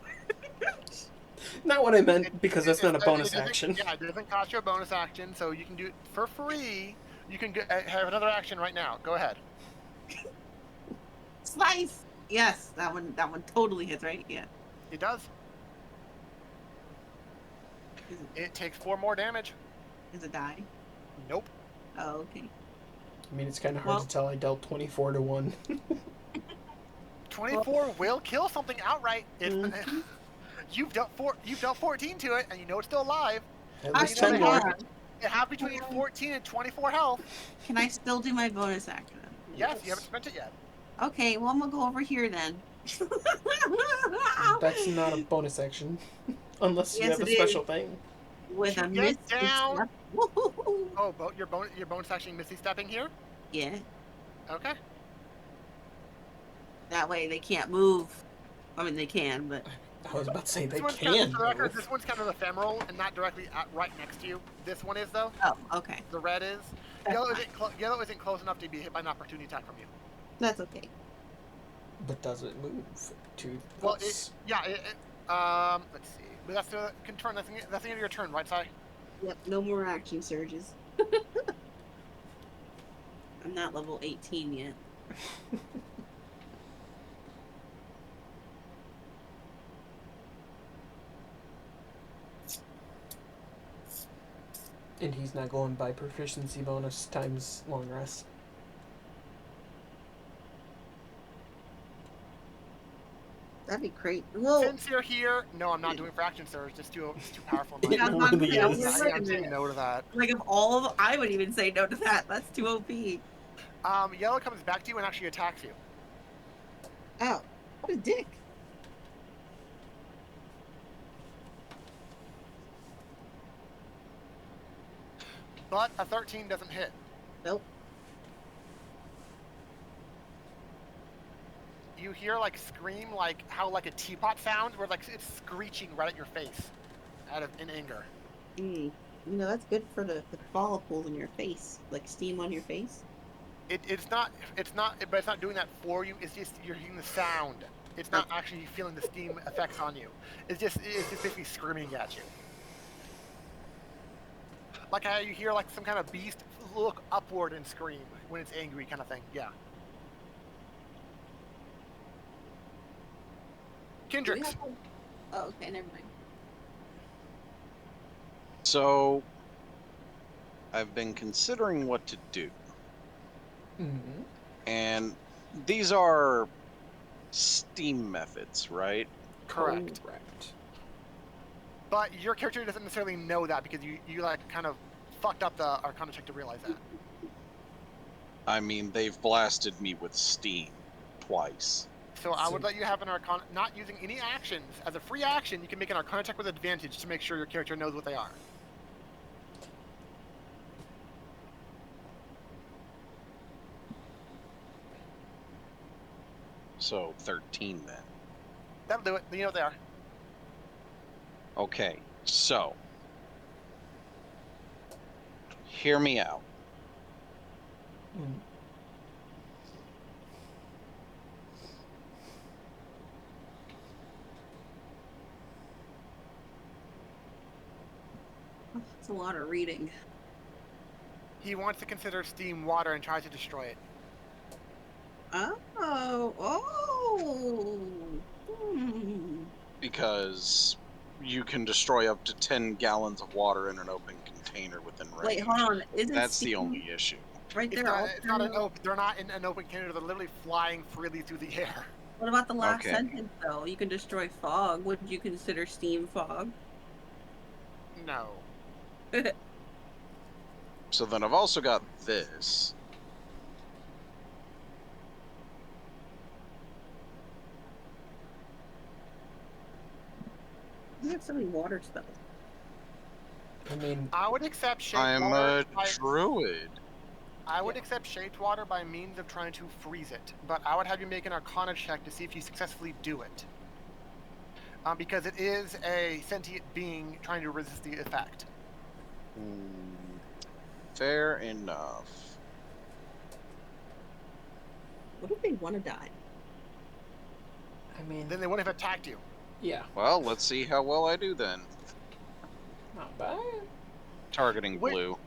Not what I meant, because that's not a bonus doesn't- action. Yeah, it doesn't cost you a bonus action, so you can do it for free. You can have another action right now. Go ahead. Slice. Yes, that one totally hits, right? Yeah. It does. It takes 4 more damage. Is it die? Nope. Oh, okay. I mean, it's kind of hard to tell. I dealt 24 to 1. 24 will kill something outright. If Mhm. you've dealt 14 to it, and you know it's still alive. At I least you know 10 they more. They have between 14 and 24 health. Can I still do my bonus action? Yes, you haven't spent it yet. Okay, well I'm gonna go over here then. That's not a bonus action. Unless you Yes, have a it special is. thing. With You a get misty down. step. Woohoo. Oh, your bonus action misty stepping here. Yeah, Okay. that way they can't move. I mean, they can, but I was about to say they This one's can for the record, move. this one's kind of ephemeral and not directly right next to you. This one is though. oh, okay, The red is. That's Yellow isn't close enough to be hit by an opportunity attack from you. that's okay. But does it move to Well, us? let's see. But that's the turn. That's the end of your turn, right, Si? Yep, no more action surges. I'm not level 18 yet. And he's not going by proficiency bonus times long rest. That'd be great. Well, Since you're here, no, I'm not doing fraction surge. It's too powerful. It Yeah, really I'm is. saying, I'm saying no to that. like of all, I would even say no to that. That's too OP. Yellow comes back to you and actually attacks you. Oh, what a dick. But a 13 doesn't hit. Nope. You hear like scream, like how like a teapot sounds, where like it's screeching right at your face, in anger. You know, that's good for the follicles in your face, like steam on your face. It's not, but it's not doing that for you. It's just you're hearing the sound. It's not actually feeling the steam effects on you. It's just basically screaming at you. Like how you hear like some kind of beast look upward and scream when it's angry, kind of thing. Yeah. Kendricks. Oh, okay, never mind. So, I've been considering what to do. Mm-hmm. And these are steam methods, right? Correct. Correct. But your character doesn't necessarily know that because you like kind of fucked up the Arcana check to realize that. I mean, they've blasted me with steam twice. So I would let you have an Arcana, not using any actions. As a free action, you can make an Arcana check with advantage to make sure your character knows what they are. So, 13 then. That'll do it. You know what they are. Okay, so. Hear me out. Mm. That's a lot of reading. He wants to consider steam water and tries to destroy it. Oh. Because you can destroy up to 10 gallons of water in an open container within range. Wait, hold on. Isn't That's steam the only issue. right It's there? not an open. They're not in an open container. They're literally flying freely through the air. What about the last Okay. sentence though? You can destroy fog. Would you consider steam fog? No. So then I've also got this. You have so many water spells. I mean, I would accept shaped I'm water. a druid. I would Yeah. accept shaped water by means of trying to freeze it, but I would have you make an Arcana check to see if you successfully do it. Because it is a sentient being trying to resist the effect. Fair enough. What if they want to die? I mean, Then they wouldn't have attacked you. yeah, Well, let's see how well I do then. not bad. Targeting Wait. blue.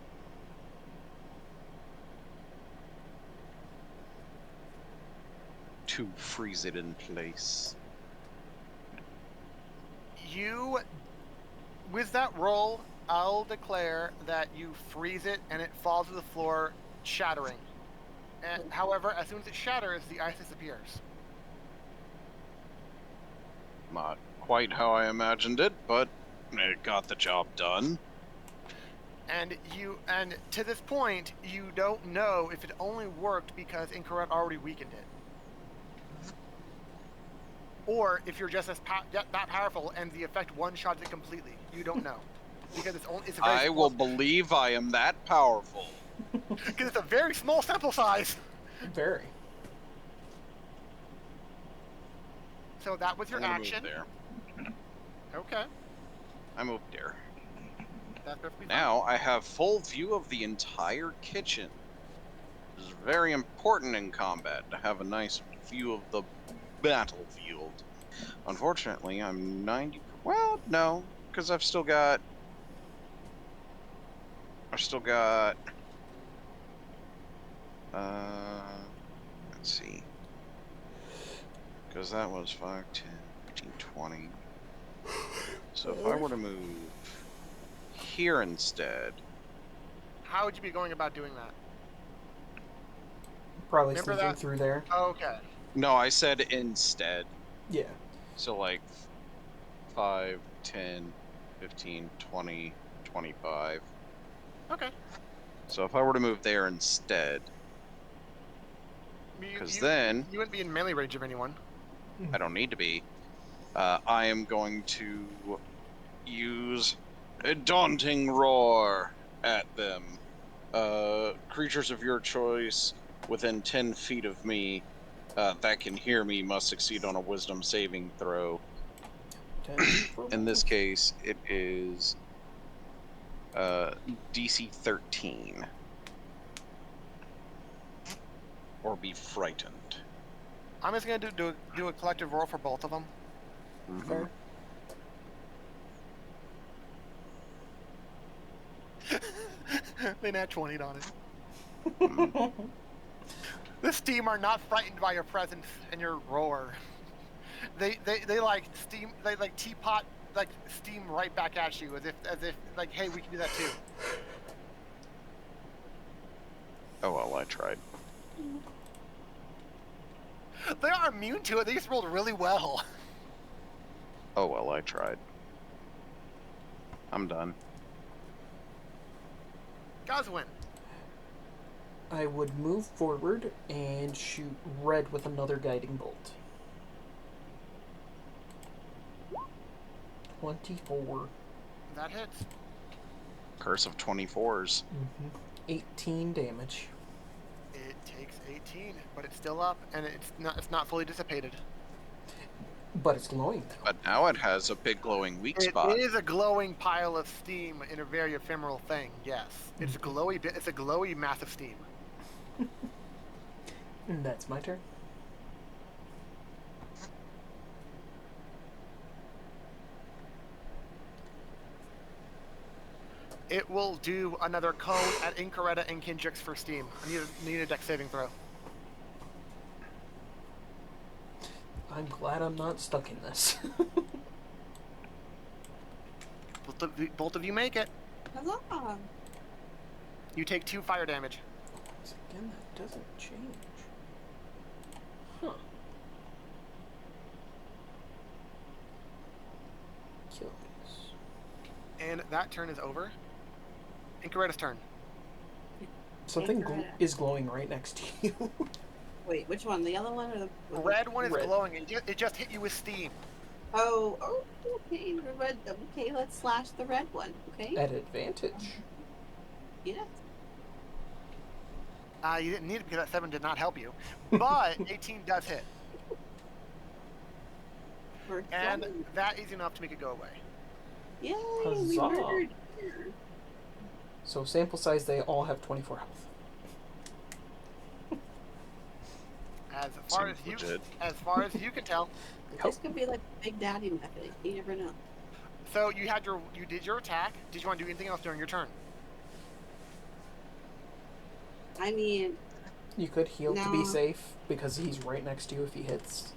To freeze it in place. You, with that roll, I'll declare that you freeze it and it falls to the floor, shattering. However, as soon as it shatters, the ice disappears. Not quite how I imagined it, but it got the job done. And to this point, you don't know if it only worked because Incorrect already weakened it, or if you're just that powerful and the effect one-shots it completely. You don't know because it's a very I will believe I am that powerful. because it's a very small sample size. Very. So that was your I'm gonna action. move there. Okay, I moved there. that's perfectly fine. Now I have full view of the entire kitchen. It is very important in combat to have a nice view of the battlefield. Unfortunately, I'm 90. Well, no, because I've still got. Let's see. Because that was 5, 10, 15, 20. So if I were to move here instead. How would you be going about doing that? Probably Remember sneaking that? through there. Okay. No, I said instead. Yeah. So like 5, 10, 15, 20, 25. Okay. So if I were to move there instead, because then you wouldn't be in melee range of anyone. I don't need to be. I am going to use a daunting roar at them. Creatures of your choice within 10 feet of me that can hear me must succeed on a wisdom saving throw. In this case, it is DC 13. Or be frightened. I'm just gonna do a collective roll for both of them. Fair. They nat 20'd on it. The steam are not frightened by your presence and your roar. They like steam. They like teapot like steam right back at you as if like, hey, we can do that too. Oh well, I tried. They are immune to it. They just rolled really well. Oh well, I tried. I'm done. Goswin. I would move forward and shoot red with another guiding bolt. 24. That hits. Curse of 24s. 18 damage. It takes 18, but it's still up, and it's not fully dissipated. But it's glowing now. But now it has a big glowing weak spot. It is a glowing pile of steam in a very ephemeral thing. Yes, it's a glowy bit. It's a glowy mass of steam. And that's my turn. It will do another cone at Incoretta and Kindrix for steam. I need a dex saving throw. I'm glad I'm not stuck in this. Both of you make it. Huzzah! You take 2 fire damage. Once again, that doesn't change. Huh. Curious. And that turn is over. Incoretta's turn. Something Incorrect. is glowing right next to you. Wait, which one? The yellow one or the Red one is Red. glowing. It just hit you with steam. Oh, okay, the red. Okay, let's slash the red one. Okay. At advantage. Yes. You didn't need it because that 7 did not help you, but 18 does hit, We're and flying. that is enough to make it go away. Yay! We Huzzah. murdered. So sample size, they all have 24 health. Seems legit. as far as you can tell. This could be like Big Daddy method. You never know. So you did your attack. Did you want to do anything else during your turn? I mean, You could heal to be No. safe, because he's right next to you if he hits.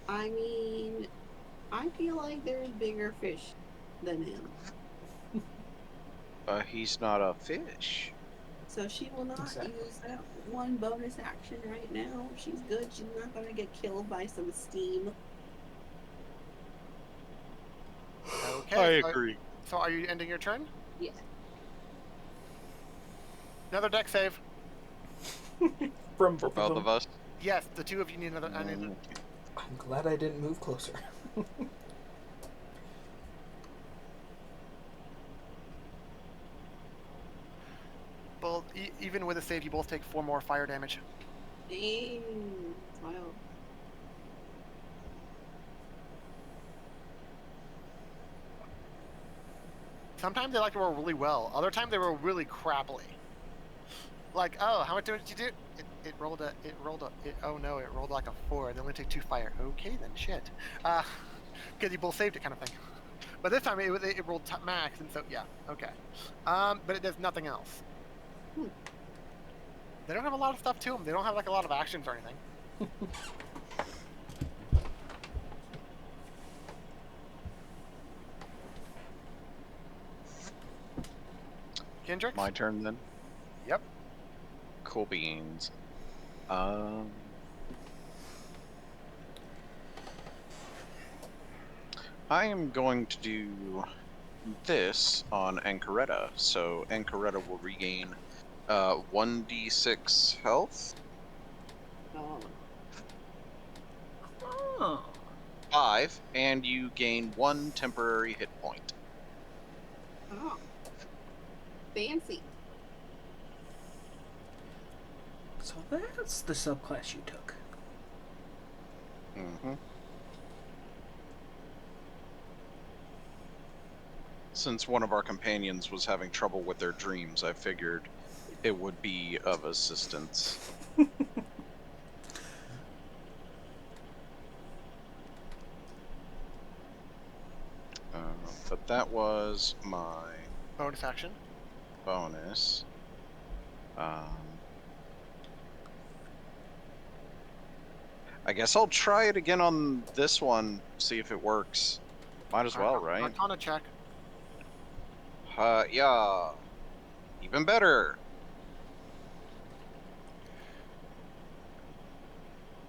I feel like there's bigger fish than him. He's not a fish. So she will not Exactly. use that one bonus action right now. She's good. She's not gonna get killed by some steam. Okay. I agree. So are you ending your turn? Yeah. Another deck save. From For both both of of them. us. Yes, the two of you need another. I'm glad I didn't move closer. Both, even with a save, you both take 4 more fire damage. Dang. Wow. Sometimes they like to roll really well. Other times they roll really crappily. Like, oh, how much damage did you do? It rolled oh no, it rolled like a 4. They only take 2 fire. Okay, then shit. Because you both saved it, kind of thing. But this time it rolled max, and so yeah, okay. But it does nothing else. They don't have a lot of stuff to them. They don't have like a lot of actions or anything. Kendrick? My turn then. Yep. Cool beans. I am going to do this on Ancoretta, so Ancoretta will regain 1d6 health, Oh. Oh. 5, and you gain 1 temporary hit point. Oh. Fancy. So that's the subclass you took. Mm-hmm. Since one of our companions was having trouble with their dreams, I figured it would be of assistance. But that was my Bonus action. bonus. I guess I'll try it again on this one, see if it works. Might as well, right? Arcana check. Yeah. Even better.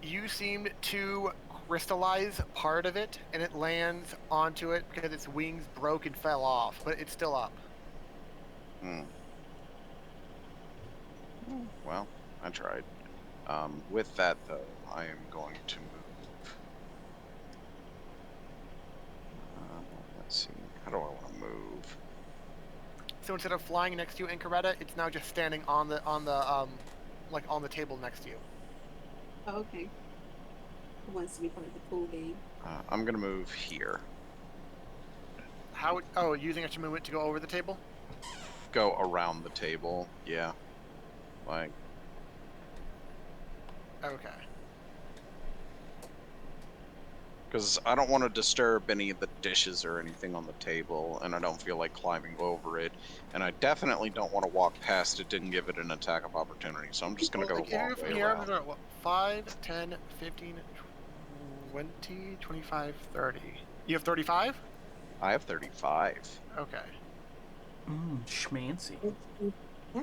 You seemed to crystallize part of it, and it lands onto it because its wings broke and fell off, but it's still up. Hmm. Well, I tried. With that, though, I am going to move. Let's see. How do I want to move? So instead of flying next to you in Coretta, it's now just standing on the like on the table next to you. Oh, okay. Who wants to be part of the pool game? I'm gonna move here. How? Oh, using extra movement to go over the table. Go around the table. Yeah. Like. Okay. Because I don't want to disturb any of the dishes or anything on the table, and I don't feel like climbing over it, and I definitely don't want to walk past it and give it an attack of opportunity, so I'm just going to go Like, if you're long from way here, I'm around. gonna, what, 5, 10, 15, 20, 25, 30. You have 35? I have 35. Okay. Schmancy. Yeah.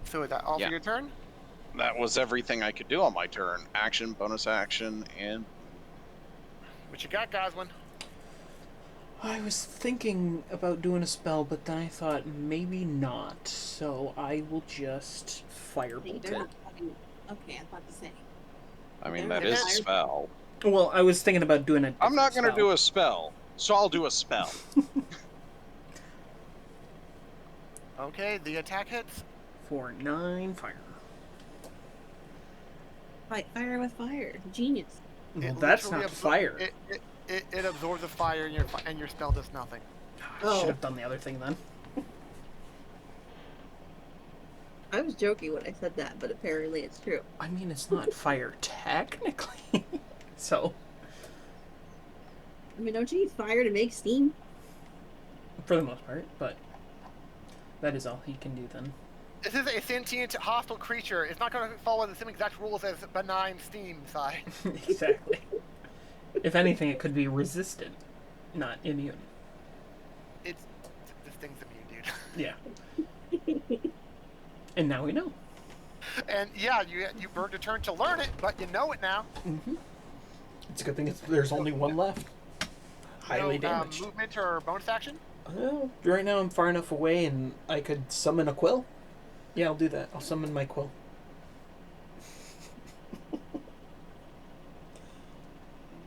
So is that all Yeah. for your turn? That was everything I could do on my turn. Action, bonus action, and... What you got, Goslin? I was thinking about doing a spell, but then I thought maybe not. So I will just Hey, firebolt they're it. not fucking- Okay, I was about to say. I mean, There that are is a fire- spell. Well, I was thinking about doing a I'm not going to do a spell, so I'll do a spell. Okay, the attack hits. for 9 fire. Fight fire with fire. Genius. Well, It that's literally not absor- fire. It absorbs the fire, and your spell does nothing. I should Oh. have done the other thing then. I was joking when I said that, but apparently it's true. I mean, it's not fire technically. So, I mean, don't you use fire to make steam? for the most part, but that is all he can do then. This is a sentient, hostile creature. It's not going to follow the same exact rules as benign steam side. Exactly. If anything, it could be resistant, not immune. This thing's immune, dude. Yeah. And now we know. And yeah, you burned a turn to learn it, but you know it now. Mm-hmm. It's a good thing there's only one left. Highly damaged. Movement or bonus action? Well, right now I'm far enough away and I could summon a quill. Yeah, I'll do that. I'll summon my quill.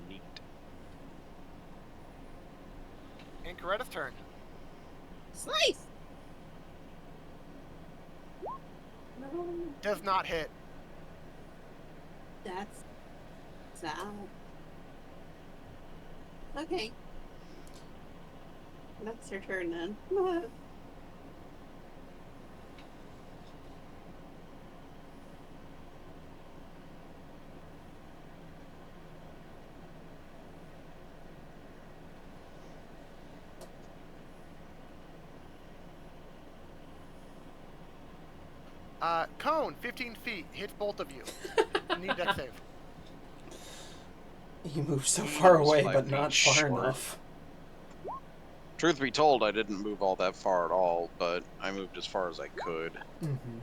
Neat. And Coretta's turn. Slice! No, Does not hit. that's sad. Okay. That's her turn then. Cone, 15 feet, hits both of you. Need dex save. You move so He far moves away, 5 but feet not far short. enough. Truth be told, I didn't move all that far at all, but I moved as far as I could. Mm-hmm.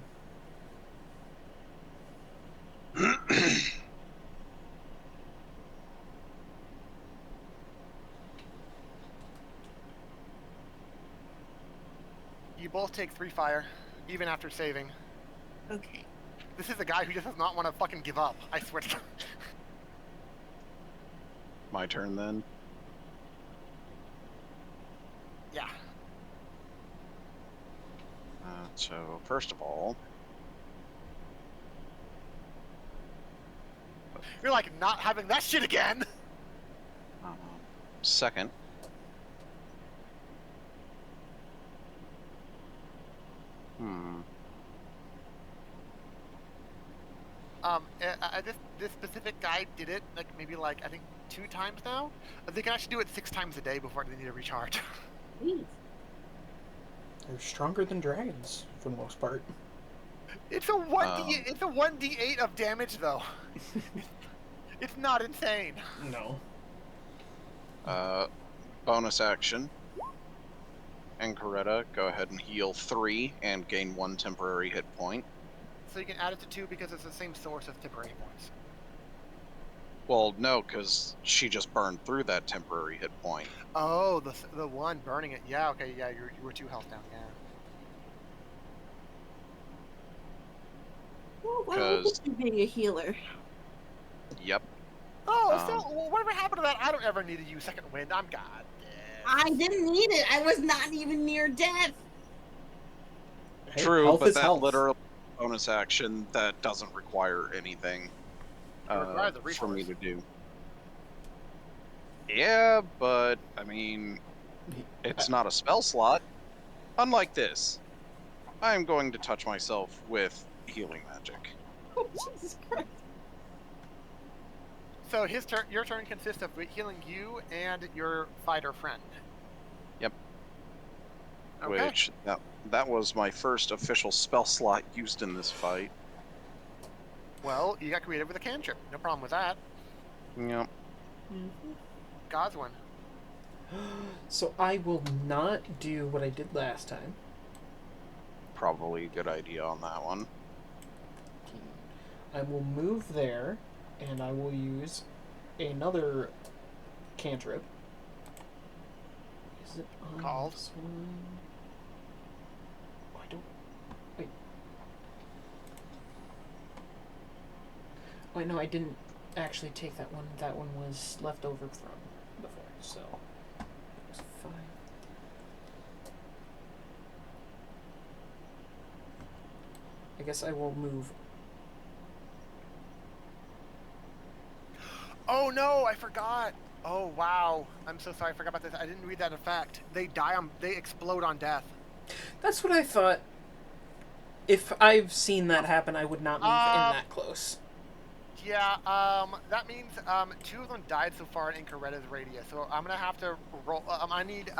You both take 3 fire, even after saving. Okay. This is a guy who just does not want to fucking give up. I swear to God. My turn then. Yeah. So, first of all, You're like, not having that shit again! second, This specific guy did it, like, maybe, like, I think 2 times now? They can actually do it 6 times a day before they need a recharge. Jeez. They're stronger than dragons, for the most part. It's a 1d8 of damage, though. It's not insane. No. bonus action. And Coretta, go ahead and heal 3 and gain 1 temporary hit point. So you can add it to 2 because it's the same source of temporary points. Well, no, because she just burned through that temporary hit point. Oh, the one burning it. Yeah, okay, yeah, you were 2 health down, yeah. Oh, wow, Because- look at you being a healer. Yep. Oh, so whatever happened to that? I don't ever need to use second wind. I'm god. I didn't need it. I was not even near death. Hey, True, health but is that health. literal bonus action that doesn't require anything requires a for me resource. to do. Yeah, but I mean, it's not a spell slot. Unlike this, I am going to touch myself with healing magic. Oh, Jesus Christ. So your turn consists of healing you and your fighter friend. Yep. Okay. Which that was my first official spell slot used in this fight. Well, you got creative with a cantrip. No problem with that. Yep. Goswin. So I will not do what I did last time. Probably a good idea on that one. I will move there, and I will use another cantrip. Is it on Called? this one? Oh, I don't. Wait. Oh, no, I didn't. actually take that one. That one was left over from before, so it's fine. I guess I will move. Oh no, I forgot. Oh wow, I'm so sorry. I forgot about this. I didn't read that effect. They die on. They explode on death. That's what I thought. If I've seen that happen, I would not move in that close. Yeah. That means 2 of them died so far in Incoretta's radius. So I'm gonna have to roll. I need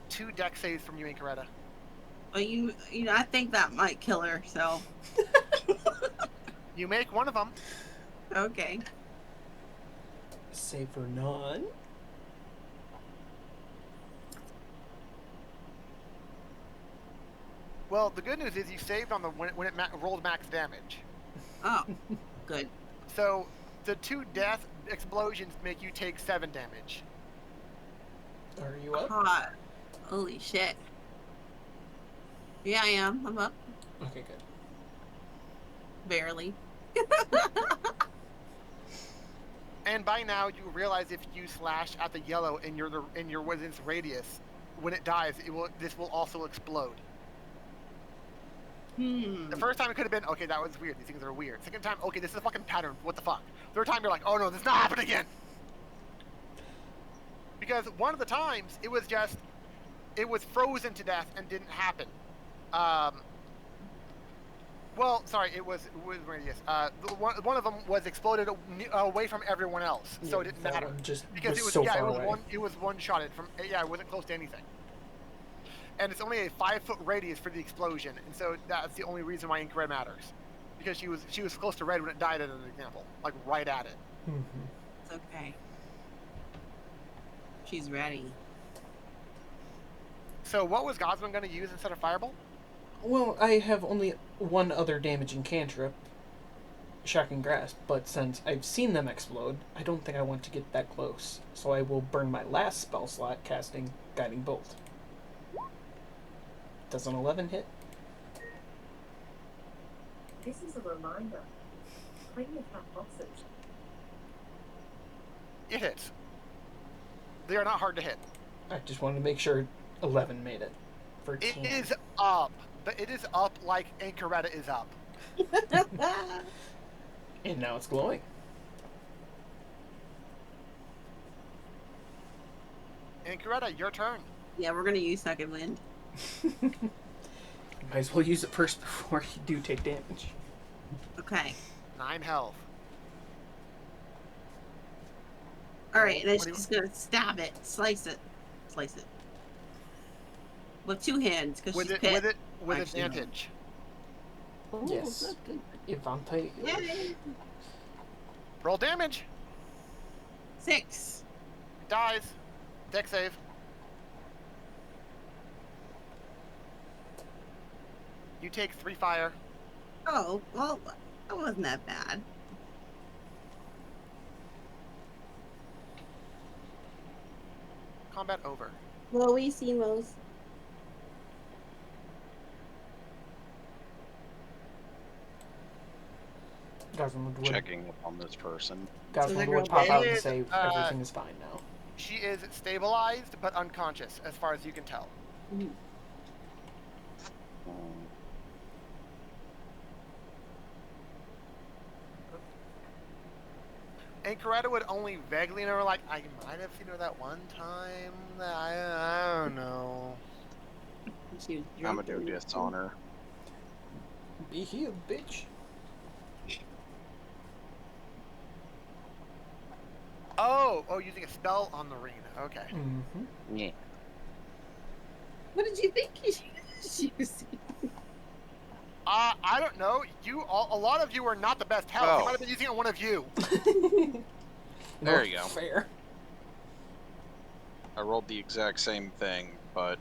2 deck saves from you, Incoretta. Well, you know, I think that might kill her. So You make one of them. okay. Save for none. Well, the good news is you saved on the when it rolled max damage. Oh, good. So the 2 death explosions make you take 7 damage. Are you up? Hot. Holy shit. Yeah, I am. I'm up. Okay, good. Barely. And by now you realize if you slash at the yellow in your within its radius, when it dies, this will also explode. The first time it could have been, okay, that was weird. These things are weird. Second time, okay, this is a fucking pattern. What the fuck? Third time, you're like, oh no, this is not happening again. Because one of the times, it was frozen to death and didn't happen. Well, sorry, it was radius. One of them was exploded away from everyone else, so it didn't that matter. one just Because was it was so far away. it was one-shotted from it wasn't close to anything. And it's only a 5-foot radius for the explosion, and so that's the only reason why ink red matters, because she was close to red when it died. As an example, like right at it. Mm-hmm. It's okay. She's ready. So what was Gosman going to use instead of Fireball? Well, I have only one other damaging cantrip, Shocking Grasp, but since I've seen them explode, I don't think I want to get that close. So I will burn my last spell slot casting Guiding Bolt. Does an 11 hit? This is a reminder. Clean your cat boxes. It hits. They are not hard to hit. I just wanted to make sure 11 made it. For It 10. is up, but it is up like Incoretta is up. And now it's glowing. Incoretta, your turn. Yeah, we're gonna use second wind. Might as well use it first before you do take damage. Okay. 9 health. All right, and What it's do you- just gonna stab it, slice it. With 2 hands, because she's pit. With Actually, no. advantage. Oh, Yes. that's good. Advantage. Yay! Roll damage. 6. Dies. Deck save. You take 3 fire. Oh, well, that wasn't that bad. Combat over. Well, we see most. Gosman would, Checking up on this person. Gosman the would girl pop out dead? and say everything is fine now. She is stabilized but unconscious, as far as you can tell. Um, And Coretta would only vaguely know, like, I might have seen her that one time. I don't know. She was I'm gonna drunk do and- dishonor. Be healed, bitch. Oh, using a spell on the ring. Okay. Mm-hmm. Yeah. What did you think you should use? I don't know. A lot of you are not the best health. You Oh. might have been using it on one of you. There you go. Fair. I rolled the exact same thing, but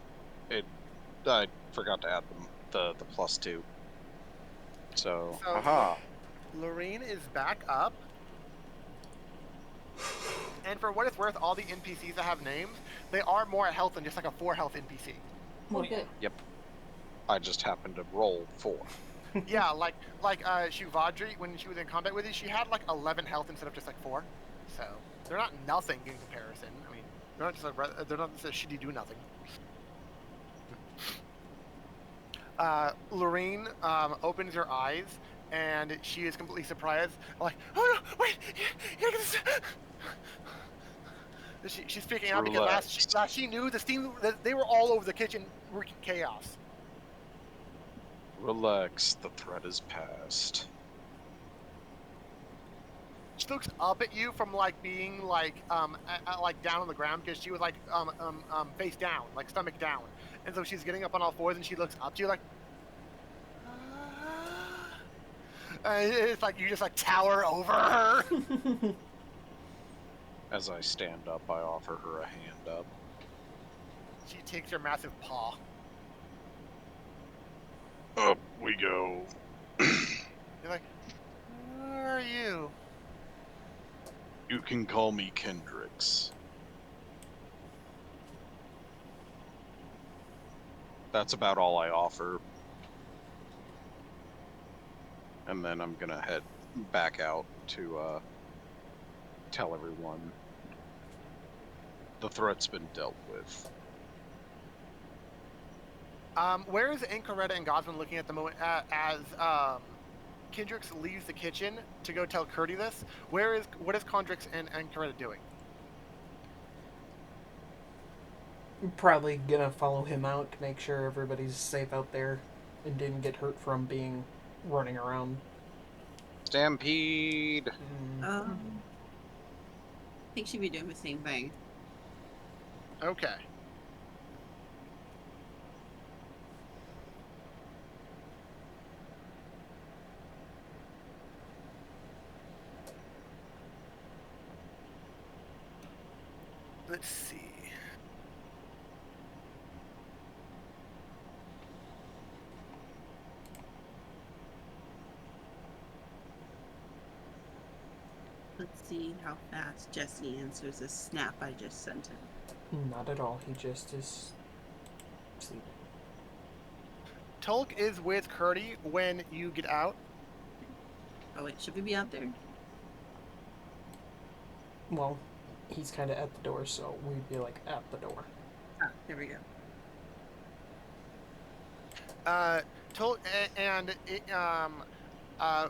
I forgot to add the +2. So, So- aha. Lorene is back up. And for what it's worth, all the NPCs that have names, they are more at health than just like a 4 health NPC. Okay. I just happened to roll 4. Yeah, like Shuvadri, when she was in combat with you, she had like 11 health instead of just like 4. So they're not nothing in comparison. I mean, they're not just a shitty do nothing. Lorraine opens her eyes and she is completely surprised. Like, oh no, wait, you get this. She's freaking out because last she knew the steam, they were all over the kitchen wreaking chaos. Relax, the threat is past. She looks up at you from like being like like down on the ground because she was like face down, like stomach down, and so she's getting up on all fours and she looks up to you like. It's like you just like tower over her. As I stand up, I offer her a hand up. She takes her massive paw. Up we go. You're like, who are you? You can call me Kendricks. That's about all I offer. And then I'm gonna head back out to tell everyone the threat's been dealt with. Where is Ancoretta and Gosman looking at the moment as Kendricks leaves the kitchen to go tell Curdy this? What is Kendricks and Ancoretta doing? Probably gonna follow him out to make sure everybody's safe out there and didn't get hurt from being running around. Stampede! I think she'd be doing the same thing. Okay. Let's see. Let's see how fast Jesse answers a snap I just sent him. Not at all. He just is sleeping. Tulk is with Curdy when you get out. Oh wait, should we be out there? Well, he's kind of at the door, so we'd be like at the door. Ah, there we go. Tulk and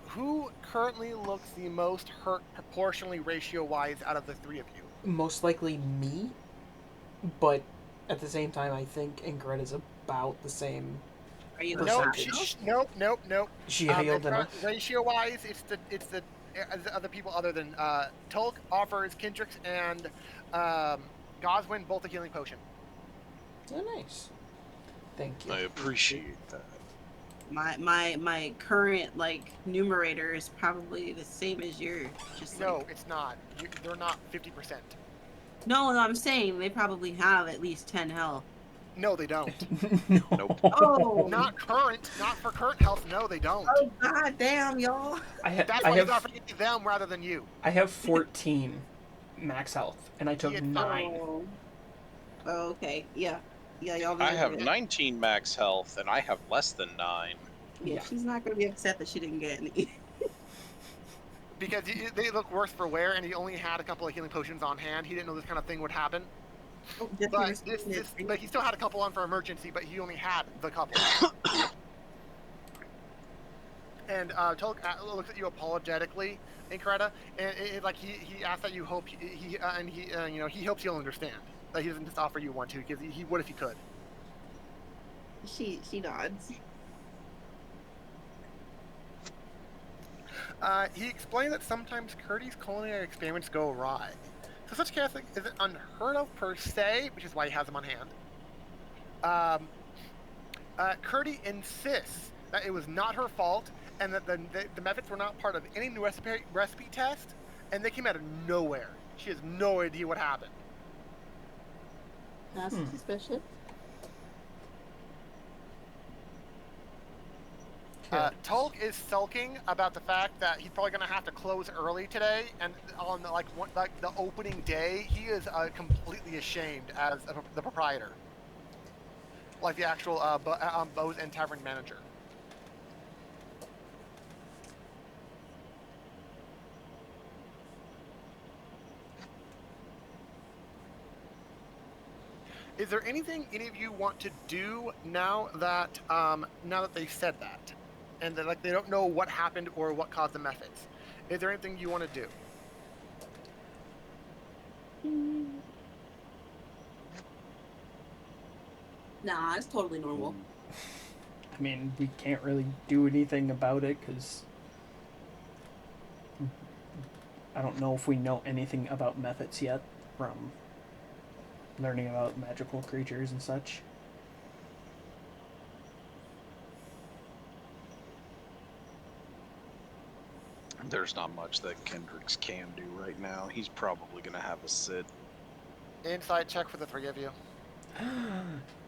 who currently looks the most hurt proportionally ratio-wise out of the three of you? Most likely me, but at the same time, I think Ingrid is about the same. Are you Percentage. Nope. She healed enough. Ratio-wise, it's the other people other than Tulk offers Kendricks and Goswin both a healing potion. Oh, nice. Thank you. I appreciate that. My current like numerator is probably the same as yours. Just No, like... it's not. They're not 50%. No, I'm saying they probably have at least 10 health. No, they don't. No. Nope. Oh, Not for current health. No, they don't. Oh god damn, y'all. That's why he's offering it to them rather than you. I have 14 max health, and I took He had 9. Oh, okay. Yeah, y'all. I have 19 max health, and I have less than 9. Yeah, she's not gonna be upset that she didn't get any. Because they look worse for wear, and he only had a couple of healing potions on hand. He didn't know this kind of thing would happen. Oh, But he still had a couple on for emergency, but he only had the couple. And Tulk looks at you apologetically, Incaretta, and like he asks that you hope he hopes you'll understand that he doesn't just offer you one too, because he would if he could. She nods. He explained that sometimes Curdy's culinary experiments go awry. So such chaos isn't unheard of per se, which is why he has them on hand. Curdy insists that it was not her fault, and that the methods were not part of any new recipe test, and they came out of nowhere. She has no idea what happened. That's suspicious. Tulk is sulking about the fact that he's probably going to have to close early today, and on the opening day, he is completely ashamed as the proprietor, like the actual Bows and Tavern manager. Is there anything any of you want to do now that they said that, and that like they don't know what happened or what caused the methods? Is there anything you want to do? Nah, it's totally normal. I mean, we can't really do anything about it because I don't know if we know anything about methods yet from learning about magical creatures and such. There's not much that Kendricks can do right now. He's probably gonna have a sit. Insight check for the three of you.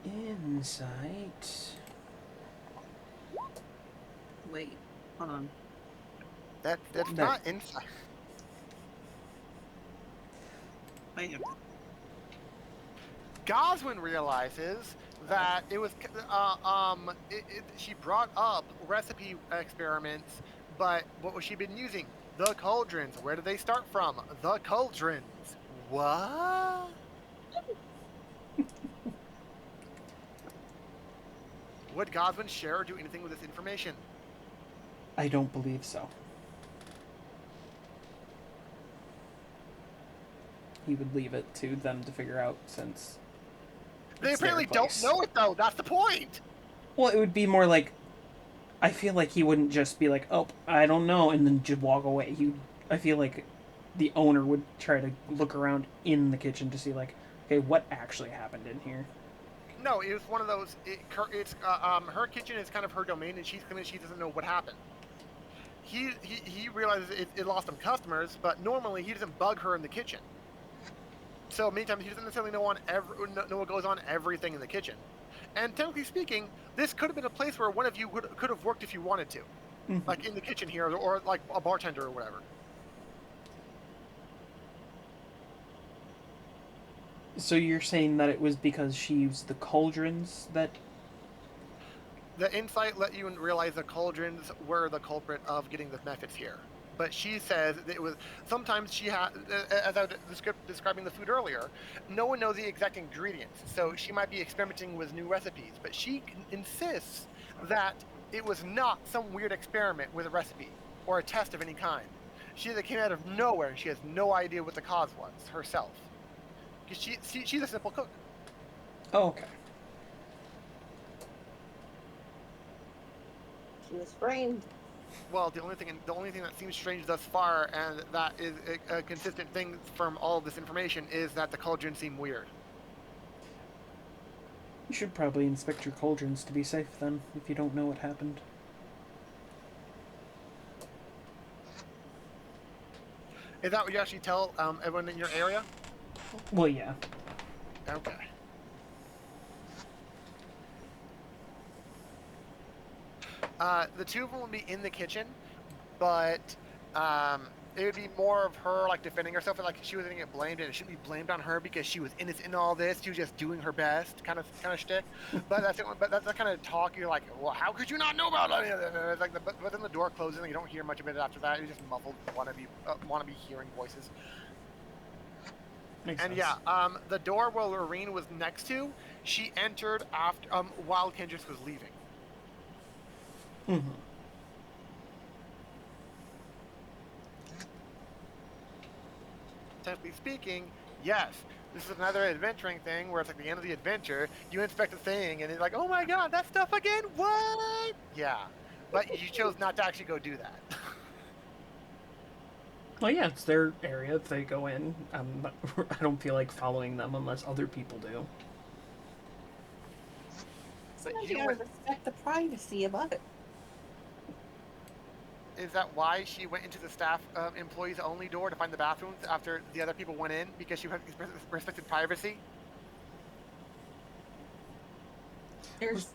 Insight. Wait, hold on. That's No. not insight. Wait. Goswin realizes that it was she brought up recipe experiments, but what was she been using? The cauldrons. Where did they start from? The cauldrons. What? Would Goswin share or do anything with this information? I don't believe so. He would leave it to them to figure out since They it's their apparently don't place. know it though. That's the point. Well, it would be more like, I feel like he wouldn't just be like, oh, I don't know, and then just walk away. I feel like the owner would try to look around in the kitchen to see like, okay, what actually happened in here. No, it was one of those. It's her kitchen is kind of her domain, and she doesn't know what happened. He realizes it lost some customers, but normally he doesn't bug her in the kitchen. So many times he doesn't necessarily know what goes on everything in the kitchen. And technically speaking, this could have been a place where one of you could have worked if you wanted to, Mm-hmm. like in the kitchen here, or like a bartender or whatever. So you're saying that it was because she used the cauldrons that... The insight let you realize the cauldrons were the culprit of getting the methods here. But she says that it was sometimes she had, as I was describing the food earlier, no one knows the exact ingredients, so she might be experimenting with new recipes. But she insists that it was not some weird experiment with a recipe or a test of any kind. She said it came out of nowhere, and she has no idea what the cause was herself. Because she's a simple cook. Oh, okay. She was framed. Well, the only thing that seems strange thus far, and that is a consistent thing from all of this information, is that the cauldrons seem weird. You should probably inspect your cauldrons to be safe then, if you don't know what happened. Is that what you actually tell everyone in your area? Well, yeah. Okay. The two of them would be in the kitchen, but it would be more of her like defending herself, and like she was going to get blamed, and it shouldn't be blamed on her because she was innocent in all this. She was just doing her best, kind of shtick. But that's the kind of talk you're like, well, how could you not know about any of this? And it's like, but then the door closes, and you don't hear much of it after that. You're just muffled, wannabe hearing voices. Makes And sense. yeah, the door where Lorene was next to, she entered after while Kendrick was leaving. Mm-hmm. Technically speaking, yes, this is another adventuring thing where it's like the end of the adventure, you inspect a thing, and it's like, oh my god, that stuff again? What? Yeah, but you chose not to actually go do that. Well, yeah, it's their area. If they go in, I don't feel like following them unless other people do. But Sometimes you you gotta went, respect the privacy of others. is that why she went into the staff employees only door to find the bathrooms after the other people went in, because she respected privacy? There's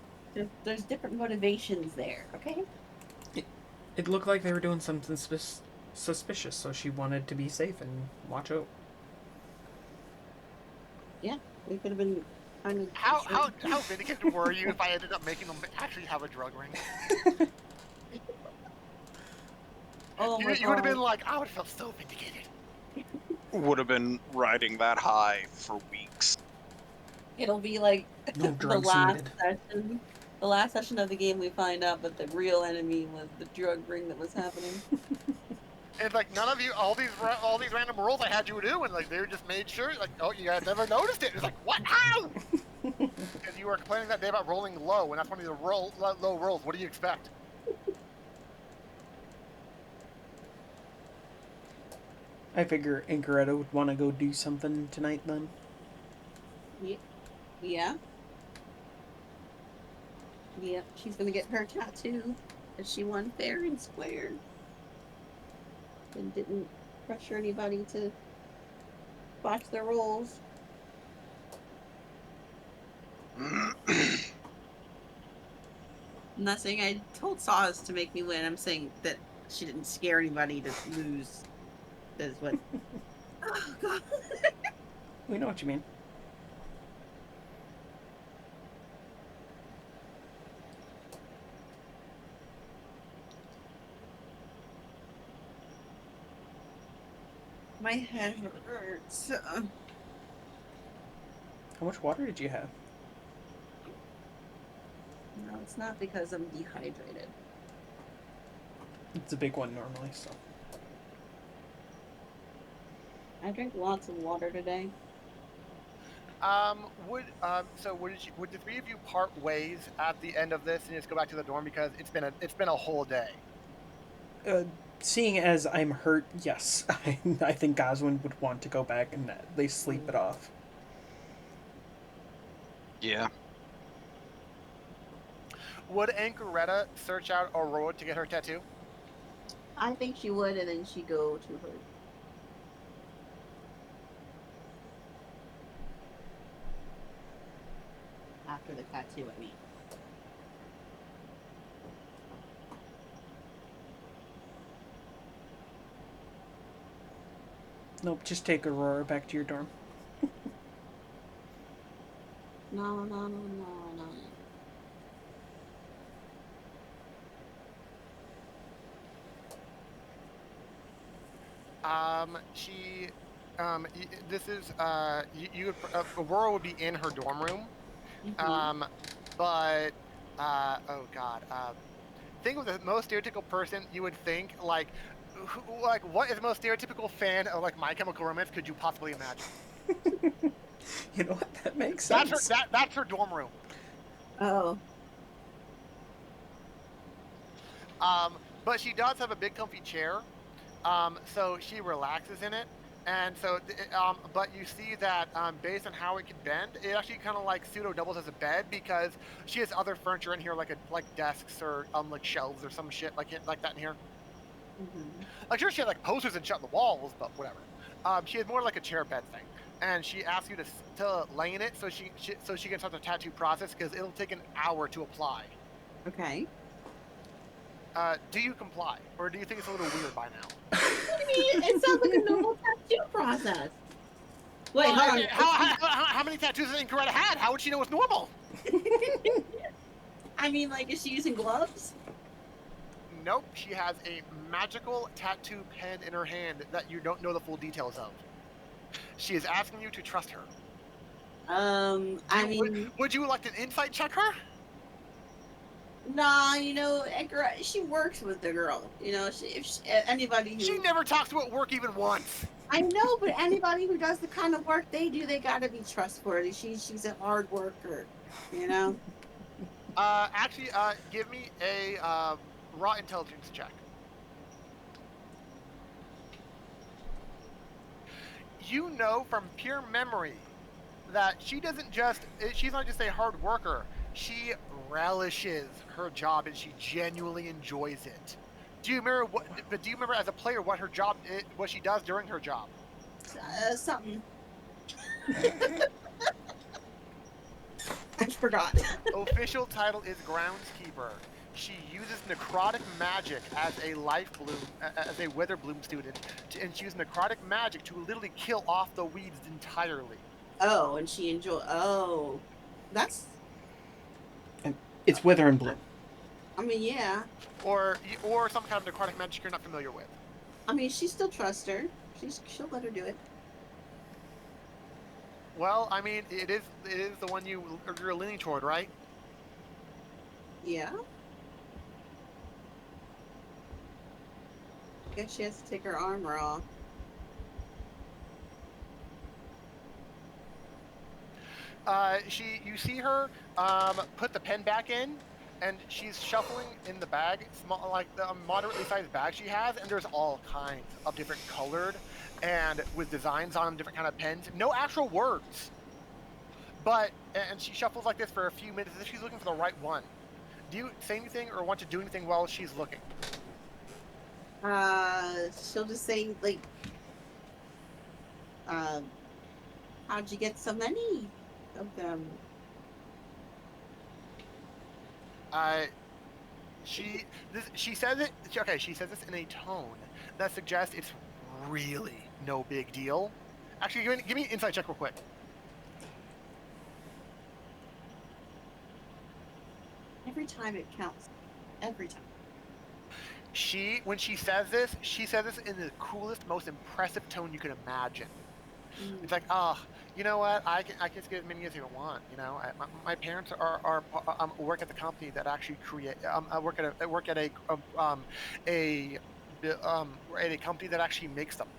different motivations there, okay? It looked like they were doing something suspicious, so she wanted to be safe and watch out. Yeah, we could have been kind of. How vindicated were you if I ended up making them actually have a drug ring? Oh my You would have been God. like, I would have felt so vindicated. Would have been riding that high for weeks. It'll be like No the drugs last needed. session. The last session of the game, we find out that the real enemy was the drug ring that was happening. And like none of you, all these random rolls I had you do, and like they just made sure, like, oh, you guys never noticed it. It's like, what? How? Because you were complaining that day about rolling low, and that's one of the low rolls. What do you expect? I figure Anchoretta would want to go do something tonight then. Yeah. Yep, she's gonna get her tattoo. And she won fair and square. And didn't pressure anybody to watch their rolls. I'm not saying I told Saws to make me win. I'm saying that she didn't scare anybody to lose. That is what. Oh, God. We know what you mean. My head hurts. How much water did you have? No, it's not because I'm dehydrated. It's a big one normally, so. I drank lots of water today. Would the three of you part ways at the end of this and just go back to the dorm because it's been a whole day? Seeing as I'm hurt, yes, I think Goswin would want to go back and at least sleep it off. Yeah. Would Anchoretta search out Aurora to get her tattoo? I think she would, and then she'd go to her. After the tattoo, I mean. Nope, just take Aurora back to your dorm. No. Aurora would be in her dorm room. But oh god, think of the most stereotypical person you would think, like what is the most stereotypical fan of like My Chemical Romance could you possibly imagine? You know what? That makes sense. That's her dorm room. Oh. But she does have a big comfy chair, so she relaxes in it. And so, but you see that based on how it can bend, it actually kind of like pseudo doubles as a bed because she has other furniture in here, like desks or like shelves or some shit like that in here. Like sure, she had like posters and shit on the walls, but whatever. She has more like a chair bed thing, and she asks you to lay in it so she can start the tattoo process because it'll take an hour to apply. Okay. Do you comply, or do you think it's a little weird by now? What do you mean? It sounds like a normal tattoo process. Wait, hold on. How many tattoos has Incoretta had? How would she know it's normal? I mean, like, is she using gloves? Nope, she has a magical tattoo pen in her hand that you don't know the full details of. She is asking you to trust her. Would you like to insight check her? Nah, Edgar, she works with the girl. If anybody who... She never talks about work even once. I know, but anybody who does the kind of work they do, they gotta be trustworthy. She's a hard worker, Actually, give me a raw intelligence check. You know from pure memory that she's not just a hard worker. She relishes her job and she genuinely enjoys it. Do you remember as a player what her job what she does during her job? Something. I forgot. Official title is groundskeeper. She uses necrotic magic as a as a Witherbloom student, and she uses necrotic magic to literally kill off the weeds entirely. Oh, and she that's... It's Wither and Bloom. I mean, yeah. Or some kind of necrotic magic you're not familiar with. I mean, she still trusts her. She'll let her do it. Well, I mean, it is the one you're leaning toward, right? Yeah. Guess she has to take her armor off. You see her put the pen back in, and she's shuffling in the bag, small, like the moderately sized bag she has, and there's all kinds of different colored and with designs on them, different kind of pens. No actual words, but and she shuffles like this for a few minutes as if she's looking for the right one. Do you say anything or want to do anything while she's looking? She'll just say like, how'd you get so many of them? She says it. Okay, she says this in a tone that suggests it's really no big deal. Actually, give me an insight check real quick. Every time it counts. Every time. When she says this in the coolest, most impressive tone you can imagine. It's like, you know what? I can just get as many as I want. You know, my parents work at the company that actually create. I work at a company that actually makes them.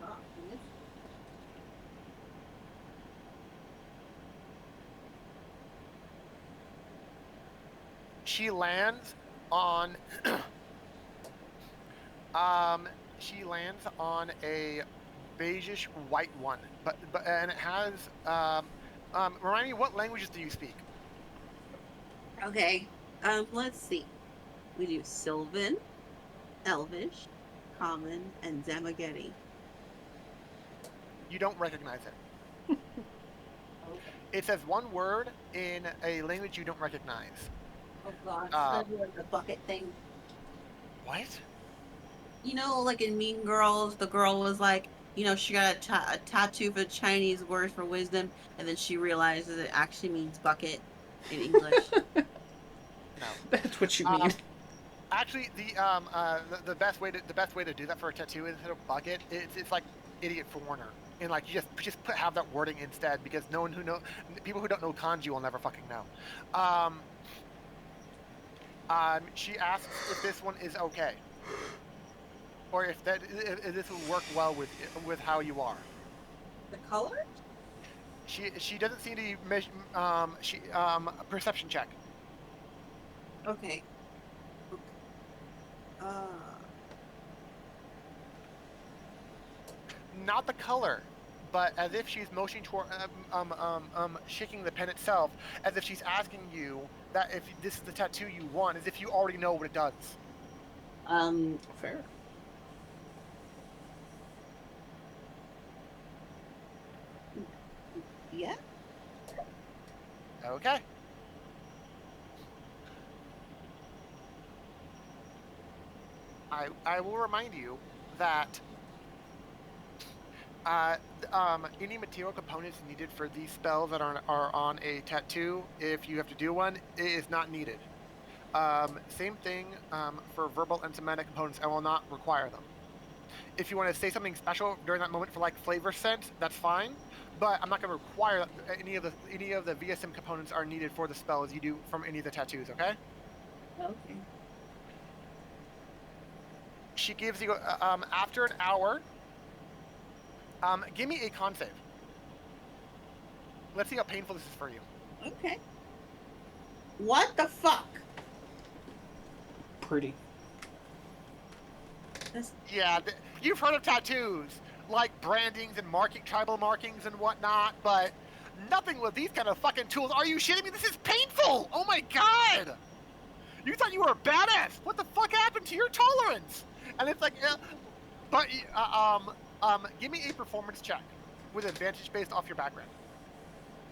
Oh, yes. She lands on she lands on a beigeish white one, but and it has remind me, what languages do you speak? Okay. Let's see. We do Sylvan, Elvish, Common, and Zamaghetti. You don't recognize it. Okay. It says one word in a language you don't recognize. Oh god, the bucket thing. What? You know, like in Mean Girls, the girl was like, you know, she got a tattoo for Chinese word for wisdom, and then she realizes it actually means bucket in English. No. That's what you mean. Actually, the best way to do that for a tattoo instead of bucket, it's like idiot foreigner, and like you just have that wording instead, because people who don't know kanji will never fucking know. She asks if this one is okay, or if this will work well with how you are. The color? She doesn't seem to be perception check. Okay. Not the color, but as if she's motioning toward shaking the pen itself, as if she's asking you that if this is the tattoo you want, as if you already know what it does. Fair. Yeah. Okay. I will remind you that any material components needed for these spells that are on a tattoo, if you have to do one, it is not needed. Same thing for verbal and somatic components. I will not require them. If you want to say something special during that moment for like flavor sense, that's fine. But I'm not going to require that any of the VSM components are needed for the spells you do from any of the tattoos. Okay. Okay. She gives you after an hour. Give me a con save. Let's see how painful this is for you. Okay. What the fuck? Pretty. Yeah, you've heard of tattoos, like brandings and tribal markings and whatnot, but nothing with these kind of fucking tools. Are you shitting me? This is painful! Oh my god! You thought you were a badass! What the fuck happened to your tolerance? And it's like, give me a performance check with advantage based off your background.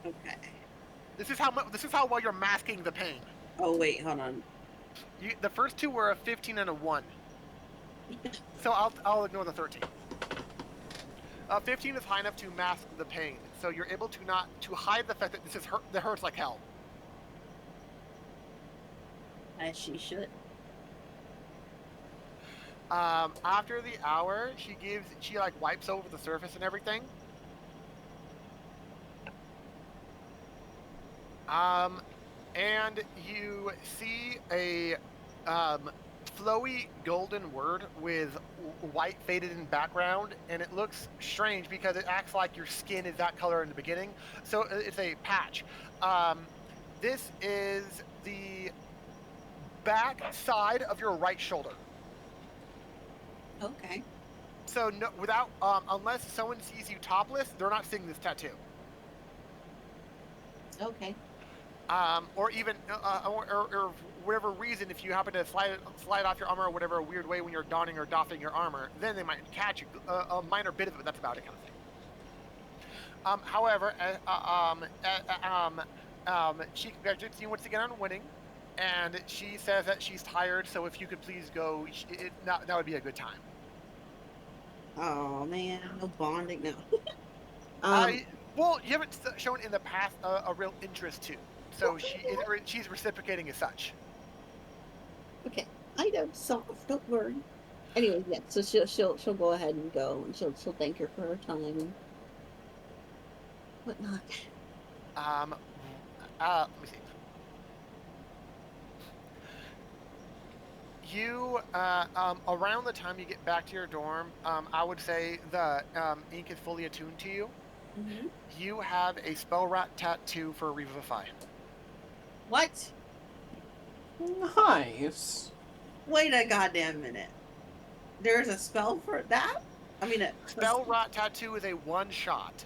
Okay. This is how well you're masking the pain. Oh wait, hold on. The first two were a 15 and a 1. So I'll ignore the 13. 15 is high enough to mask the pain, so you're able to hide the fact that that hurts like hell. As she should. After the hour, she like wipes over the surface and everything, And you see a flowy golden word with white faded in background, and it looks strange because it acts like your skin is that color in the beginning. So it's a patch. This is the back side of your right shoulder. Okay. So no, without unless someone sees you topless, they're not seeing this tattoo. Okay. Or even or whatever reason, if you happen to slide off your armor or whatever weird way when you're donning or doffing your armor, then they might catch you. A minor bit of it, but that's about it, kind of thing. However, she congratulates you once again on winning, and she says that she's tired. So if you could please go, that would be a good time. Oh man, no bonding now. Well, you haven't shown in the past a real interest to, so she's reciprocating as such. Okay, I know, soft. Don't worry. Anyway, yeah. So she'll go ahead and go, and she'll thank her for her time and whatnot. Let me see. You around the time you get back to your dorm, I would say the ink is fully attuned to you. Mm-hmm. You have a spell rat tattoo for Revivify. What? Nice. Wait a goddamn minute. There's a spell for that? I mean, Spell rat tattoo is a one shot.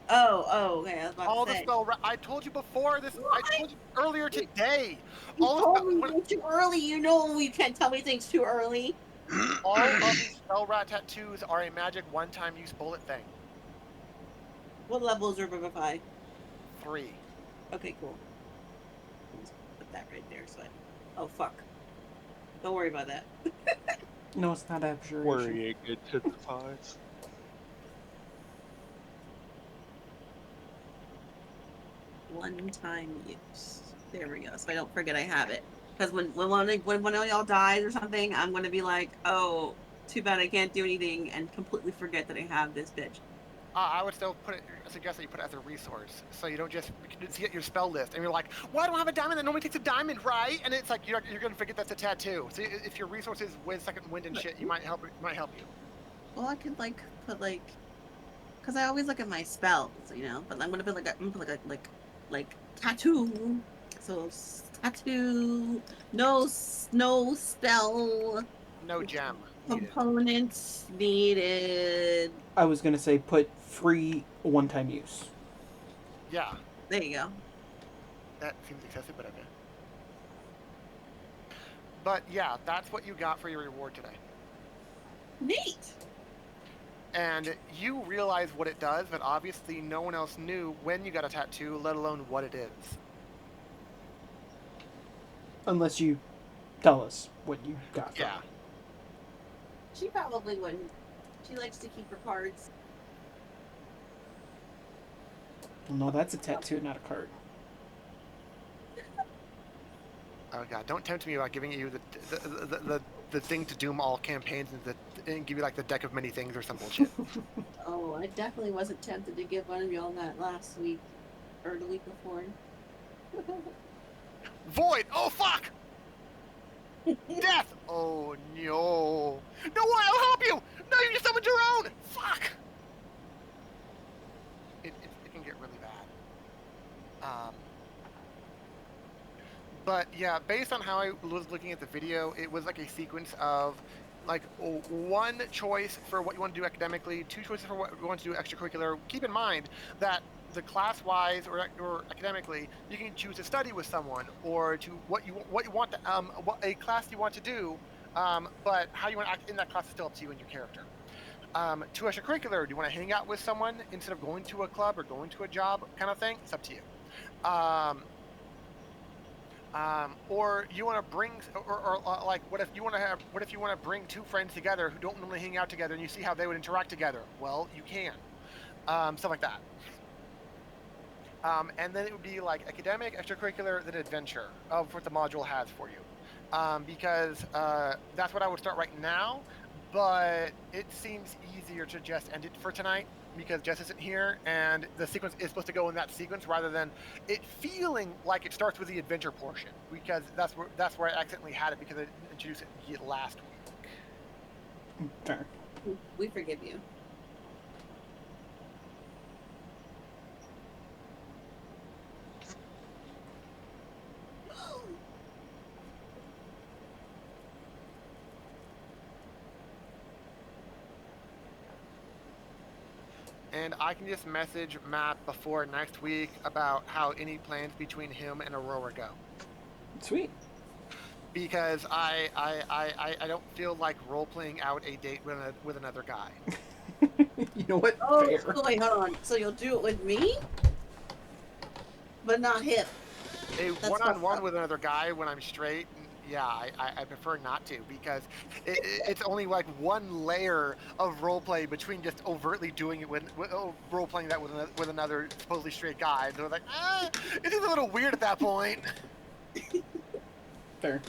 Oh, okay. I was about All to the say. spell rat. I told you before this. What? I told you earlier today. You All told me too early. You know you can't tell me things too early. all of the spell rat tattoos are a magic one-time use bullet thing. What level is Revivify? 3. Okay, cool. Let's put that right there. So oh fuck. Don't worry about that. No, it's not abjuration. Worrying intensifies. One-time use. There we go. So I don't forget I have it. Because when one of y'all dies or something, I'm gonna be like, oh, too bad I can't do anything, and completely forget that I have this bitch. I would still suggest that you put it as a resource, so you don't just see it your spell list and you're like, well, I don't have a diamond. That normally takes a diamond, right? And it's like you're gonna forget that's a tattoo. So if your resources with second wind and shit, you might help. It might help you. Well, I could like put like, because I always look at my spells, you know. But I'm gonna put like tattoo. So tattoo. No spell. No gem needed. Components needed. I was gonna say put free one-time use. Yeah, There you go. that seems excessive, but okay. But yeah, that's what you got for your reward today. Neat. And you realize what it does, but obviously no one else knew when you got a tattoo, let alone what it is. Unless you tell us what you got. from Yeah. it. She probably wouldn't. She likes to keep her cards. Well, no, that's a tattoo, not a card. Oh god, don't tempt me about giving you the thing to doom all campaigns and give you like the deck of many things or some bullshit. Oh, I definitely wasn't tempted to give one of y'all that last week or the week before. Void! Oh fuck! Death! Oh no! No way! I'll help you! No, you summoned your own! Fuck! It can get really bad. But yeah, based on how I was looking at the video, it was like a sequence of like one choice for what you want to do academically, 2 choices for what you want to do extracurricular. Keep in mind that the class-wise or academically, you can choose to study with someone or to what you want to, what a class you want to do, but how you want to act in that class is still up to you and your character. To extracurricular, do you want to hang out with someone instead of going to a club or going to a job kind of thing? It's up to you. Or you want to bring, or like, what if you want to bring 2 friends together who don't normally hang out together, and you see how they would interact together? Well, you can, stuff like that. And then it would be like academic, extracurricular, then adventure of what the module has for you, because that's what I would start right now. but it seems easier to just end it for tonight because Jess isn't here, and the sequence is supposed to go in that sequence rather than it feeling like it starts with the adventure portion, because that's where I accidentally had it because I didn't introduce it last week. Fair. We forgive you. And I can just message Matt before next week about how any plans between him and Aurora go. Sweet. Because I don't feel like role-playing out a date with another guy. You know what? Oh, Fair. so wait, hold on. So you'll do it with me, but not him. A That's one-on-one fucked up. with another guy when I'm straight, yeah, I prefer not to, because it's only like one layer of roleplay between just overtly doing it with role-playing that with another supposedly straight guy. And they're like, it is a little weird at that point. Fair.